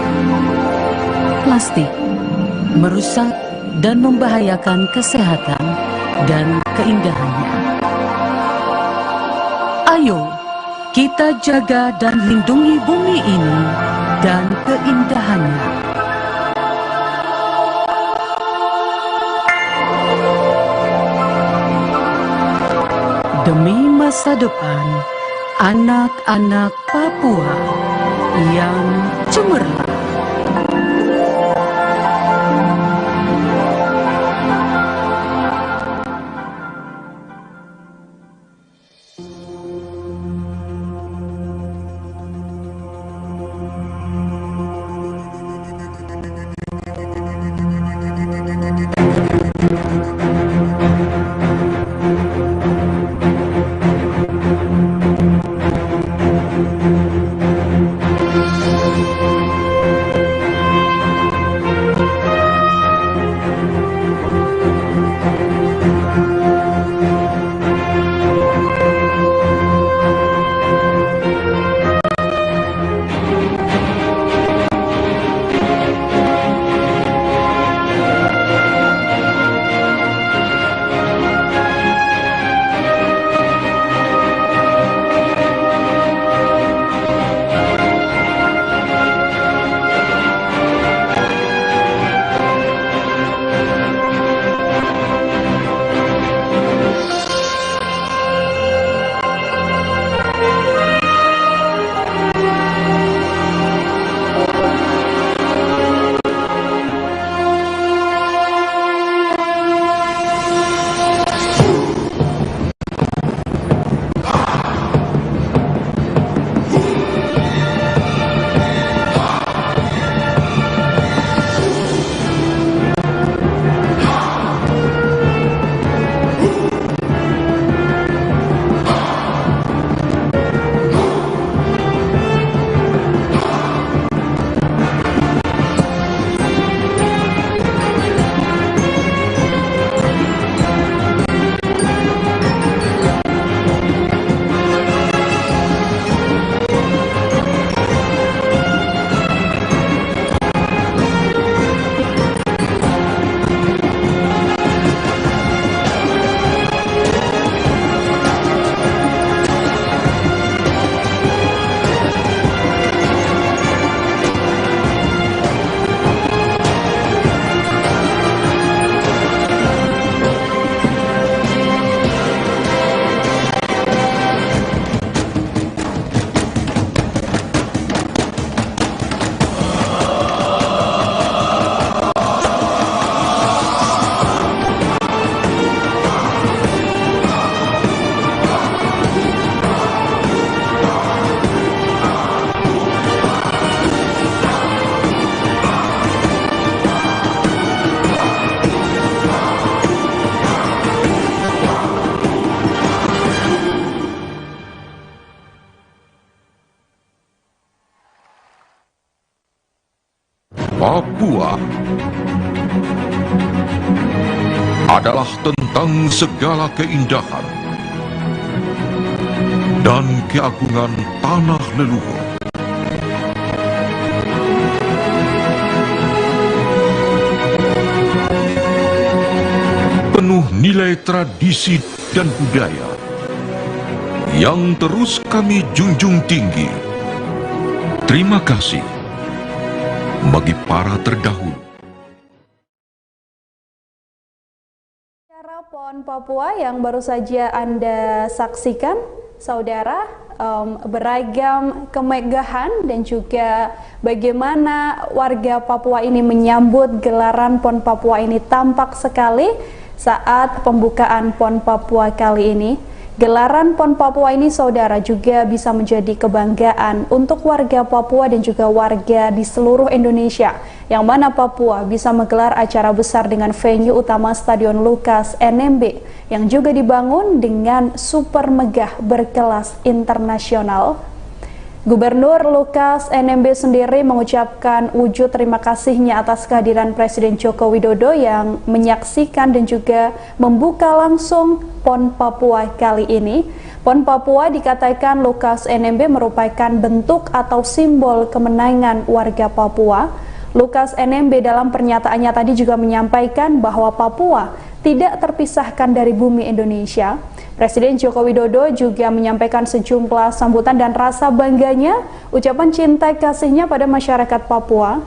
plastik merusak dan membahayakan kesehatan dan keindahannya. Ayo, kita jaga dan lindungi bumi ini dan keindahannya. Demi masa depan anak-anak Papua yang cemerlang. Papua adalah tentang segala keindahan dan keagungan tanah leluhur. Penuh nilai tradisi dan budaya yang terus kami junjung tinggi. Terima kasih bagi para terdahulu. Acara PON Papua yang baru saja Anda saksikan, saudara, beragam kemegahan dan juga bagaimana warga Papua ini menyambut gelaran PON Papua ini tampak sekali saat pembukaan PON Papua kali ini. Gelaran PON Papua ini, saudara, juga bisa menjadi kebanggaan untuk warga Papua dan juga warga di seluruh Indonesia, yang mana Papua bisa menggelar acara besar dengan venue utama Stadion Lukas NMB yang juga dibangun dengan super megah berkelas internasional. Gubernur Lukas NMB sendiri mengucapkan wujud terima kasihnya atas kehadiran Presiden Joko Widodo yang menyaksikan dan juga membuka langsung PON Papua kali ini. PON Papua dikatakan Lukas NMB merupakan bentuk atau simbol kemenangan warga Papua. Lukas NMB dalam pernyataannya tadi juga menyampaikan bahwa Papua tidak terpisahkan dari bumi Indonesia. Presiden Joko Widodo juga menyampaikan sejumlah sambutan dan rasa bangganya, ucapan cinta kasihnya pada masyarakat Papua.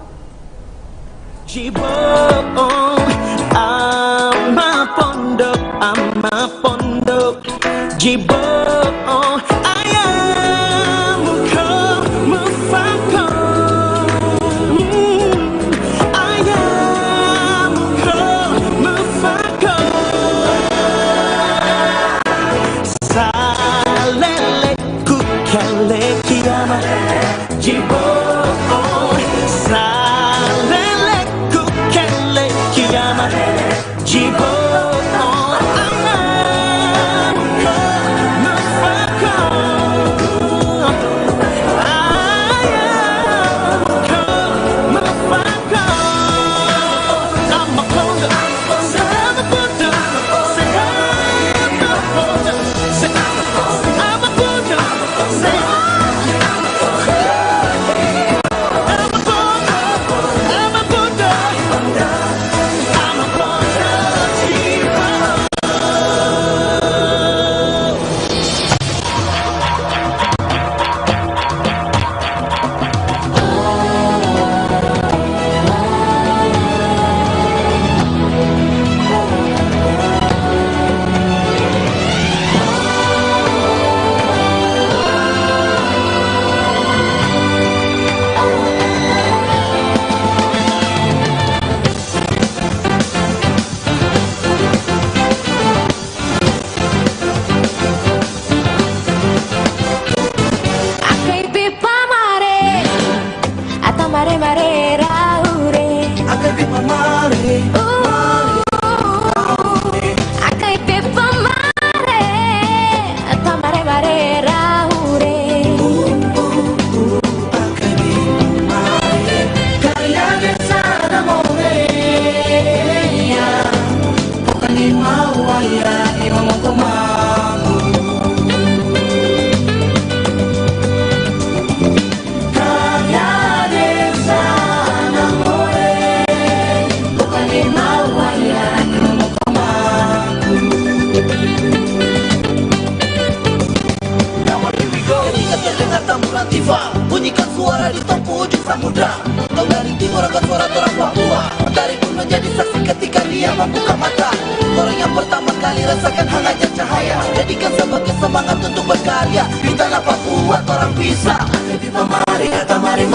Bunyikan suara di tempuh ujung samudra. Kau dari timur angkat suara orang Papua. Mentari pun menjadi saksi ketika dia membuka mata. Orang yang pertama kali rasakan hangatnya cahaya. Jadikan sebagai semangat untuk berkarya. Di tanah Papua orang bisa. Kita mari kata mari.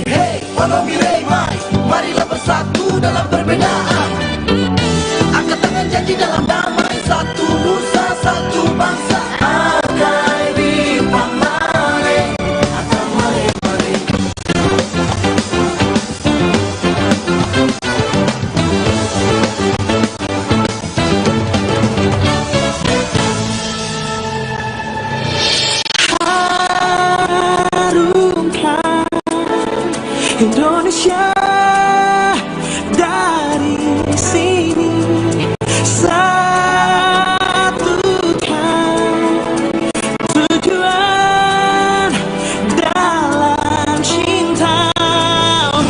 Hey, Wanomire mari. Marilah bersatu dalam perbedaan. Angkat tangan janji dalam damai. Satu nusa, satu bangsa. Akai di pamare. Indonesia dari sini satukan tujuan dalam cinta. Oh,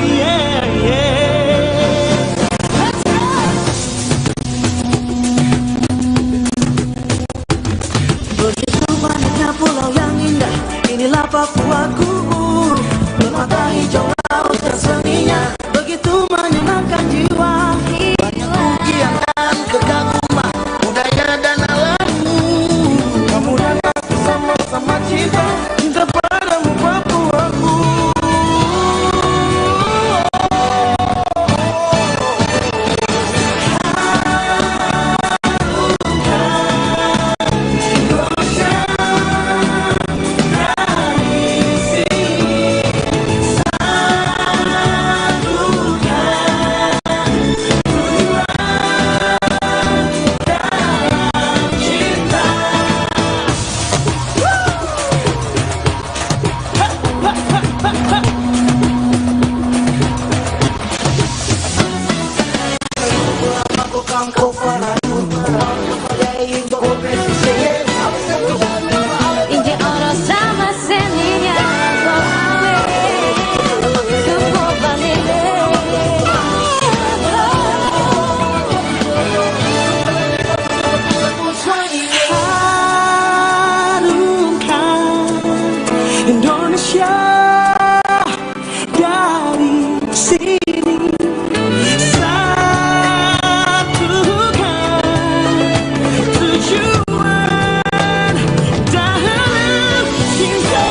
yeah, yeah. Begitu banyaknya pulau yang indah, inilah Papuaku. Mata hijau laut dan seninya begitu menyenangkan jiwa. Banyak pujian dan kekaguman budaya dan alammu. Kamu dan aku sama Indonesia. Dari sini satukan tujuan dalam cinta.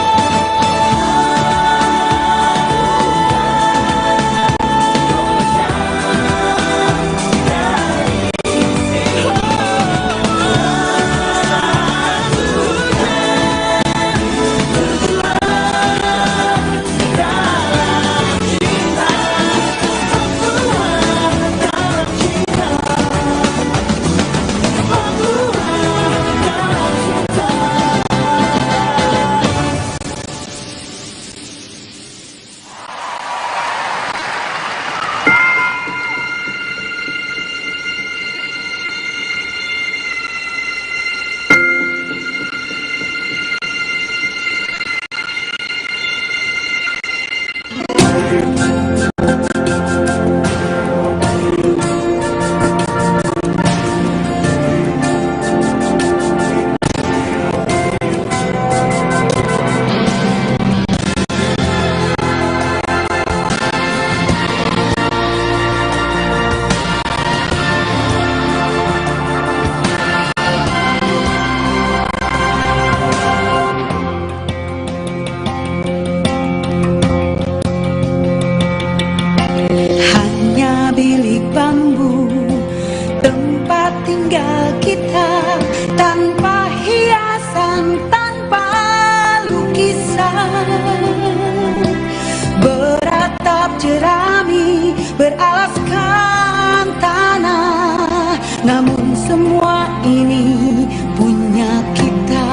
Beralaskan tanah, namun semua ini punya kita.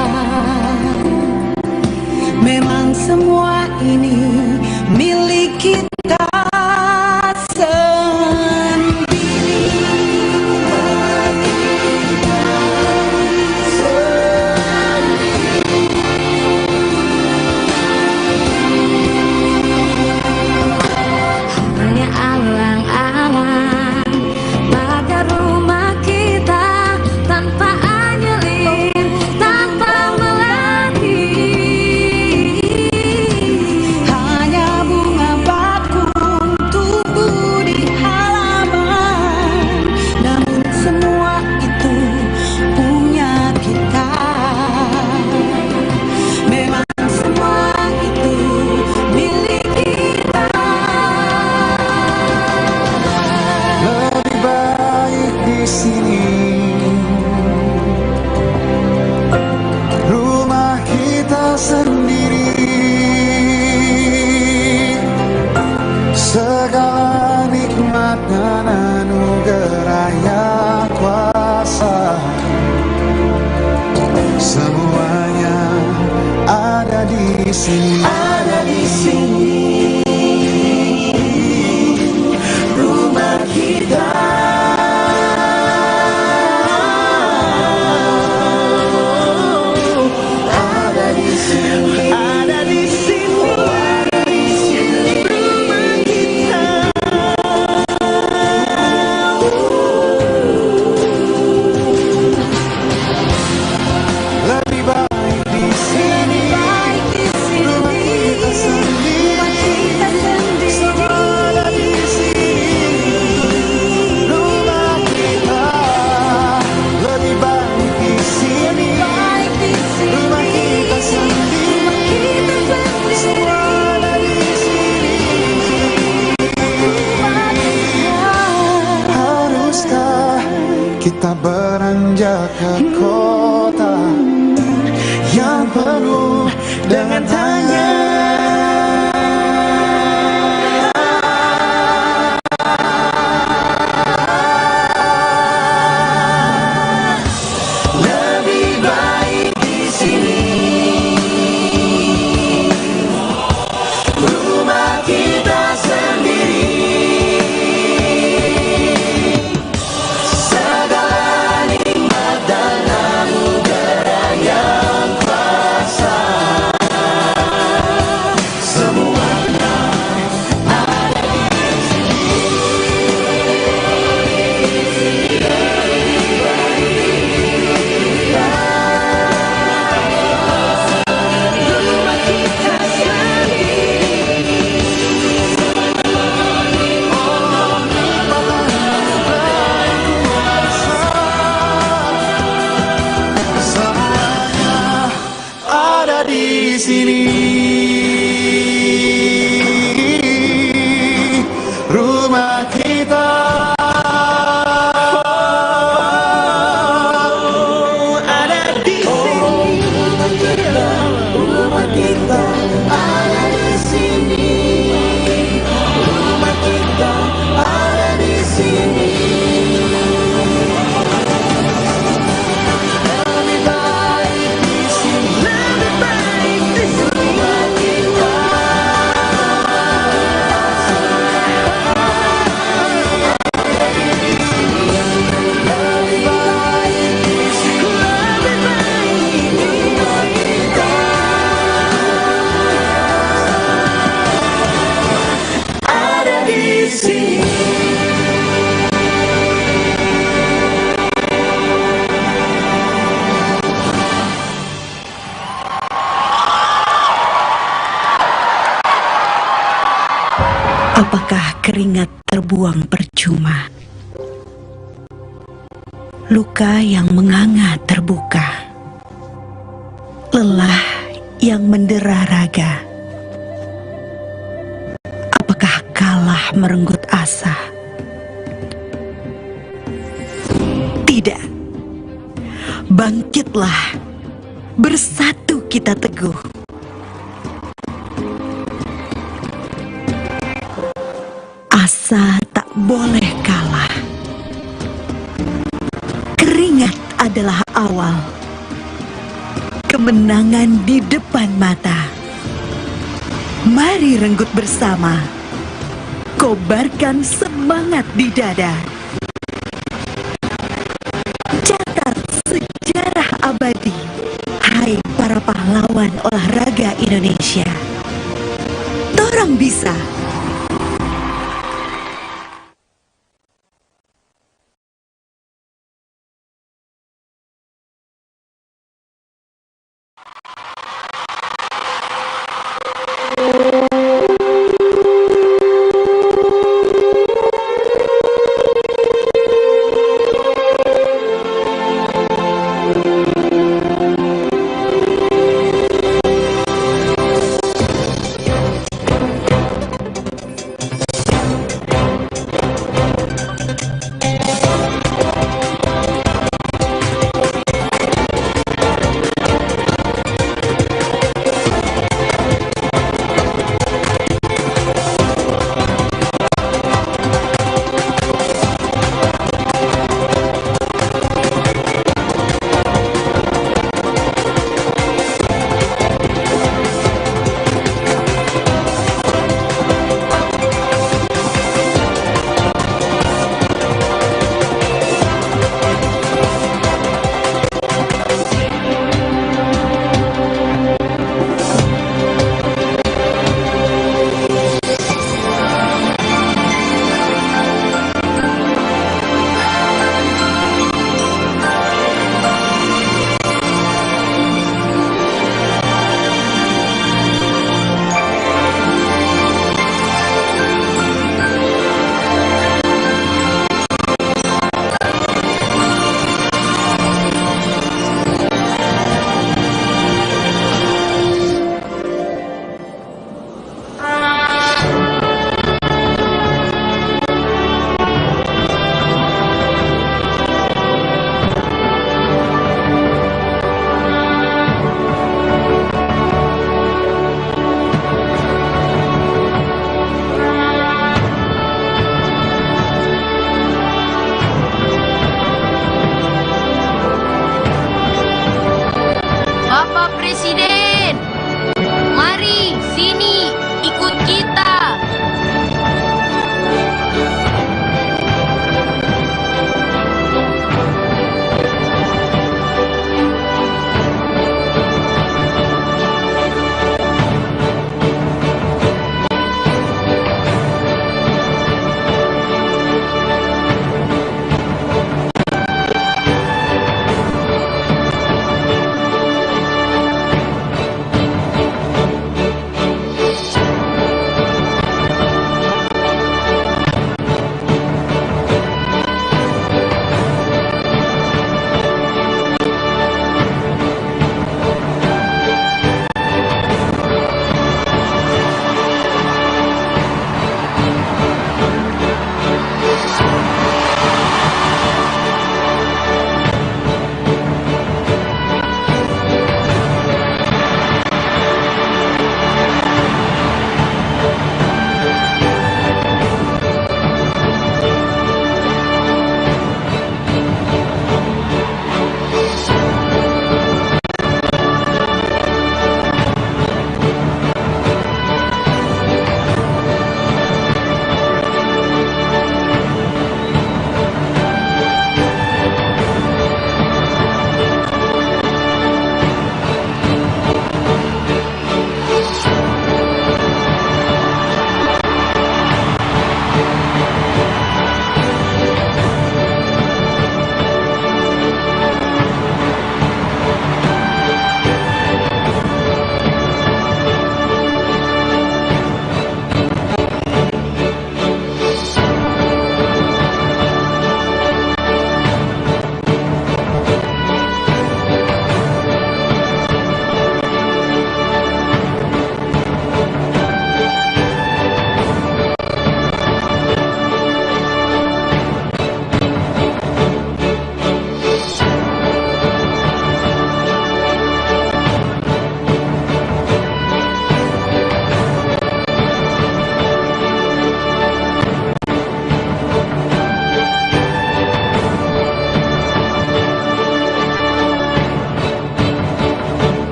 Memang semua ini milik kita sendiri. Hanya alang-alang pada rumah kita, tanpa anyeling, tanpa melatih. Hanya bunga bakung tumbuh di halaman, namun semua itu punya kita. Memang semua itu milik kita. Lebih baik di sini, rumah kita sendiri. Segala nikmat dan anugerah yang kuasa, semuanya ada di sini. Ada di sini, rumah kita. Ada di sini, ada di sini, ada di sini, rumah kita. Lebih baik di sini, rumah kita sendiri. Semua ada di sini, rumah kita. Lebih baik di sini, rumah kita sendiri. Semua ada di sini. Haruskah kita beranjak ke kota yang penuh dengan tanya? Lebih baik di sini, rumah kita sendiri. Segala nikmat dan Apakah keringat terbuang percuma? Luka yang menganga terbuka, lelah yang mendera raga. Apakah kalah merenggut asa? Tidak. Bangkitlah, bersatu kita teguh. Asa tak boleh kalah. Keringat adalah awal. Kemenangan di depan mata. Mari renggut bersama. Kobarkan semangat di dada. Catat sejarah abadi. Hai para pahlawan olahraga Indonesia. Torang bisa.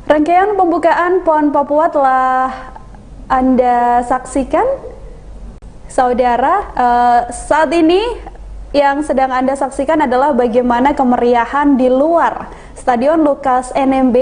Rangkaian pembukaan PON Papua telah Anda saksikan, saudara. Saat ini yang sedang Anda saksikan adalah bagaimana kemeriahan di luar Stadion Lukas NMB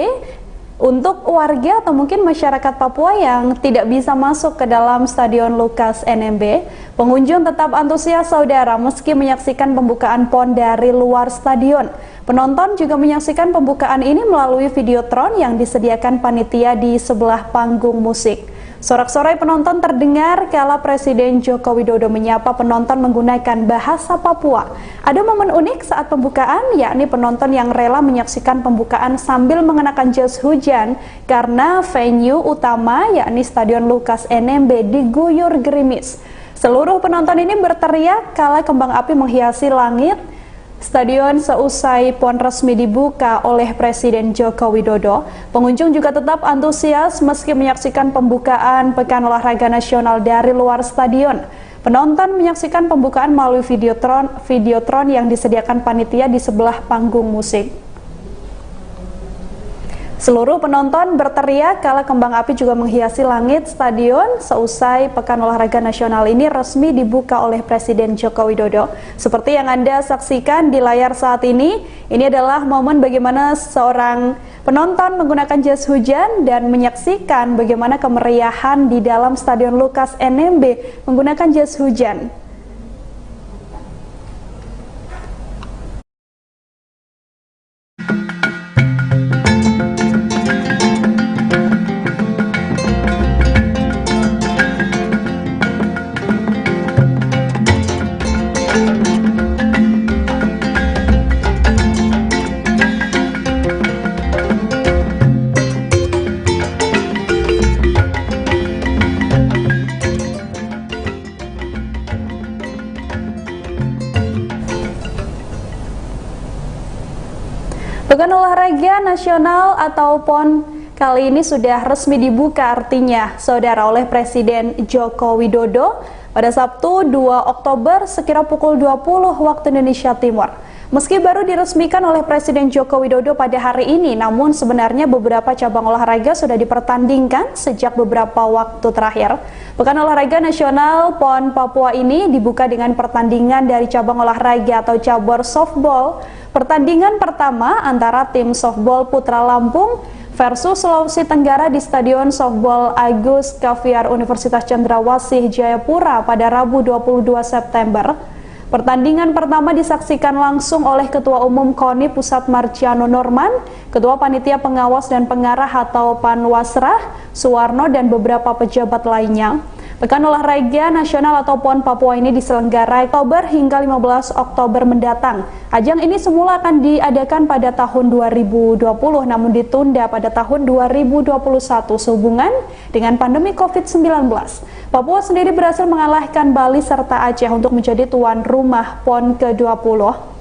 untuk warga atau mungkin masyarakat Papua yang tidak bisa masuk ke dalam Stadion Lukas NMB. Pengunjung tetap antusias, saudara, meski menyaksikan pembukaan PON dari luar stadion. Penonton juga menyaksikan pembukaan ini melalui videotron yang disediakan panitia di sebelah panggung musik. Sorak-sorai penonton terdengar kala Presiden Joko Widodo menyapa penonton menggunakan bahasa Papua. Ada momen unik saat pembukaan, yakni penonton yang rela menyaksikan pembukaan sambil mengenakan jas hujan karena venue utama, yakni Stadion Lukas NMB, diguyur gerimis. Seluruh penonton ini berteriak kala kembang api menghiasi langit stadion seusai PON resmi dibuka oleh Presiden Joko Widodo. Pengunjung juga tetap antusias meski menyaksikan pembukaan Pekan Olahraga Nasional dari luar stadion. Penonton menyaksikan pembukaan melalui videotron yang disediakan panitia di sebelah panggung musik. Seluruh penonton berteriak kala kembang api juga menghiasi langit stadion seusai Pekan Olahraga Nasional ini resmi dibuka oleh Presiden Joko Widodo. Seperti yang Anda saksikan di layar saat ini adalah momen bagaimana seorang penonton menggunakan jas hujan dan menyaksikan bagaimana kemeriahan di dalam Stadion Lukas NMB menggunakan jas hujan. Pekan Olahraga Nasional atau PON kali ini sudah resmi dibuka, artinya, saudara, oleh Presiden Joko Widodo pada Sabtu 2 Oktober sekira pukul 20 waktu Indonesia Timur. Meski baru diresmikan oleh Presiden Joko Widodo pada hari ini, namun sebenarnya beberapa cabang olahraga sudah dipertandingkan sejak beberapa waktu terakhir. Pekan Olahraga Nasional PON Papua ini dibuka dengan pertandingan dari cabang olahraga atau cabur softball. Pertandingan pertama antara tim softball Putra Lampung versus Sulawesi Tenggara di Stadion Softball Agus Kaviar Universitas Cendrawasih Jayapura pada Rabu 22 September. Pertandingan pertama disaksikan langsung oleh Ketua Umum KONI Pusat Marciano Norman, Ketua Panitia Pengawas dan Pengarah atau Panwasrah Suwarno, dan beberapa pejabat lainnya. Pekan Olahraga Nasional atau PON Papua ini diselenggarakan Oktober hingga 15 Oktober mendatang. Ajang ini semula akan diadakan pada tahun 2020 namun ditunda pada tahun 2021 sehubungan dengan pandemi COVID-19. Papua sendiri berhasil mengalahkan Bali serta Aceh untuk menjadi tuan rumah PON ke-20.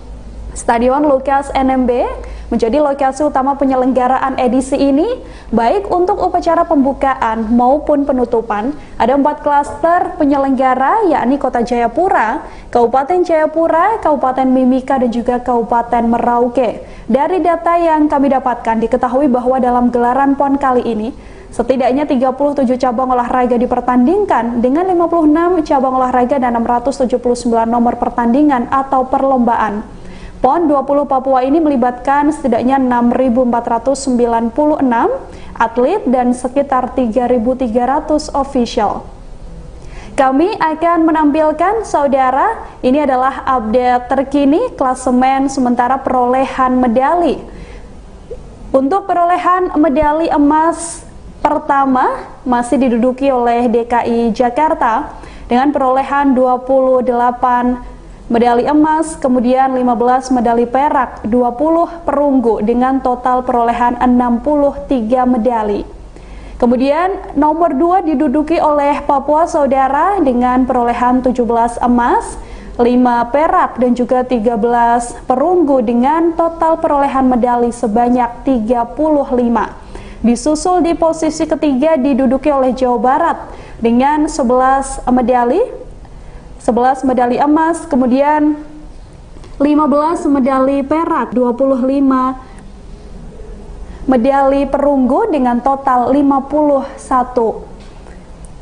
Stadion Lukas NMB menjadi lokasi utama penyelenggaraan edisi ini, baik untuk upacara pembukaan maupun penutupan. Ada 4 klaster penyelenggara, yakni Kota Jayapura, Kabupaten Jayapura, Kabupaten Mimika, dan juga Kabupaten Merauke. Dari data yang kami dapatkan, diketahui bahwa dalam gelaran PON kali ini, setidaknya 37 cabang olahraga dipertandingkan dengan 56 cabang olahraga dan 679 nomor pertandingan atau perlombaan. PON 20 Papua ini melibatkan setidaknya 6.496 atlet dan sekitar 3.300 official. Kami akan menampilkan, saudara, ini adalah update terkini klasemen sementara perolehan medali. Untuk perolehan medali emas pertama masih diduduki oleh DKI Jakarta dengan perolehan 28 medali emas, kemudian 15 medali perak, 20 perunggu dengan total perolehan 63 medali. Kemudian nomor 2 diduduki oleh Papua, saudara, dengan perolehan 17 emas, 5 perak dan juga 13 perunggu dengan total perolehan medali sebanyak 35. Disusul di posisi ketiga diduduki oleh Jawa Barat dengan 11 medali emas, kemudian 15 medali perak, 25 medali perunggu dengan total 51.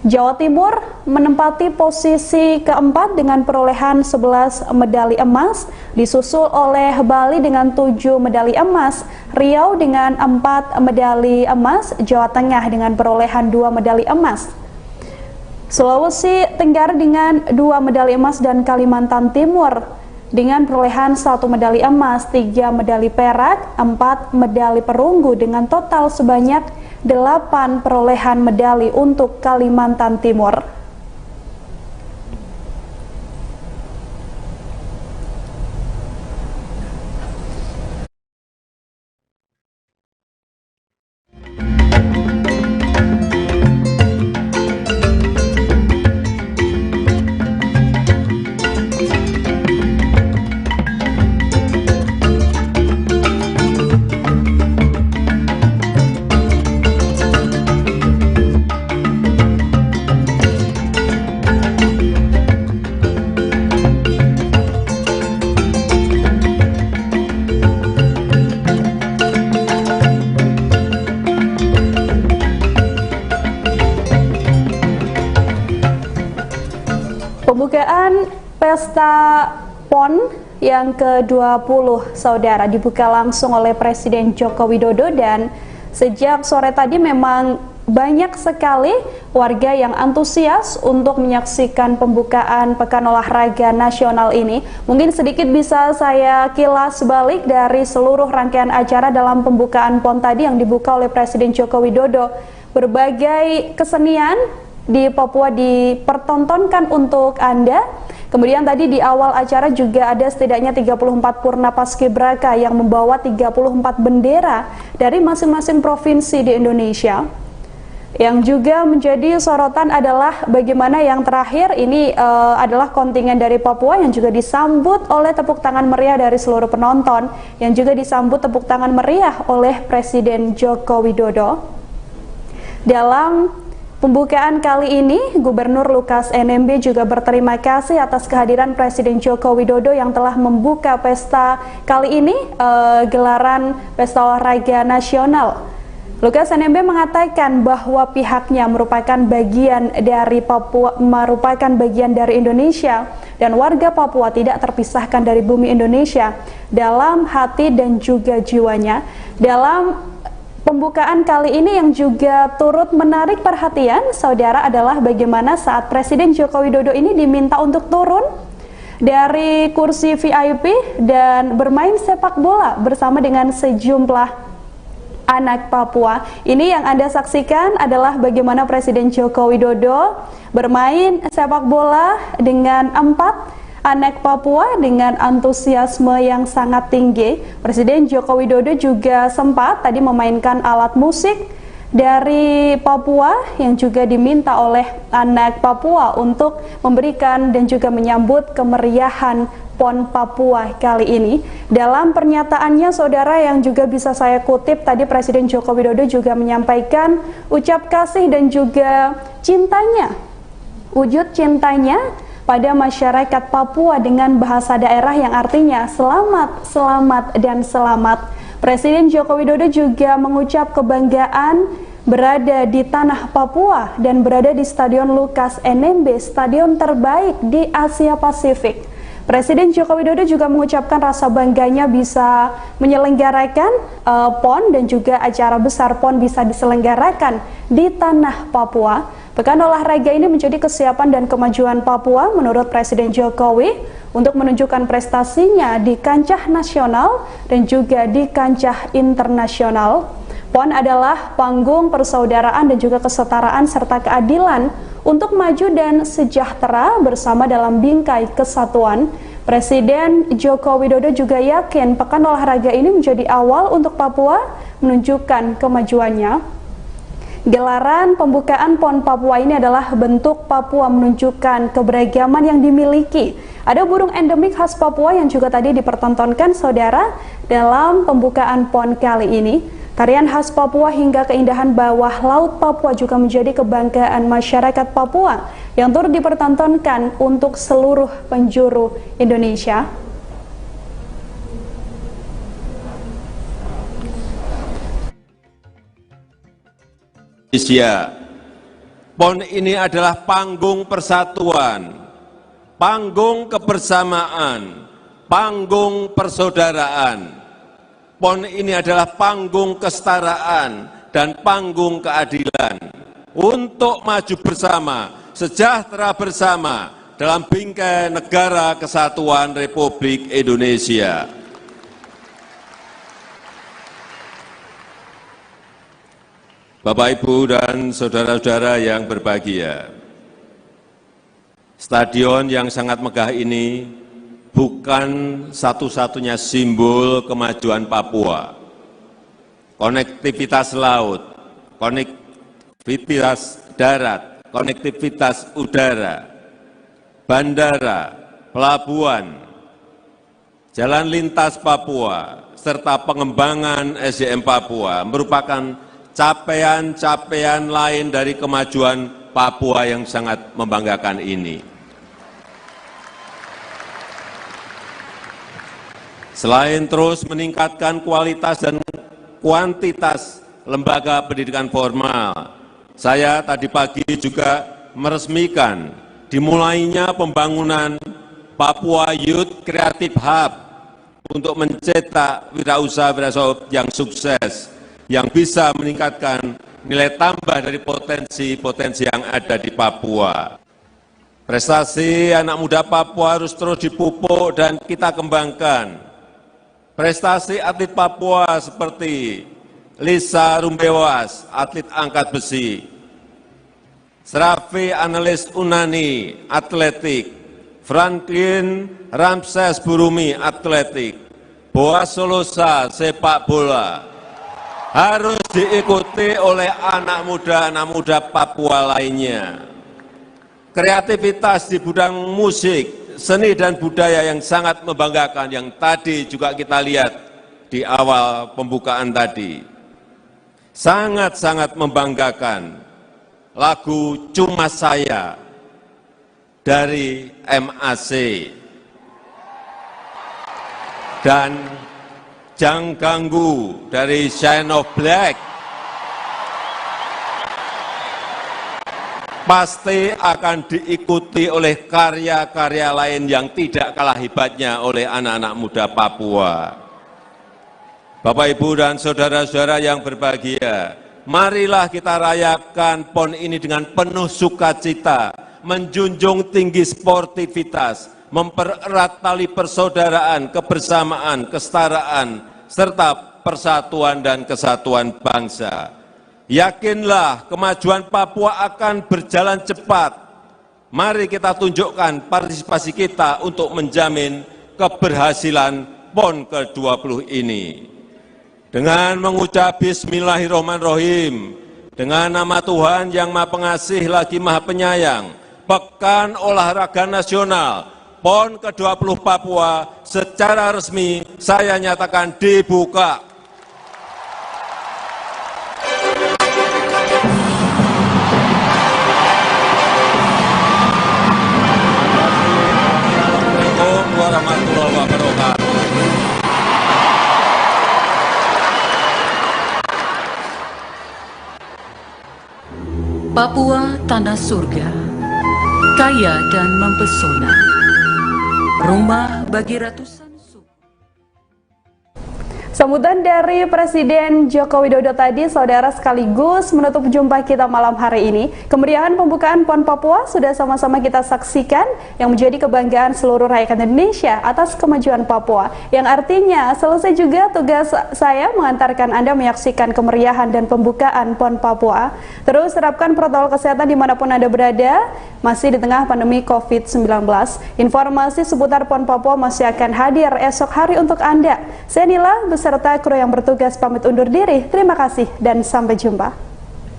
Jawa Timur menempati posisi keempat dengan perolehan 11 medali emas, disusul oleh Bali dengan 7 medali emas, Riau dengan 4 medali emas, Jawa Tengah dengan perolehan 2 medali emas, Sulawesi Tenggara dengan 2 medali emas, dan Kalimantan Timur dengan perolehan 1 medali emas, 3 medali perak, 4 medali perunggu dengan total sebanyak 8 perolehan medali untuk Kalimantan Timur. Pembukaan Pesta PON yang ke-20 saudara dibuka langsung oleh Presiden Joko Widodo, dan sejak sore tadi memang banyak sekali warga yang antusias untuk menyaksikan pembukaan Pekan Olahraga Nasional ini. Mungkin sedikit bisa saya kilas balik dari seluruh rangkaian acara dalam pembukaan PON tadi yang dibuka oleh Presiden Joko Widodo. Berbagai kesenian di Papua dipertontonkan untuk Anda. Kemudian tadi di awal acara juga ada setidaknya 34 purna paskibraka yang membawa 34 bendera dari masing-masing provinsi di Indonesia. Yang juga menjadi sorotan adalah bagaimana yang terakhir ini adalah kontingen dari Papua yang juga disambut oleh tepuk tangan meriah dari seluruh penonton, yang juga disambut tepuk tangan meriah oleh Presiden Joko Widodo. Dalam pembukaan kali ini, Gubernur Lukas NMB juga berterima kasih atas kehadiran Presiden Joko Widodo yang telah membuka pesta kali ini, gelaran Pesta Olahraga Nasional. Lukas NMB mengatakan bahwa pihaknya merupakan bagian dari Papua, merupakan bagian dari Indonesia, dan warga Papua tidak terpisahkan dari bumi Indonesia dalam hati dan juga jiwanya. Dalam pembukaan kali ini yang juga turut menarik perhatian saudara adalah bagaimana saat Presiden Joko Widodo ini diminta untuk turun dari kursi VIP dan bermain sepak bola bersama dengan sejumlah anak Papua. Ini yang Anda saksikan adalah bagaimana Presiden Joko Widodo bermain sepak bola dengan 4 anak Papua dengan antusiasme yang sangat tinggi. Presiden Joko Widodo juga sempat tadi memainkan alat musik dari Papua yang juga diminta oleh anak Papua untuk memberikan dan juga menyambut kemeriahan PON Papua kali ini. Dalam pernyataannya saudara yang juga bisa saya kutip tadi, Presiden Joko Widodo juga menyampaikan ucap kasih dan juga cintanya, wujud cintanya pada masyarakat Papua dengan bahasa daerah yang artinya selamat, selamat, dan selamat. Presiden Joko Widodo juga mengucap kebanggaan berada di tanah Papua dan berada di Stadion Lukas NMB, stadion terbaik di Asia Pasifik. Presiden Joko Widodo juga mengucapkan rasa bangganya bisa menyelenggarakan PON dan juga acara besar PON bisa diselenggarakan di tanah Papua. Pekan olahraga ini menjadi kesiapan dan kemajuan Papua menurut Presiden Jokowi untuk menunjukkan prestasinya di kancah nasional dan juga di kancah internasional. PON adalah panggung persaudaraan dan juga kesetaraan serta keadilan untuk maju dan sejahtera bersama dalam bingkai kesatuan. Presiden Joko Widodo juga yakin pekan olahraga ini menjadi awal untuk Papua menunjukkan kemajuannya. Gelaran pembukaan PON Papua ini adalah bentuk Papua menunjukkan keberagaman yang dimiliki. Ada burung endemik khas Papua yang juga tadi dipertontonkan saudara dalam pembukaan PON kali ini. Tarian khas Papua hingga keindahan bawah laut Papua juga menjadi kebanggaan masyarakat Papua yang turut dipertontonkan untuk seluruh penjuru Indonesia. Indonesia. PON ini adalah panggung persatuan, panggung kebersamaan, panggung persaudaraan. PON ini adalah panggung kesetaraan dan panggung keadilan untuk maju bersama, sejahtera bersama dalam bingkai negara kesatuan Republik Indonesia. Bapak, Ibu, dan saudara-saudara yang berbahagia, stadion yang sangat megah ini bukan satu-satunya simbol kemajuan Papua. Konektivitas laut, konektivitas darat, konektivitas udara, bandara, pelabuhan, jalan lintas Papua, serta pengembangan SDM Papua merupakan capaian-capaian lain dari kemajuan Papua yang sangat membanggakan ini. Selain terus meningkatkan kualitas dan kuantitas lembaga pendidikan formal, saya tadi pagi juga meresmikan dimulainya pembangunan Papua Youth Creative Hub untuk mencetak wirausaha-wirausaha yang sukses, yang bisa meningkatkan nilai tambah dari potensi-potensi yang ada di Papua. Prestasi anak muda Papua harus terus dipupuk dan kita kembangkan. Prestasi atlet Papua seperti Lisa Rumbewas, atlet angkat besi, Srafi Analis Unani, atletik, Franklin Ramses Burumi, atletik, Boas Solosa, sepak bola, harus diikuti oleh anak muda Papua lainnya. Kreativitas di bidang musik, seni dan budaya yang sangat membanggakan yang tadi juga kita lihat di awal pembukaan tadi. Sangat-sangat membanggakan lagu Cuma Saya dari MAC dan Jang Ganggu dari Shine of Black pasti akan diikuti oleh karya-karya lain yang tidak kalah hebatnya oleh anak-anak muda Papua. Bapak, Ibu, dan saudara-saudara yang berbahagia, marilah kita rayakan PON ini dengan penuh sukacita, menjunjung tinggi sportivitas, mempererat tali persaudaraan, kebersamaan, kesetaraan, serta persatuan dan kesatuan bangsa. Yakinlah kemajuan Papua akan berjalan cepat. Mari kita tunjukkan partisipasi kita untuk menjamin keberhasilan PON ke-20 ini. Dengan mengucap Bismillahirrahmanirrahim, dengan nama Tuhan yang Maha Pengasih lagi Maha Penyayang, Pekan Olahraga Nasional PON ke-20 Papua secara resmi saya nyatakan dibuka. Assalamualaikum warahmatullahi wabarakatuh. Papua tanah surga, kaya dan mempesona. Rumah bagi ratusan Sambutan dari Presiden Joko Widodo tadi, saudara, sekaligus menutup jumpa kita malam hari ini. Kemeriahan pembukaan PON Papua sudah sama-sama kita saksikan, yang menjadi kebanggaan seluruh rakyat Indonesia atas kemajuan Papua. Yang artinya selesai juga tugas saya mengantarkan Anda menyaksikan kemeriahan dan pembukaan PON Papua. Terus terapkan protokol kesehatan dimanapun Anda berada, masih di tengah pandemi COVID-19. Informasi seputar PON Papua masih akan hadir esok hari untuk Anda. Saya Nila beserta kru yang bertugas pamit undur diri. Terima kasih dan sampai jumpa.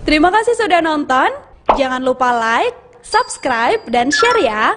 Terima kasih sudah nonton. Jangan lupa like, subscribe, dan share ya.